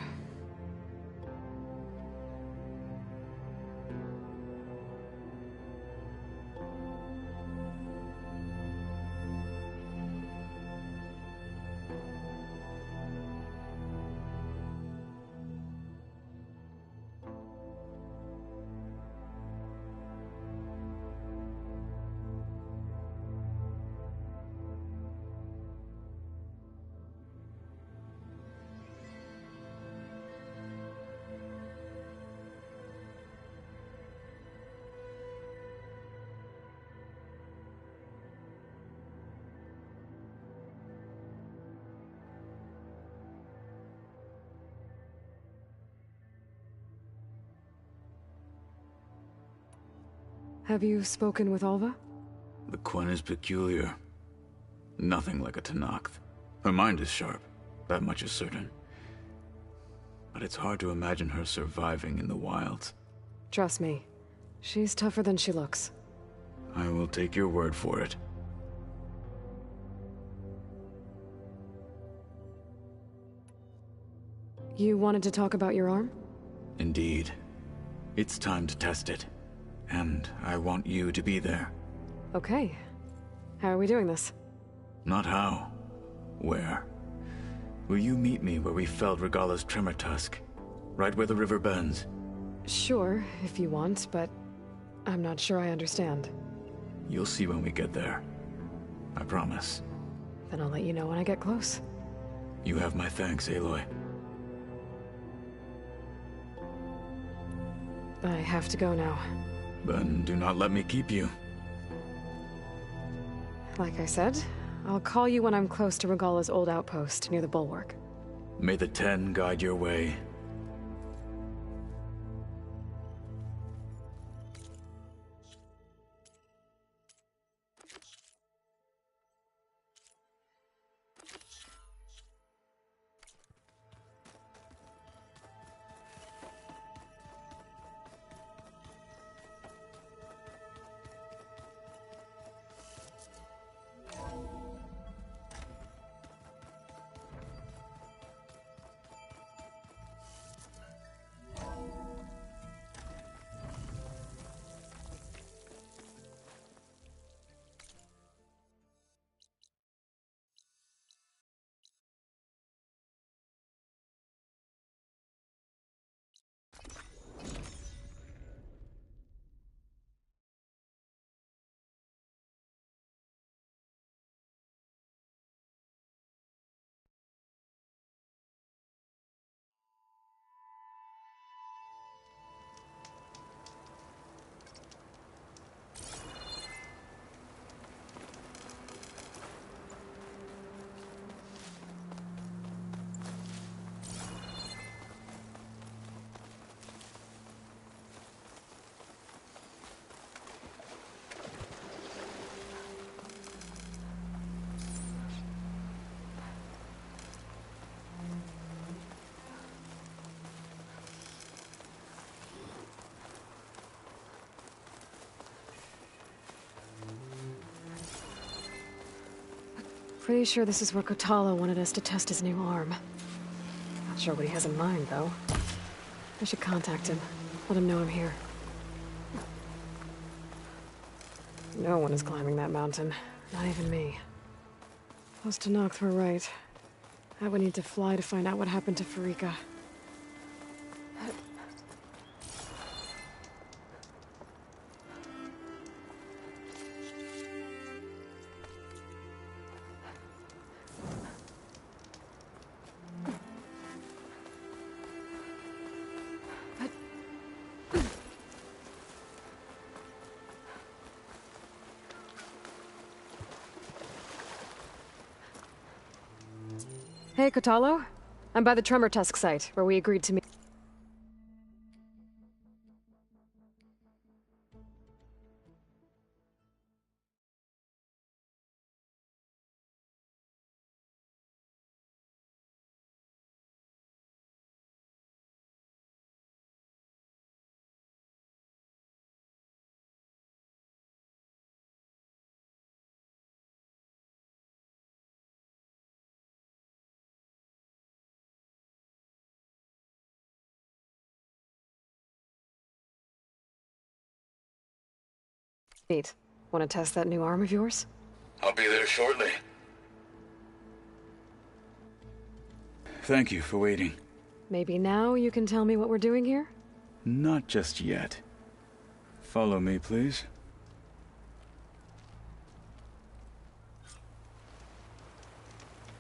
Have you spoken with Alva? The Quen is peculiar. Nothing like a Tenakth. Her mind is sharp, that much is certain. But it's hard to imagine her surviving in the wilds. Trust me, she's tougher than she looks. I will take your word for it. You wanted to talk about your arm? Indeed. It's time to test it. And I want you to be there. Okay. How are we doing this? Not how. Where? Will you meet me where we felled Regalla's tremor tusk? Right where the river bends? Sure, if you want, but I'm not sure I understand. You'll see when we get there. I promise. Then I'll let you know when I get close. You have my thanks, Aloy. I have to go now. Then do not let me keep you. Like I said, I'll call you when I'm close to Regalla's old outpost near the bulwark. May the Ten guide your way. Pretty sure this is where Kotalo wanted us to test his new arm. Not sure what he has in mind, though. I should contact him. Let him know I'm here. No one is climbing that mountain. Not even me. Those Tenakth were right. I would need to fly to find out what happened to Farika. Hey, Kotalo. I'm by the Tremor Tusk site, where we agreed to meet. Neat. Want to test that new arm of yours? I'll be there shortly. Thank you for waiting. Maybe now you can tell me what we're doing here? Not just yet. Follow me, please.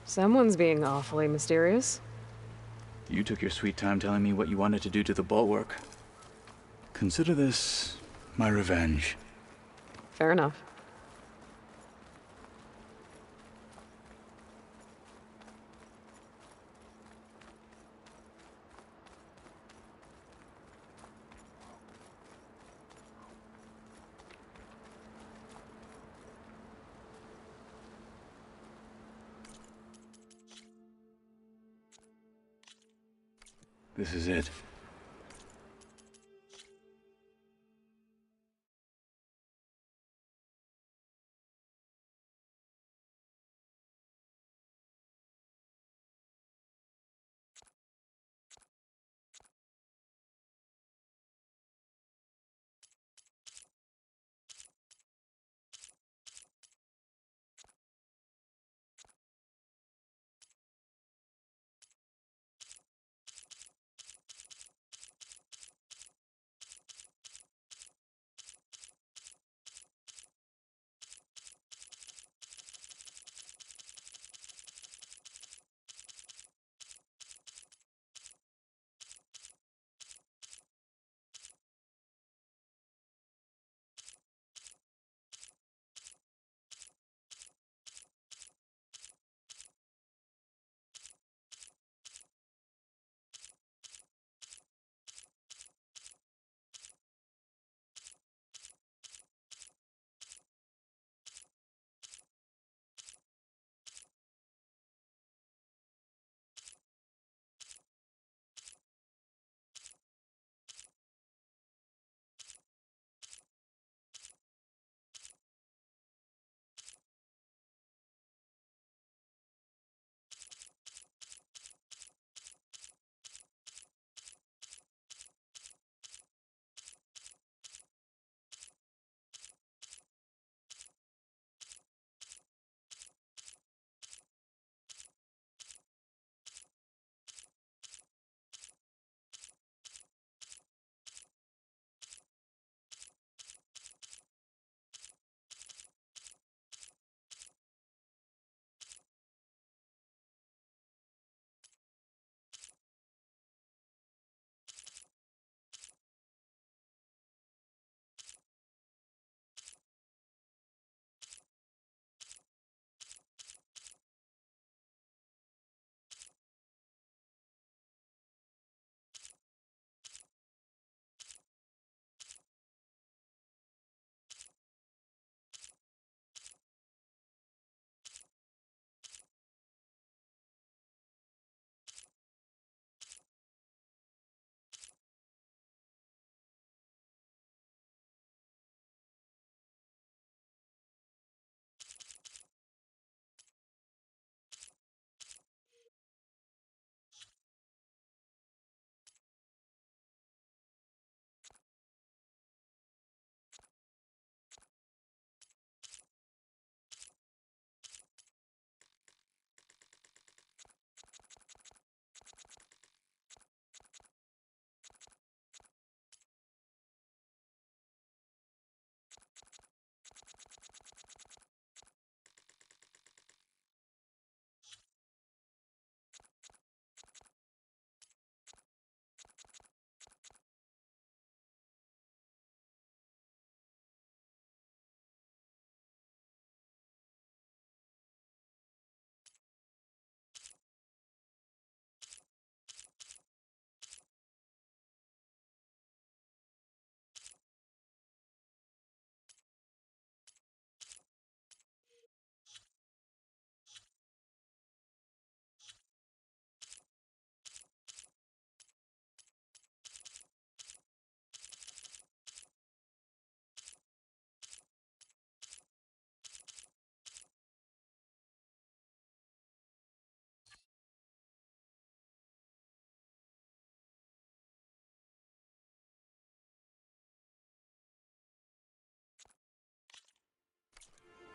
Someone's being awfully mysterious. You took your sweet time telling me what you wanted to do to the bulwark. Consider this my revenge. Fair enough. This is it.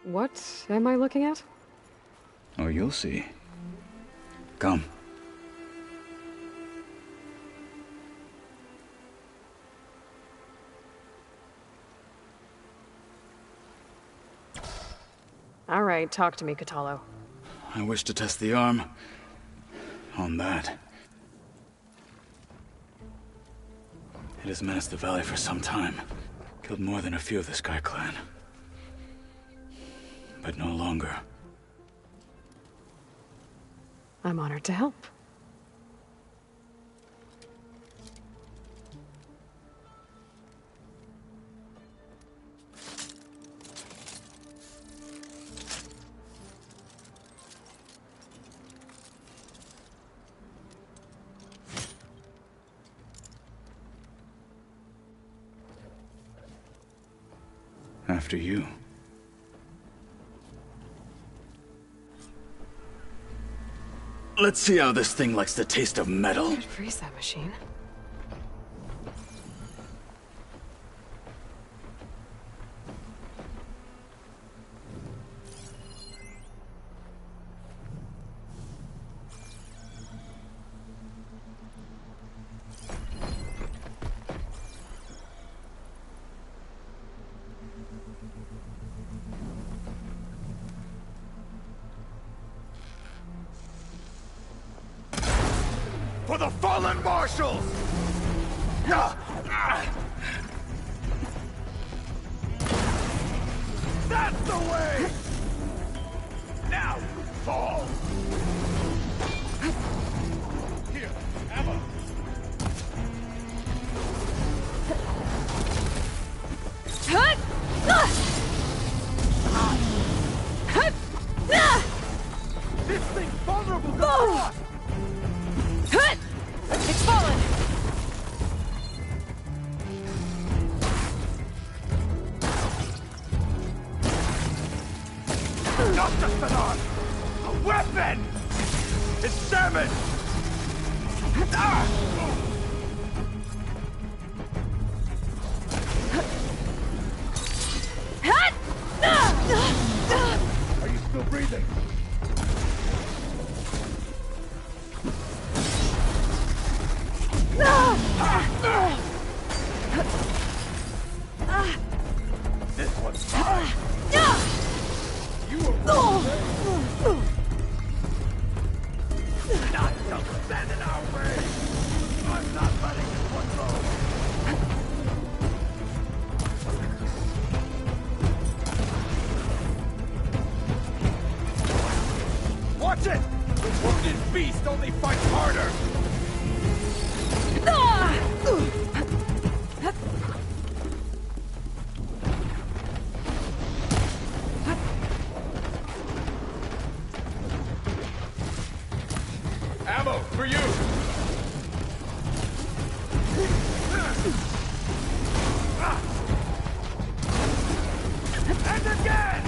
What am I looking at? Oh, you'll see. Come. All right, talk to me, Catalo. I wish to test the arm on that. It has menaced the valley for some time. Killed more than a few of the Sky Clan. But no longer. I'm honored to help. After you. Let's see how this thing likes the taste of metal. Could freeze that machine. For the fallen marshals! That's the way! Now you fall! Here, ammo! This thing's vulnerable to frost! It's fallen! Not just an arm! A weapon! It's damaged! Are you still breathing? This one's mine! You were not to stand in our way! I'm not letting this one go! Watch it! The wounded beast only fights harder! Ammo for you! And again!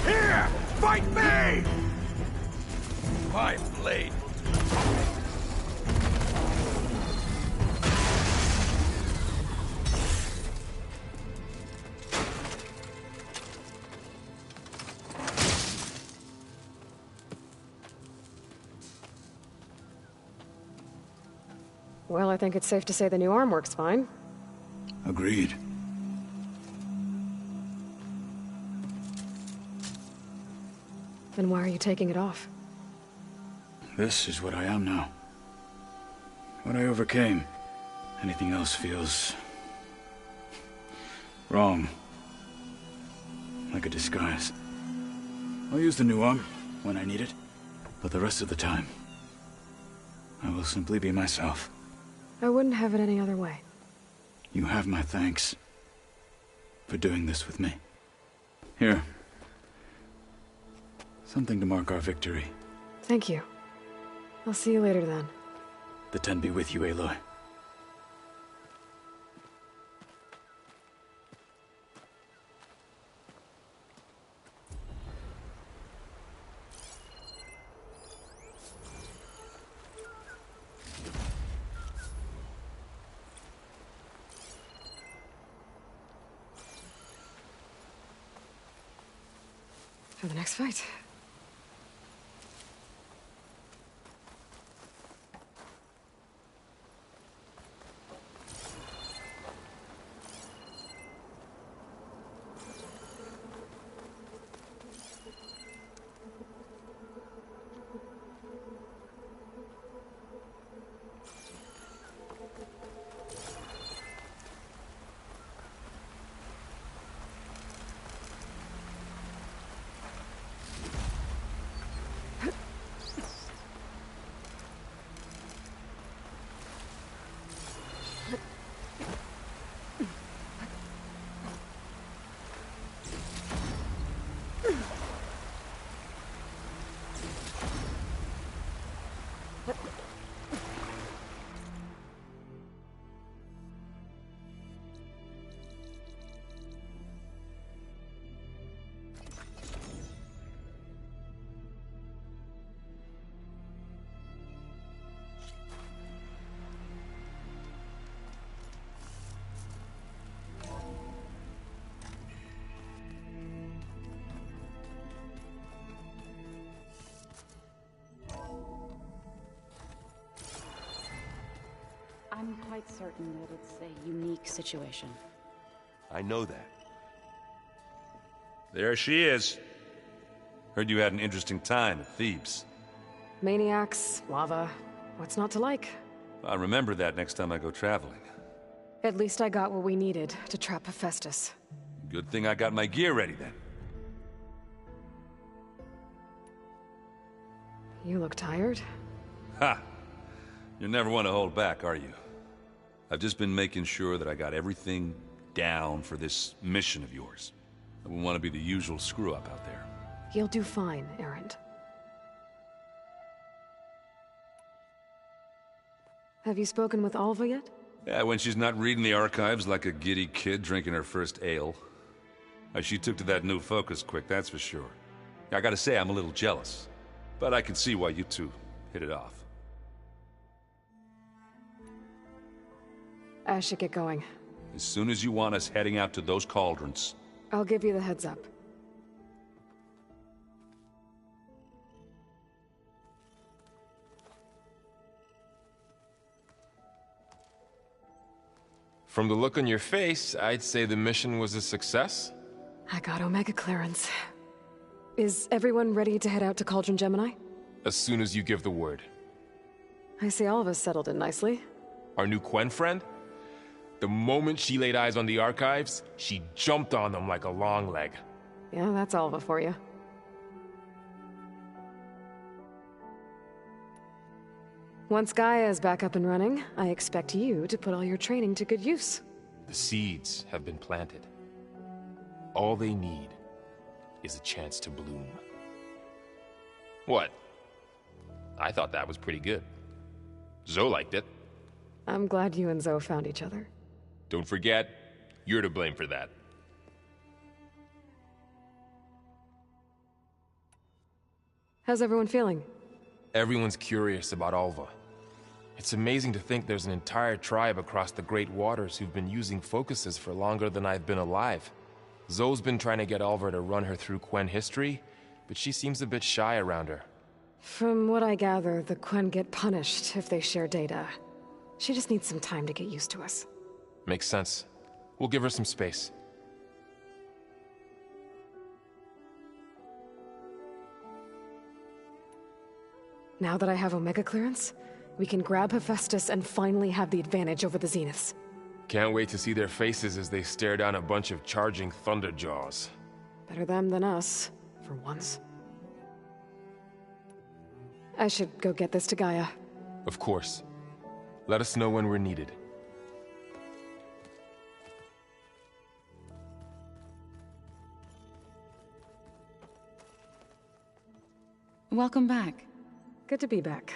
Here! Fight me! My blade! Well, I think it's safe to say the new arm works fine. Agreed. Then why are you taking it off? This is what I am now. What I overcame. Anything else feels... wrong. Like a disguise. I'll use the new arm when I need it, but the rest of the time, I will simply be myself. I wouldn't have it any other way. You have my thanks for doing this with me. Here. Something to mark our victory. Thank you. I'll see you later then. The Ten be with you, Aloy. for the next fight. I'm quite certain that it's a unique situation. I know that. There she is. Heard you had an interesting time at Thebes. Maniacs, lava, what's not to like? I'll remember that next time I go traveling. At least I got what we needed to trap Hephaestus. Good thing I got my gear ready then. You look tired. Ha! You never want to hold back, are you? I've just been making sure that I got everything down for this mission of yours. I wouldn't want to be the usual screw-up out there. You'll do fine, Errant. Have you spoken with Alva yet? Yeah, when she's not reading the archives like a giddy kid drinking her first ale. She took to that new focus quick, that's for sure. I gotta say, I'm a little jealous. But I can see why you two hit it off. I should get going. As soon as you want us heading out to those cauldrons. I'll give you the heads up. From the look on your face, I'd say the mission was a success. I got Omega clearance. Is everyone ready to head out to Cauldron Gemini? As soon as you give the word. I see all of us settled in nicely. Our new Quen friend? The moment she laid eyes on the archives, she jumped on them like a long leg. Yeah, that's Alva for you. Once Gaia is back up and running, I expect you to put all your training to good use. The seeds have been planted. All they need is a chance to bloom. What? I thought that was pretty good. Zoe liked it. I'm glad you and Zoe found each other. Don't forget, you're to blame for that. How's everyone feeling? Everyone's curious about Alva. It's amazing to think there's an entire tribe across the Great Waters who've been using focuses for longer than I've been alive. Zoe's been trying to get Alva to run her through Quen history, but she seems a bit shy around her. From what I gather, the Quen get punished if they share data. She just needs some time to get used to us. Makes sense. We'll give her some space. Now that I have Omega clearance, we can grab Hephaestus and finally have the advantage over the Zeniths. Can't wait to see their faces as they stare down a bunch of charging Thunderjaws. Better them than us, for once. I should go get this to Gaia. Of course. Let us know when we're needed. Welcome back. Good to be back.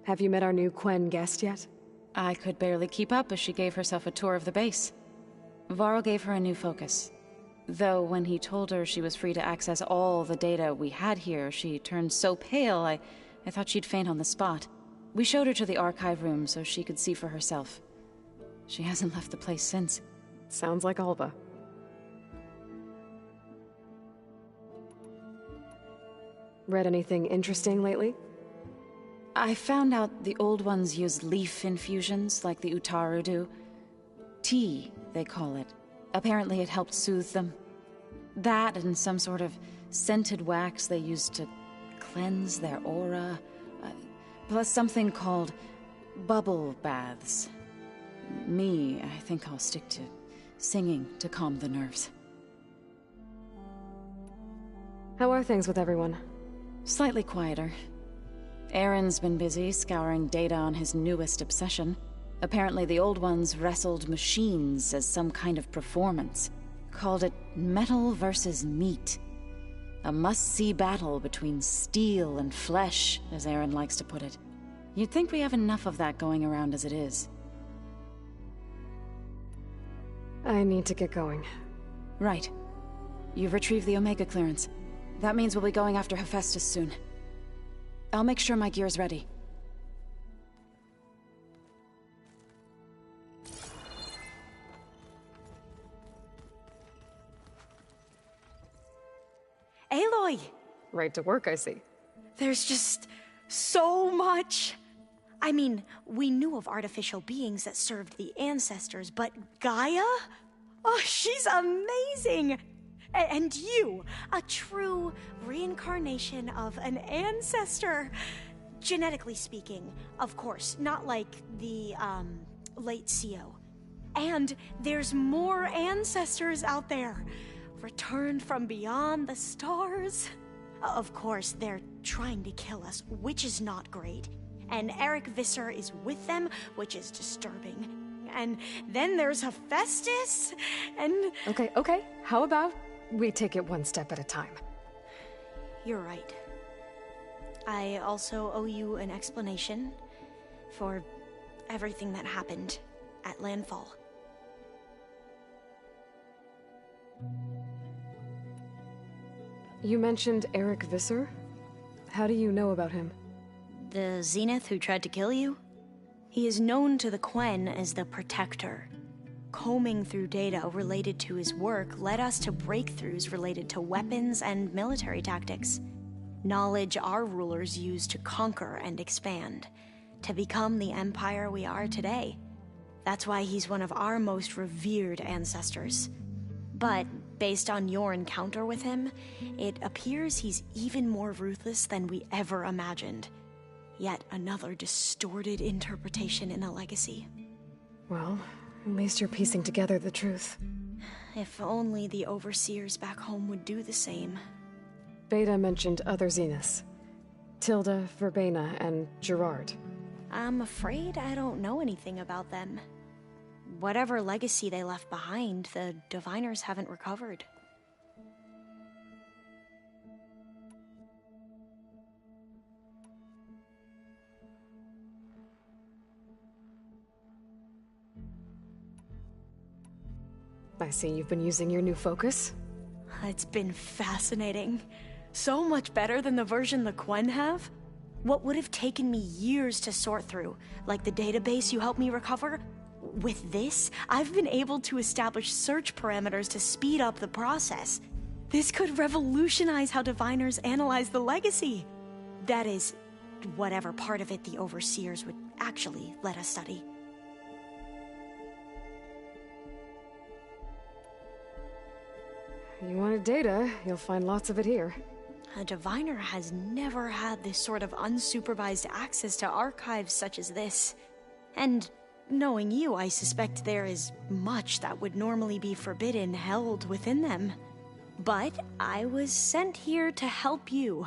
Have you met our new Quen guest yet? I could barely keep up as she gave herself a tour of the base. Varl gave her a new focus. Though when he told her she was free to access all the data we had here, she turned so pale I thought she'd faint on the spot. We showed her to the archive room so she could see for herself. She hasn't left the place since. Sounds like Alva. Read anything interesting lately? I found out the old ones use leaf infusions like the Utaru do. Tea, they call it. Apparently it helped soothe them. That and some sort of scented wax they used to cleanse their aura. Plus something called bubble baths. I think I'll stick to singing to calm the nerves. How are things with everyone? Slightly quieter. Aaron's been busy scouring data on his newest obsession. Apparently the old ones wrestled machines as some kind of performance. Called it metal versus meat. A must-see battle between steel and flesh, as Aaron likes to put it. You'd think we have enough of that going around as it is. I need to get going. Right. You've retrieved the Omega clearance. That means we'll be going after Hephaestus soon. I'll make sure my gear's ready. Aloy! Right to work, I see. There's just so much. I mean, we knew of artificial beings that served the ancestors, but Gaia? Oh, she's amazing! And you, a true reincarnation of an ancestor. Genetically speaking, of course, not like the, late CO. And there's more ancestors out there, returned from beyond the stars. Of course, they're trying to kill us, which is not great. And Eric Visser is with them, which is disturbing. And then there's Hephaestus, and... Okay. How about we take it one step at a time? You're right. I also owe you an explanation for everything that happened at Landfall. You mentioned Eric Visser? How do you know about him? The Zenith who tried to kill you? He is known to the Quen as the Protector. Combing through data related to his work led us to breakthroughs related to weapons and military tactics. Knowledge our rulers used to conquer and expand, to become the empire we are today. That's why he's one of our most revered ancestors. But based on your encounter with him, it appears he's even more ruthless than we ever imagined. Yet another distorted interpretation in a legacy. Well, at least you're piecing together the truth. If only the overseers back home would do the same. Beta mentioned other Zeniths. Tilda, Verbena, and Gerard. I'm afraid I don't know anything about them. Whatever legacy they left behind, the Diviners haven't recovered. I see you've been using your new focus. It's been fascinating. So much better than the version the Quen have. What would have taken me years to sort through, like the database you helped me recover, with this, I've been able to establish search parameters to speed up the process. This could revolutionize how Diviners analyze the legacy. That is, whatever part of it the Overseers would actually let us study. You wanted data, you'll find lots of it here. A Diviner has never had this sort of unsupervised access to archives such as this. And knowing you, I suspect there is much that would normally be forbidden held within them. But I was sent here to help you.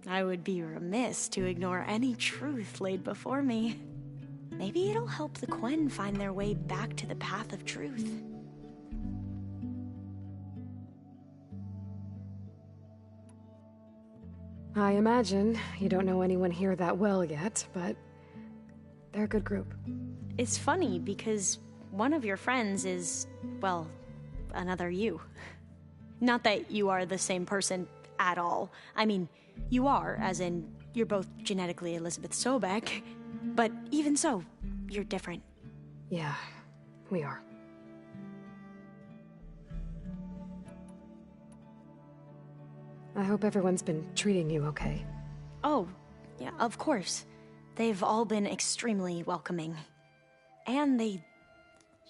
I would be remiss to ignore any truth laid before me. Maybe it'll help the Quen find their way back to the path of truth. I imagine you don't know anyone here that well yet, but they're a good group. It's funny because one of your friends is, well, another you. Not that you are the same person at all. I mean, you are, as in, you're both genetically Elizabeth Sobek, but even so, you're different. Yeah, we are. I hope everyone's been treating you okay. Oh, yeah, of course. They've all been extremely welcoming. And they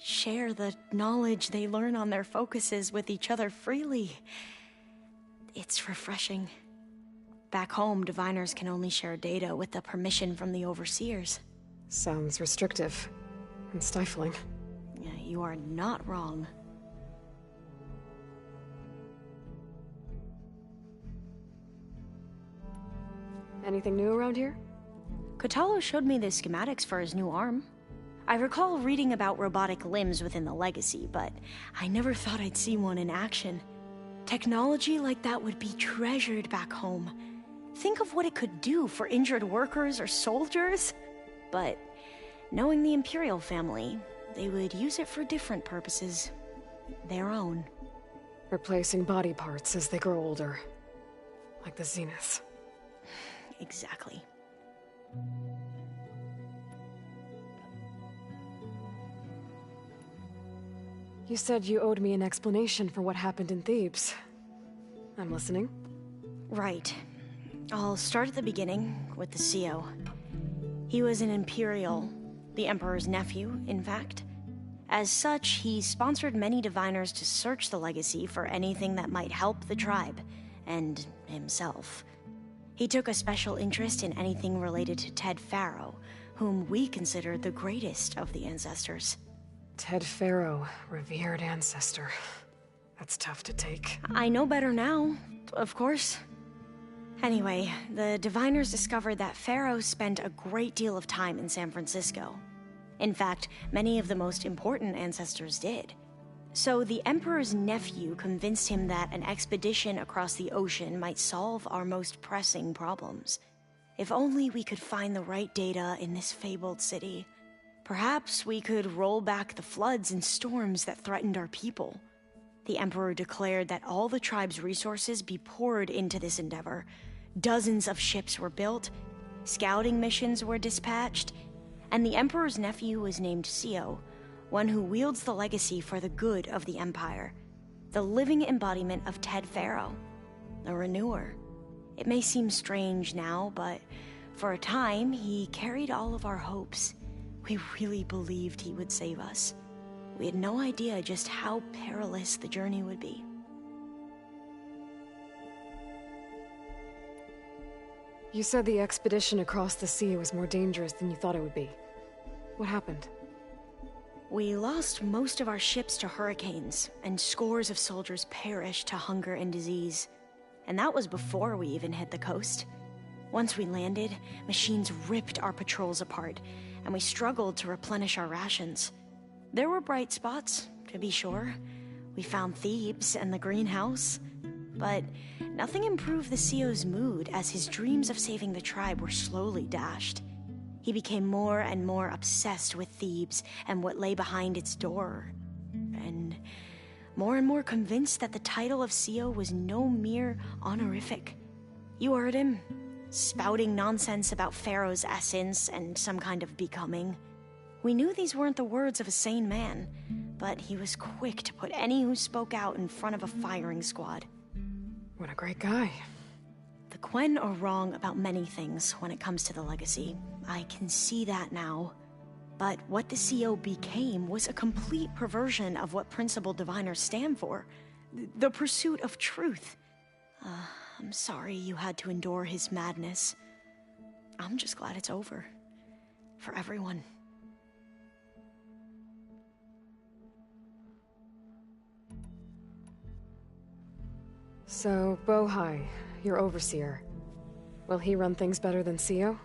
share the knowledge they learn on their focuses with each other freely. It's refreshing. Back home, diviners can only share data with the permission from the overseers. Sounds restrictive and stifling. Yeah, you are not wrong. Anything new around here? Kotalo showed me the schematics for his new arm. I recall reading about robotic limbs within the Legacy, but I never thought I'd see one in action. Technology like that would be treasured back home. Think of what it could do for injured workers or soldiers. But knowing the Imperial family, they would use it for different purposes. Their own. Replacing body parts as they grow older. Like the Zeniths. Exactly. You said you owed me an explanation for what happened in Thebes. I'm listening. Right. I'll start at the beginning with the CEO. He was an Imperial, the Emperor's nephew, in fact. As such, he sponsored many diviners to search the Legacy for anything that might help the tribe, and himself. He took a special interest in anything related to Ted Faro, whom we consider the greatest of the ancestors. Ted Faro, revered ancestor. That's tough to take. I know better now, of course. Anyway, the diviners discovered that Faro spent a great deal of time in San Francisco. In fact, many of the most important ancestors did. So the Emperor's nephew convinced him that an expedition across the ocean might solve our most pressing problems. If only we could find the right data in this fabled city. Perhaps we could roll back the floods and storms that threatened our people. The Emperor declared that all the tribe's resources be poured into this endeavor. Dozens of ships were built, scouting missions were dispatched, and the Emperor's nephew was named CEO, one who wields the Legacy for the good of the Empire. The living embodiment of Ted Faro, a renewer. It may seem strange now, but for a time, he carried all of our hopes. We really believed he would save us. We had no idea just how perilous the journey would be. You said the expedition across the sea was more dangerous than you thought it would be. What happened? We lost most of our ships to hurricanes, and scores of soldiers perished to hunger and disease. And that was before we even hit the coast. Once we landed, machines ripped our patrols apart, and we struggled to replenish our rations. There were bright spots, to be sure. We found Thebes and the greenhouse. But nothing improved the CEO's mood as his dreams of saving the tribe were slowly dashed. He became more and more obsessed with Thebes and what lay behind its door. And more convinced that the title of CEO was no mere honorific. You heard him, spouting nonsense about Pharaoh's essence and some kind of becoming. We knew these weren't the words of a sane man, but he was quick to put any who spoke out in front of a firing squad. What a great guy. The Quen are wrong about many things when it comes to the Legacy. I can see that now. But what the CEO became was a complete perversion of what principal diviners stand for. The pursuit of truth. I'm sorry you had to endure his madness. I'm just glad it's over. For everyone. So, Bohai, your overseer. Will he run things better than CEO?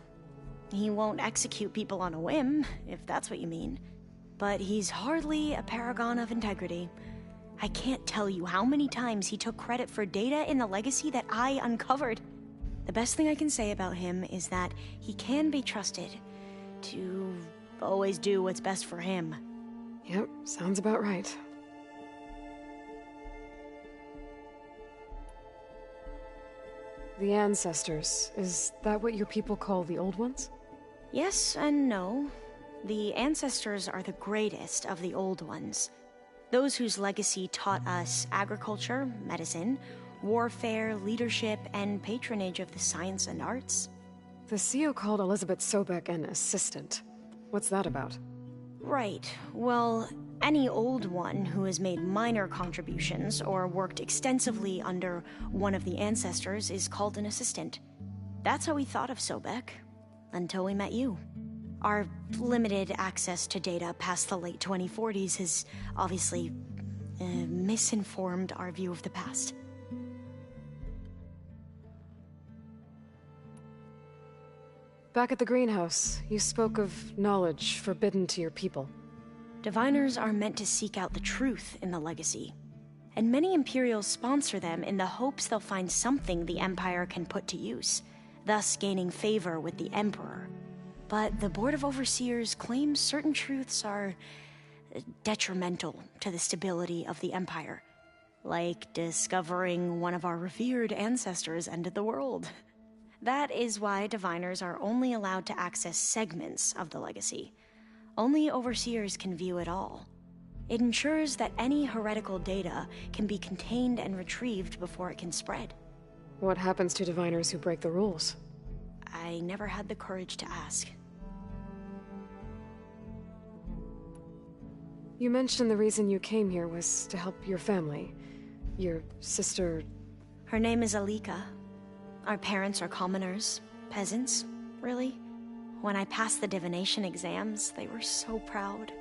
He won't execute people on a whim, if that's what you mean. But he's hardly a paragon of integrity. I can't tell you how many times he took credit for data in the Legacy that I uncovered. The best thing I can say about him is that he can be trusted to always do what's best for him. Yep, sounds about right. The ancestors, is that what your people call the old ones? Yes and no. The ancestors are the greatest of the old ones. Those whose legacy taught us agriculture, medicine, warfare, leadership, and patronage of the science and arts. The CO called Elizabeth Sobek an assistant. What's that about? Right. Well, any old one who has made minor contributions or worked extensively under one of the ancestors is called an assistant. That's how we thought of Sobek, until we met you. Our limited access to data past the late 2040s has obviously misinformed our view of the past. Back at the greenhouse, you spoke of knowledge forbidden to your people. Diviners are meant to seek out the truth in the legacy, and many Imperials sponsor them in the hopes they'll find something the Empire can put to use, thus gaining favor with the Emperor. But the Board of Overseers claims certain truths are detrimental to the stability of the Empire, like discovering one of our revered ancestors ended the world. That is why Diviners are only allowed to access segments of the legacy. Only Overseers can view it all. It ensures that any heretical data can be contained and retrieved before it can spread. What happens to Diviners who break the rules? I never had the courage to ask. You mentioned the reason you came here was to help your family. Your sister... Her name is Alika. Our parents are commoners, peasants, really. When I passed the divination exams, they were so proud.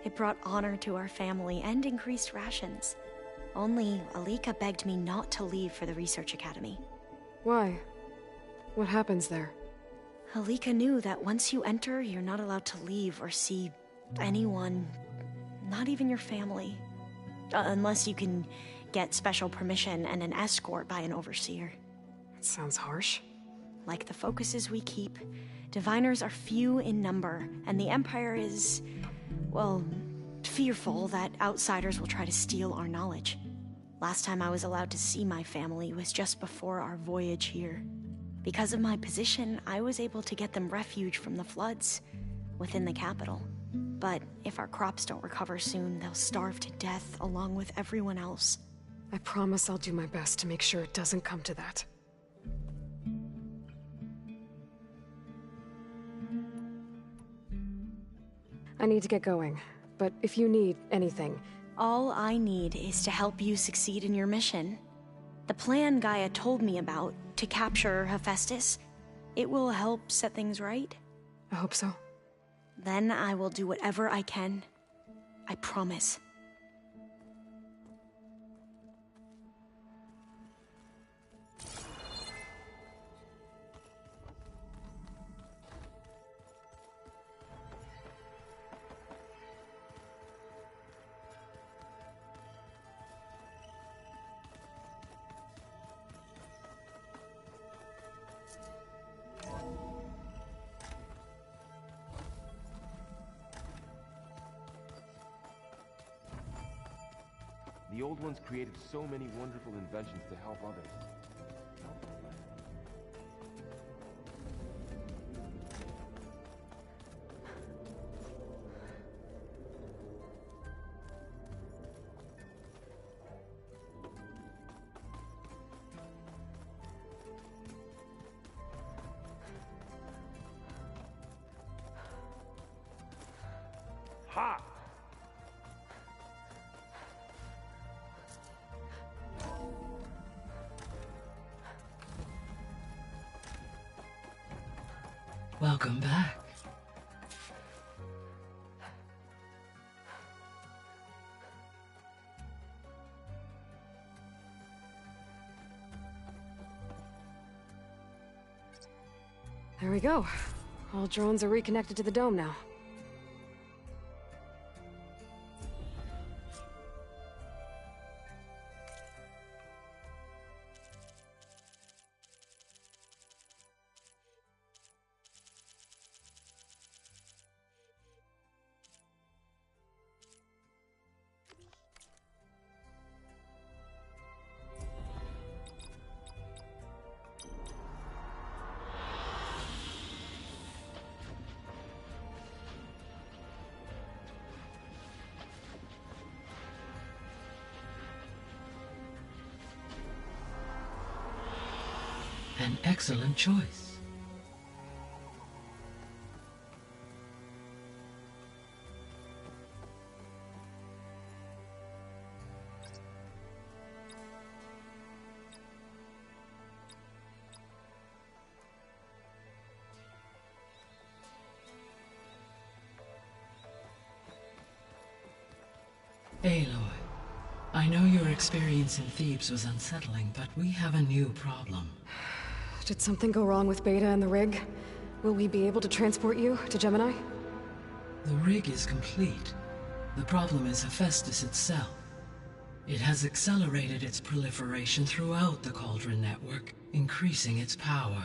It brought honor to our family and increased rations. Only Alika begged me not to leave for the research academy. Why? What happens there? Alika knew that once you enter, you're not allowed to leave or see anyone, not even your family. Unless you can get special permission and an escort by an overseer. Sounds harsh. Like the focuses we keep, Diviners are few in number, and the Empire is, well, fearful that outsiders will try to steal our knowledge. Last time I was allowed to see my family was just before our voyage here. Because of my position, I was able to get them refuge from the floods within the capital. But if our crops don't recover soon, they'll starve to death along with everyone else. I promise I'll do my best to make sure it doesn't come to that. I need to get going, but if you need anything... All I need is to help you succeed in your mission. The plan Gaia told me about, to capture Hephaestus, it will help set things right. I hope so. Then I will do whatever I can. I promise. The old ones created so many wonderful inventions to help others. Ha! Welcome back. There we go. All drones are reconnected to the dome now. An excellent choice. Aloy, I know your experience in Thebes was unsettling, but we have a new problem. Did something go wrong with Beta and the rig? Will we be able to transport you to Gemini? The rig is complete. The problem is Hephaestus itself. It has accelerated its proliferation throughout the Cauldron network, increasing its power.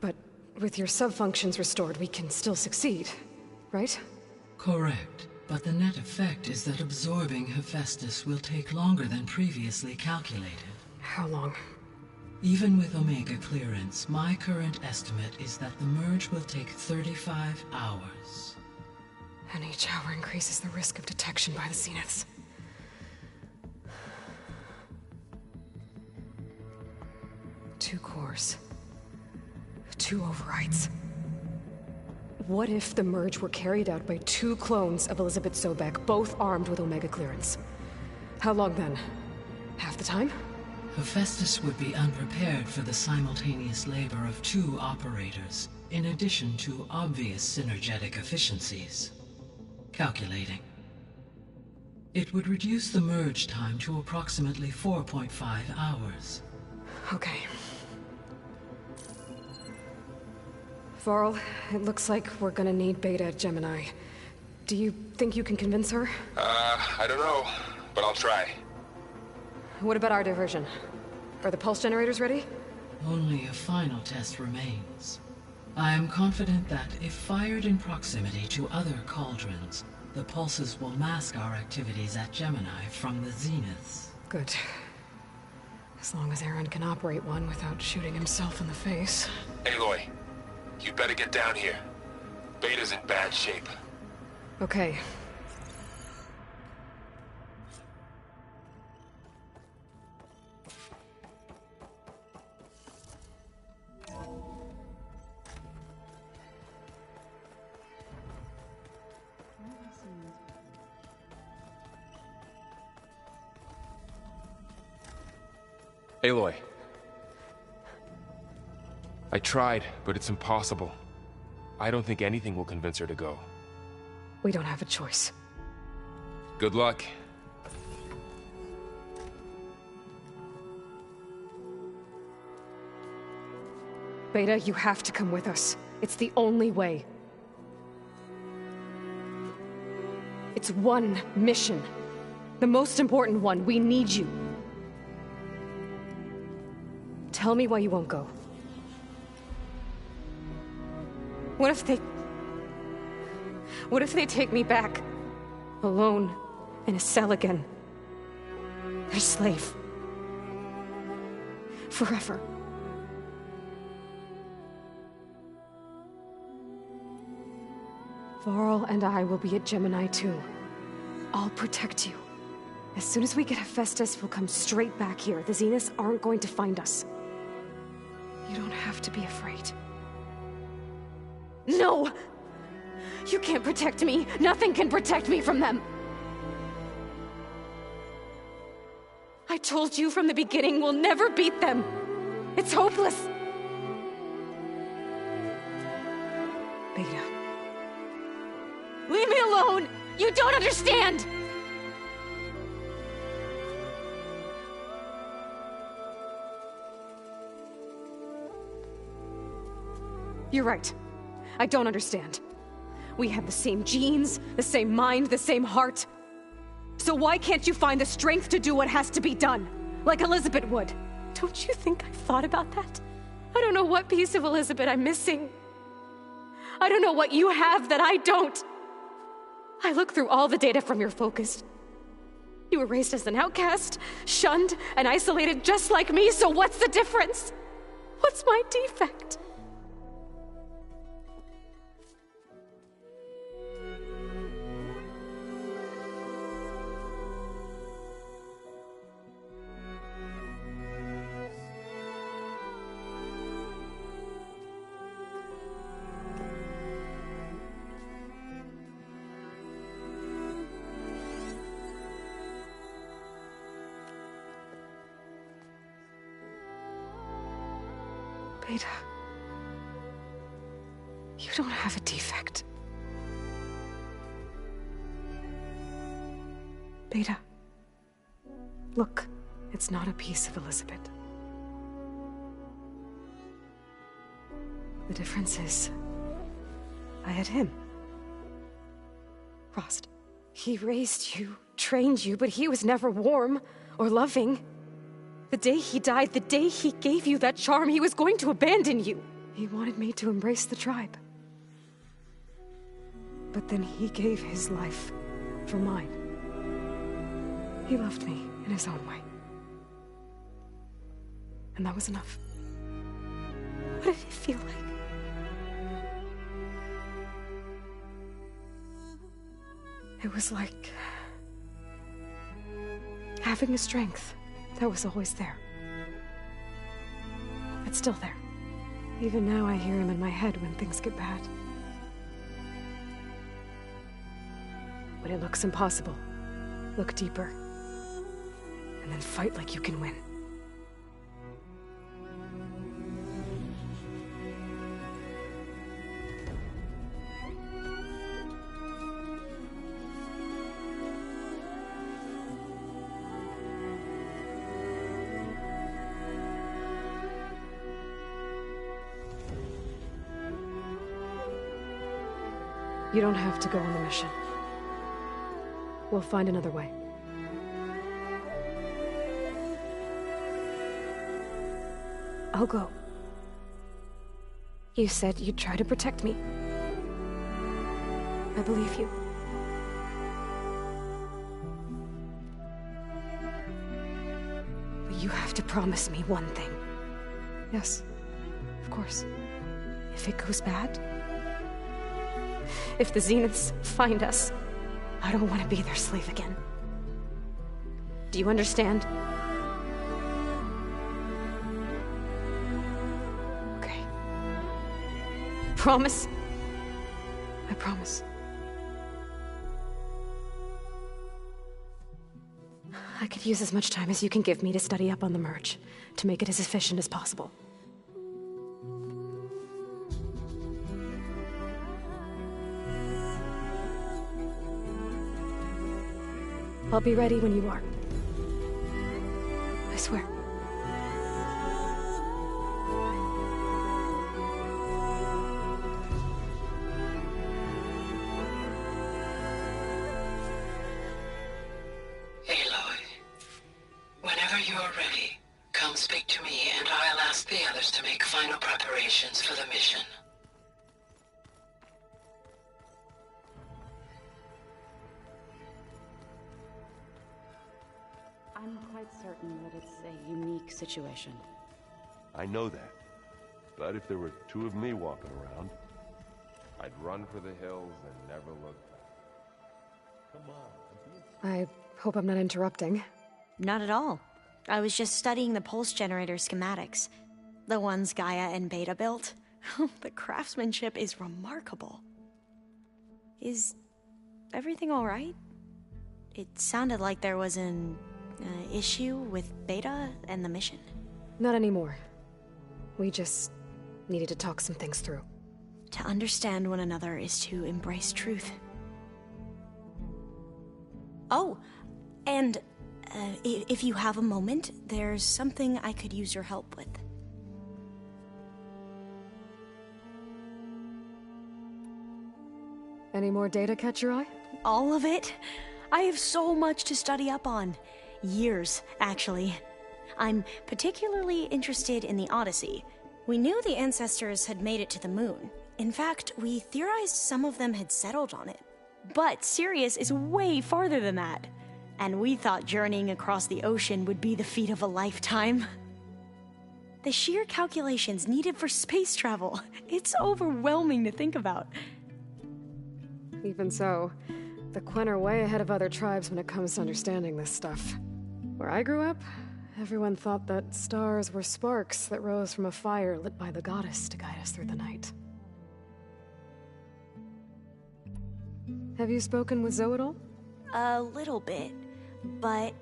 But with your sub-functions restored, we can still succeed, right? Correct. But the net effect is that absorbing Hephaestus will take longer than previously calculated. How long? Even with Omega clearance, my current estimate is that the merge will take 35 hours. And each hour increases the risk of detection by the Zeniths. Two cores. Two overrides. What if the merge were carried out by two clones of Elizabeth Sobek, both armed with Omega clearance? How long then? Half the time? Hephaestus would be unprepared for the simultaneous labor of two operators, in addition to obvious synergetic efficiencies. Calculating. It would reduce the merge time to approximately 4.5 hours. Okay. Varl, it looks like we're gonna need Beta at Gemini. Do you think you can convince her? I don't know, but I'll try. What about our diversion? Are the pulse generators ready? Only a final test remains. I am confident that if fired in proximity to other cauldrons, the pulses will mask our activities at Gemini from the Zeniths. Good. As long as Aaron can operate one without shooting himself in the face. Aloy, you better get down here. Beta's in bad shape. Okay. Aloy. I tried, but it's impossible. I don't think anything will convince her to go. We don't have a choice. Good luck. Beta, you have to come with us. It's the only way. It's one mission. The most important one. We need you. Tell me why you won't go. What if they take me back? Alone, in a cell again. Their slave. Forever. Varl and I will be at Gemini too. I'll protect you. As soon as we get Hephaestus, we'll come straight back here. The Zeniths aren't going to find us. You don't have to be afraid. No! You can't protect me. Nothing can protect me from them. I told you from the beginning we'll never beat them. It's hopeless. Beta. Leave me alone! You don't understand! You're right. I don't understand. We have the same genes, the same mind, the same heart. So why can't you find the strength to do what has to be done? Like Elizabeth would. Don't you think I've thought about that? I don't know what piece of Elizabeth I'm missing. I don't know what you have that I don't. I look through all the data from your focus. You were raised as an outcast, shunned, and isolated just like me, so what's the difference? What's my defect? Beta. You don't have a defect. Beta. Look, it's not a piece of Elizabeth. The difference is, I had him. Frost. He raised you, trained you, but he was never warm or loving. The day he died, the day he gave you that charm, he was going to abandon you. He wanted me to embrace the tribe. But then he gave his life for mine. He loved me in his own way. And that was enough. What did it feel like? It was like having a strength that was always there. It's still there. Even now I hear him in my head when things get bad. When it looks impossible, look deeper. And then fight like you can win. You don't have to go on the mission. We'll find another way. I'll go. You said you'd try to protect me. I believe you. But you have to promise me one thing. Yes, of course. If it goes bad, if the Zeniths find us, I don't want to be their slave again. Do you understand? Okay. Promise? I promise. I could use as much time as you can give me to study up on the merge, to make it as efficient as possible. I'll be ready when you are. I swear. Aloy, whenever you're ready, come speak to me and I'll ask the others to make final preparations for the mission. I'm quite certain that it's a unique situation. I know that. But if there were two of me walking around, I'd run for the hills and never look back. Come on. I hope I'm not interrupting. Not at all. I was just studying the pulse generator schematics. The ones Gaia and Beta built. The craftsmanship is remarkable. Is everything all right? It sounded like there was an issue with Beta and the mission. Not anymore. We just needed to talk some things through. To understand one another is to embrace truth. Oh, and if you have a moment, there's something I could use your help with. Any more data catch your eye? All of it? I have so much to study up on. Years, actually. I'm particularly interested in the Odyssey. We knew the ancestors had made it to the moon. In fact, we theorized some of them had settled on it. But Sirius is way farther than that. And we thought journeying across the ocean would be the feat of a lifetime. The sheer calculations needed for space travel, it's overwhelming to think about. Even so, the Quen are way ahead of other tribes when it comes to understanding this stuff. Where I grew up, everyone thought that stars were sparks that rose from a fire lit by the goddess to guide us through the night. Have you spoken with Zoe at all? A little bit, but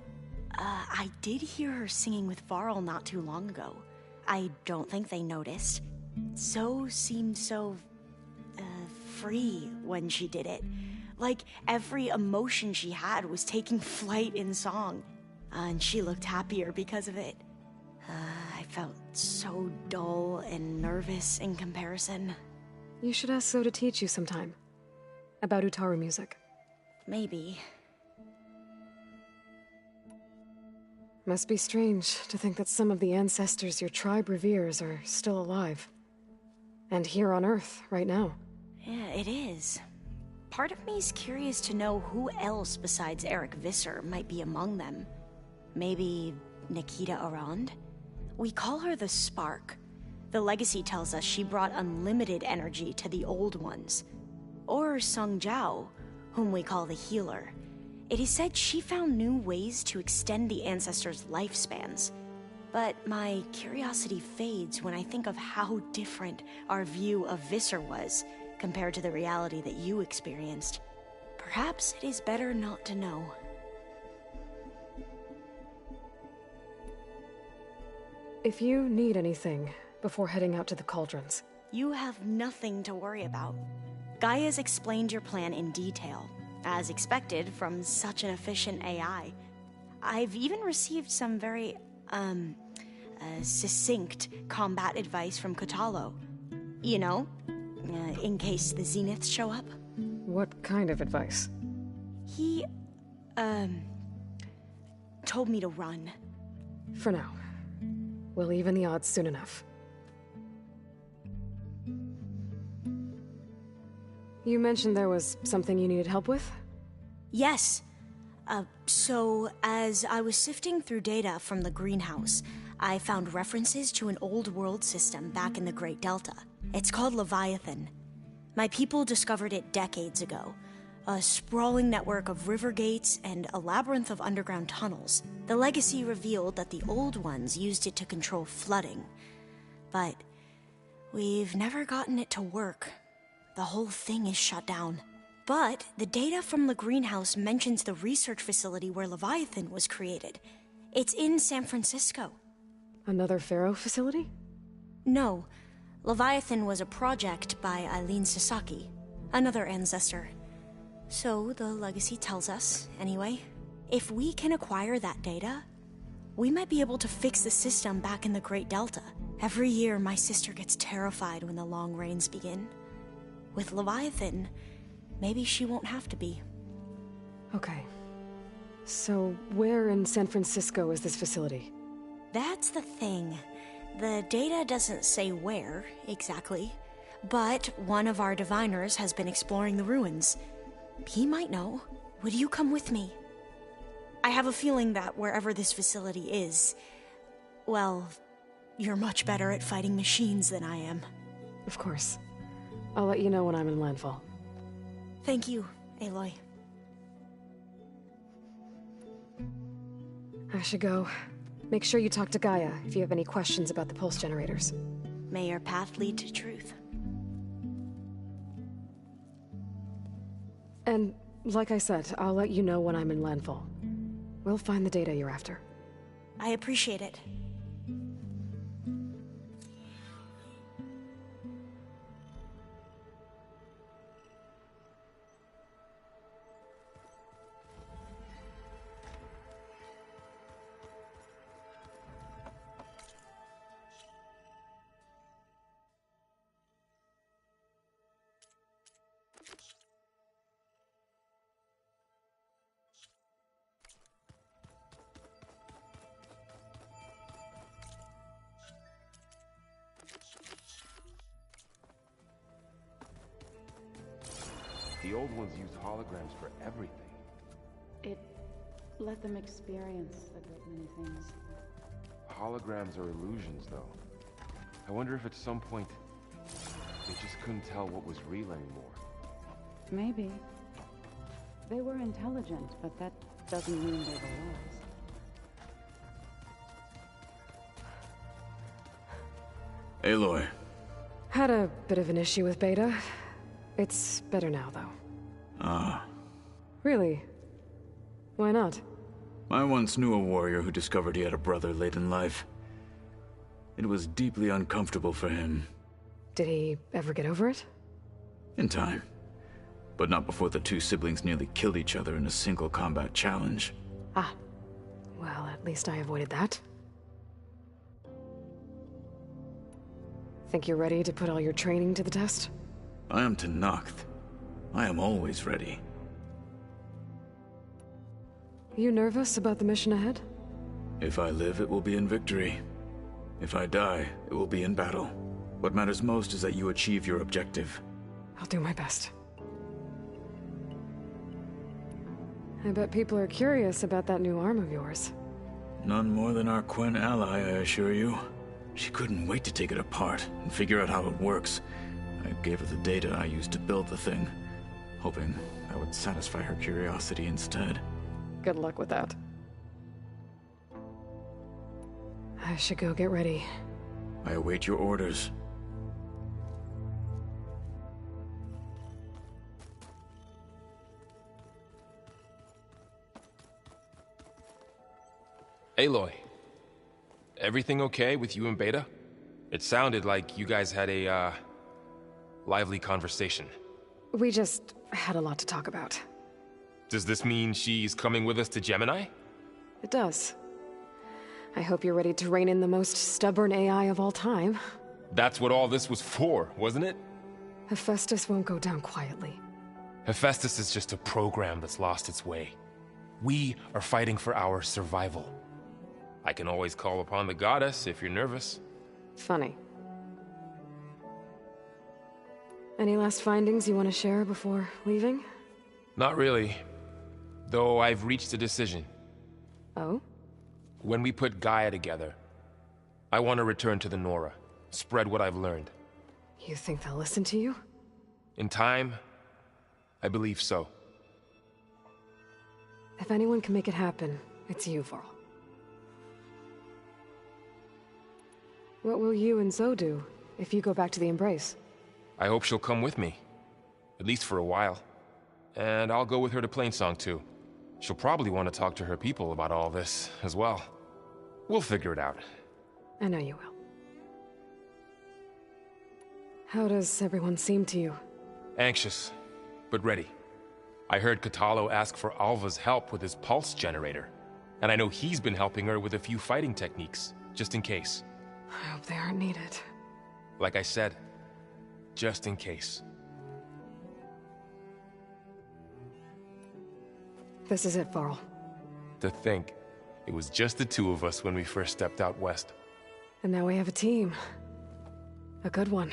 I did hear her singing with Varl not too long ago. I don't think they noticed. Zoe seemed so... free when she did it. Like, every emotion she had was taking flight in song. And she looked happier because of it. I felt so dull and nervous in comparison. You should ask Zoe to teach you sometime. About Utaru music. Maybe. Must be strange to think that some of the ancestors your tribe reveres are still alive. And here on Earth, right now. Yeah, it is. Part of me's curious to know who else besides Eric Visser might be among them. Maybe Nikita Arand? We call her the Spark. The legacy tells us she brought unlimited energy to the old ones. Or Sung Jiao, whom we call the Healer. It is said she found new ways to extend the ancestors' lifespans. But my curiosity fades when I think of how different our view of Visser was compared to the reality that you experienced. Perhaps it is better not to know. If you need anything before heading out to the cauldrons... You have nothing to worry about. Gaia's explained your plan in detail, as expected from such an efficient AI. I've even received some very, succinct combat advice from Kotalo. You know, in case the Zeniths show up. What kind of advice? He, told me to run. For now. We'll even the odds soon enough. You mentioned there was something you needed help with? Yes. So, as I was sifting through data from the greenhouse, I found references to an old world system back in the Great Delta. It's called Leviathan. My people discovered it decades ago. A sprawling network of river gates and a labyrinth of underground tunnels. The legacy revealed that the old ones used it to control flooding. But we've never gotten it to work. The whole thing is shut down. But the data from the greenhouse mentions the research facility where Leviathan was created. It's in San Francisco. Another Pharaoh facility? No. Leviathan was a project by Eileen Sasaki, another ancestor. So the legacy tells us, anyway. If we can acquire that data, we might be able to fix the system back in the Great Delta. Every year, my sister gets terrified when the long rains begin. With Leviathan, maybe she won't have to be. Okay. So, where in San Francisco is this facility? That's the thing. The data doesn't say where, exactly. But one of our diviners has been exploring the ruins. He might know. Would you come with me? I have a feeling that wherever this facility is, well, you're much better at fighting machines than I am. Of course. I'll let you know when I'm in landfall. Thank you, Aloy. I should go. Make sure you talk to Gaia if you have any questions about the pulse generators. May your path lead to truth. And, like I said, I'll let you know when I'm in landfall. We'll find the data you're after. I appreciate it. The old ones used holograms for everything. It let them experience a great many things. Holograms are illusions, though. I wonder if at some point they just couldn't tell what was real anymore. Maybe. They were intelligent, but that doesn't mean they were wise. Aloy. Had a bit of an issue with Beta. It's better now, though. Ah. Really? Why not? I once knew a warrior who discovered he had a brother late in life. It was deeply uncomfortable for him. Did he ever get over it? In time. But not before the two siblings nearly killed each other in a single combat challenge. Ah. Well, at least I avoided that. Think you're ready to put all your training to the test? I am Tenakth. I am always ready. You nervous about the mission ahead? If I live, it will be in victory. If I die, it will be in battle. What matters most is that you achieve your objective. I'll do my best. I bet people are curious about that new arm of yours. None more than our Quen ally, I assure you. She couldn't wait to take it apart and figure out how it works. I gave her the data I used to build the thing, hoping that would satisfy her curiosity instead. Good luck with that. I should go get ready. I await your orders. Aloy, everything okay with you and Beta? It sounded like you guys had a, lively conversation. We just had a lot to talk about. Does this mean she's coming with us to Gemini? It does. I hope you're ready to rein in the most stubborn AI of all time. That's what all this was for, wasn't it? Hephaestus won't go down quietly. Hephaestus is just a program that's lost its way. We are fighting for our survival. I can always call upon the goddess if you're nervous. Funny. Any last findings you want to share before leaving? Not really. Though I've reached a decision. Oh? When we put Gaia together, I want to return to the Nora, spread what I've learned. You think they'll listen to you? In time, I believe so. If anyone can make it happen, it's you, Varl. What will you and Zoe do if you go back to the Embrace? I hope she'll come with me. At least for a while. And I'll go with her to Plainsong too. She'll probably want to talk to her people about all this as well. We'll figure it out. I know you will. How does everyone seem to you? Anxious, but ready. I heard Katalo ask for Alva's help with his pulse generator. And I know he's been helping her with a few fighting techniques, just in case. I hope they aren't needed. Like I said, just in case. This is it, Varl. To think, it was just the two of us when we first stepped out west. And now we have a team. A good one.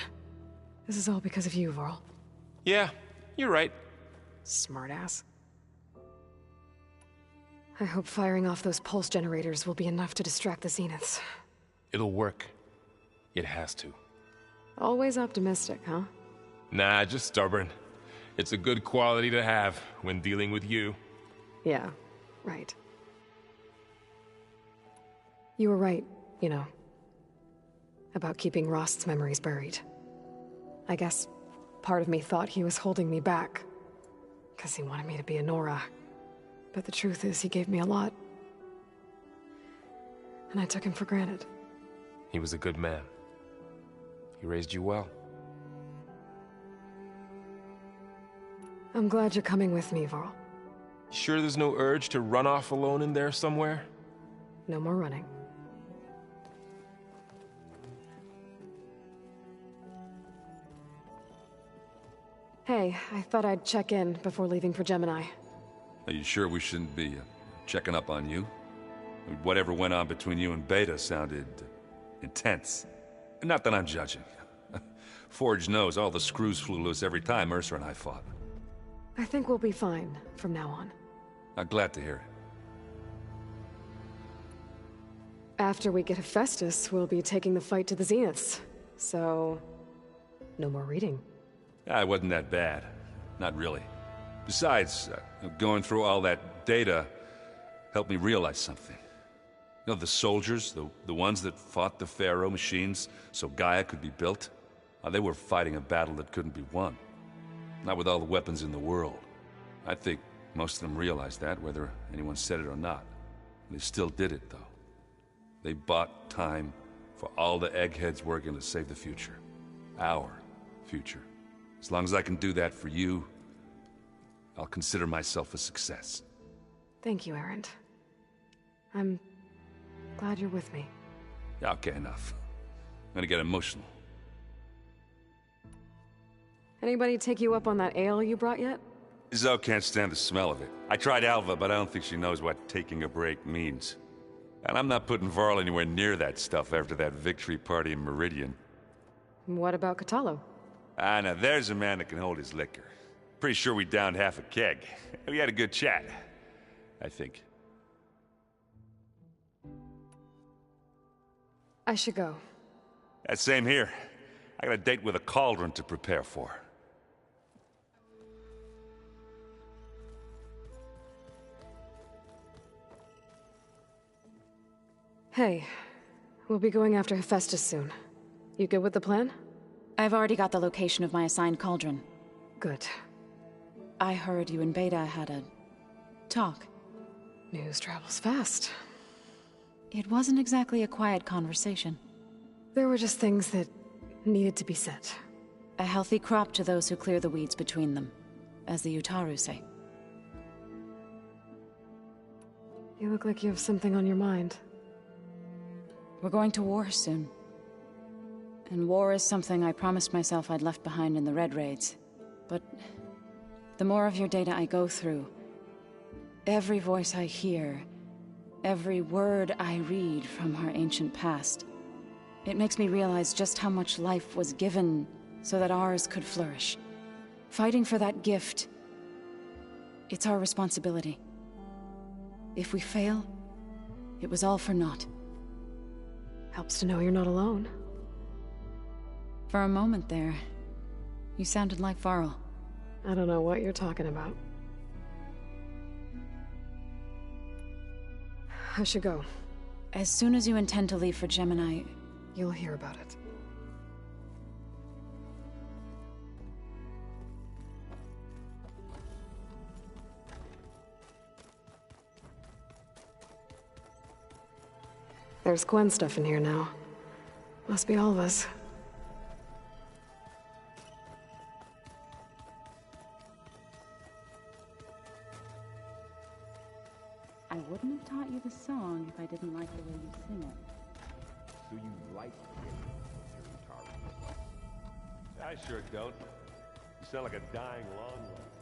This is all because of you, Varl. Yeah, you're right. Smartass. I hope firing off those pulse generators will be enough to distract the Zeniths. It'll work. It has to. Always optimistic, huh? Nah, just stubborn. It's a good quality to have when dealing with you. Yeah, right. You were right, you know. About keeping Rost's memories buried. I guess part of me thought he was holding me back. Because he wanted me to be a Nora. But the truth is, he gave me a lot. And I took him for granted. He was a good man. He raised you well. I'm glad you're coming with me, Varl. Sure there's no urge to run off alone in there somewhere? No more running. Hey, I thought I'd check in before leaving for Gemini. Are you sure we shouldn't be checking up on you? I mean, whatever went on between you and Beta sounded intense. Not that I'm judging. Forge knows all the screws flew loose every time Mercer and I fought. I think we'll be fine from now on. I'm glad to hear it. After we get Hephaestus, we'll be taking the fight to the Zeniths. So, no more reading. It wasn't that bad. Not really. Besides, going through all that data helped me realize something. You know, the soldiers, the ones that fought the Pharaoh machines so Gaia could be built, they were fighting a battle that couldn't be won. Not with all the weapons in the world. I think most of them realized that, whether anyone said it or not. They still did it, though. They bought time For all the eggheads working to save the future. Our future. As long as I can do that for you, I'll consider myself a success. Thank you, Erend. I'm glad you're with me. Yeah, okay, enough. I'm gonna get emotional. Anybody take you up on that ale you brought yet? Zoe can't stand the smell of it. I tried Alva, but I don't think she knows what taking a break means. And I'm not putting Varl anywhere near that stuff after that victory party in Meridian. What about Catalo? Ah, now there's a man that can hold his liquor. Pretty sure we downed half a keg. We had a good chat, I think. I should go. Same here. I got a date with a cauldron to prepare for. Hey, we'll be going after Hephaestus soon. You good with the plan? I've already got the location of my assigned cauldron. Good. I heard you and Beta had a talk. News travels fast. It wasn't exactly a quiet conversation. There were just things that needed to be said. A healthy crop to those who clear the weeds between them, as the Utaru say. You look like you have something on your mind. We're going to war soon. And war is something I promised myself I'd left behind in the Red Raids. But the more of your data I go through, every voice I hear, every word I read from our ancient past, it makes me realize just how much life was given so that ours could flourish. Fighting for that gift, it's our responsibility. If we fail, it was all for naught. Helps to know you're not alone. For a moment there, you sounded like Varl. I don't know what you're talking about. I should go. As soon as you intend to leave for Gemini, you'll hear about it. There's Gwen stuff in here now. Must be all of us. I wouldn't have taught you the song if I didn't like the way you sing it. Do you like it, Utaru? I sure don't. You sound like a dying long one.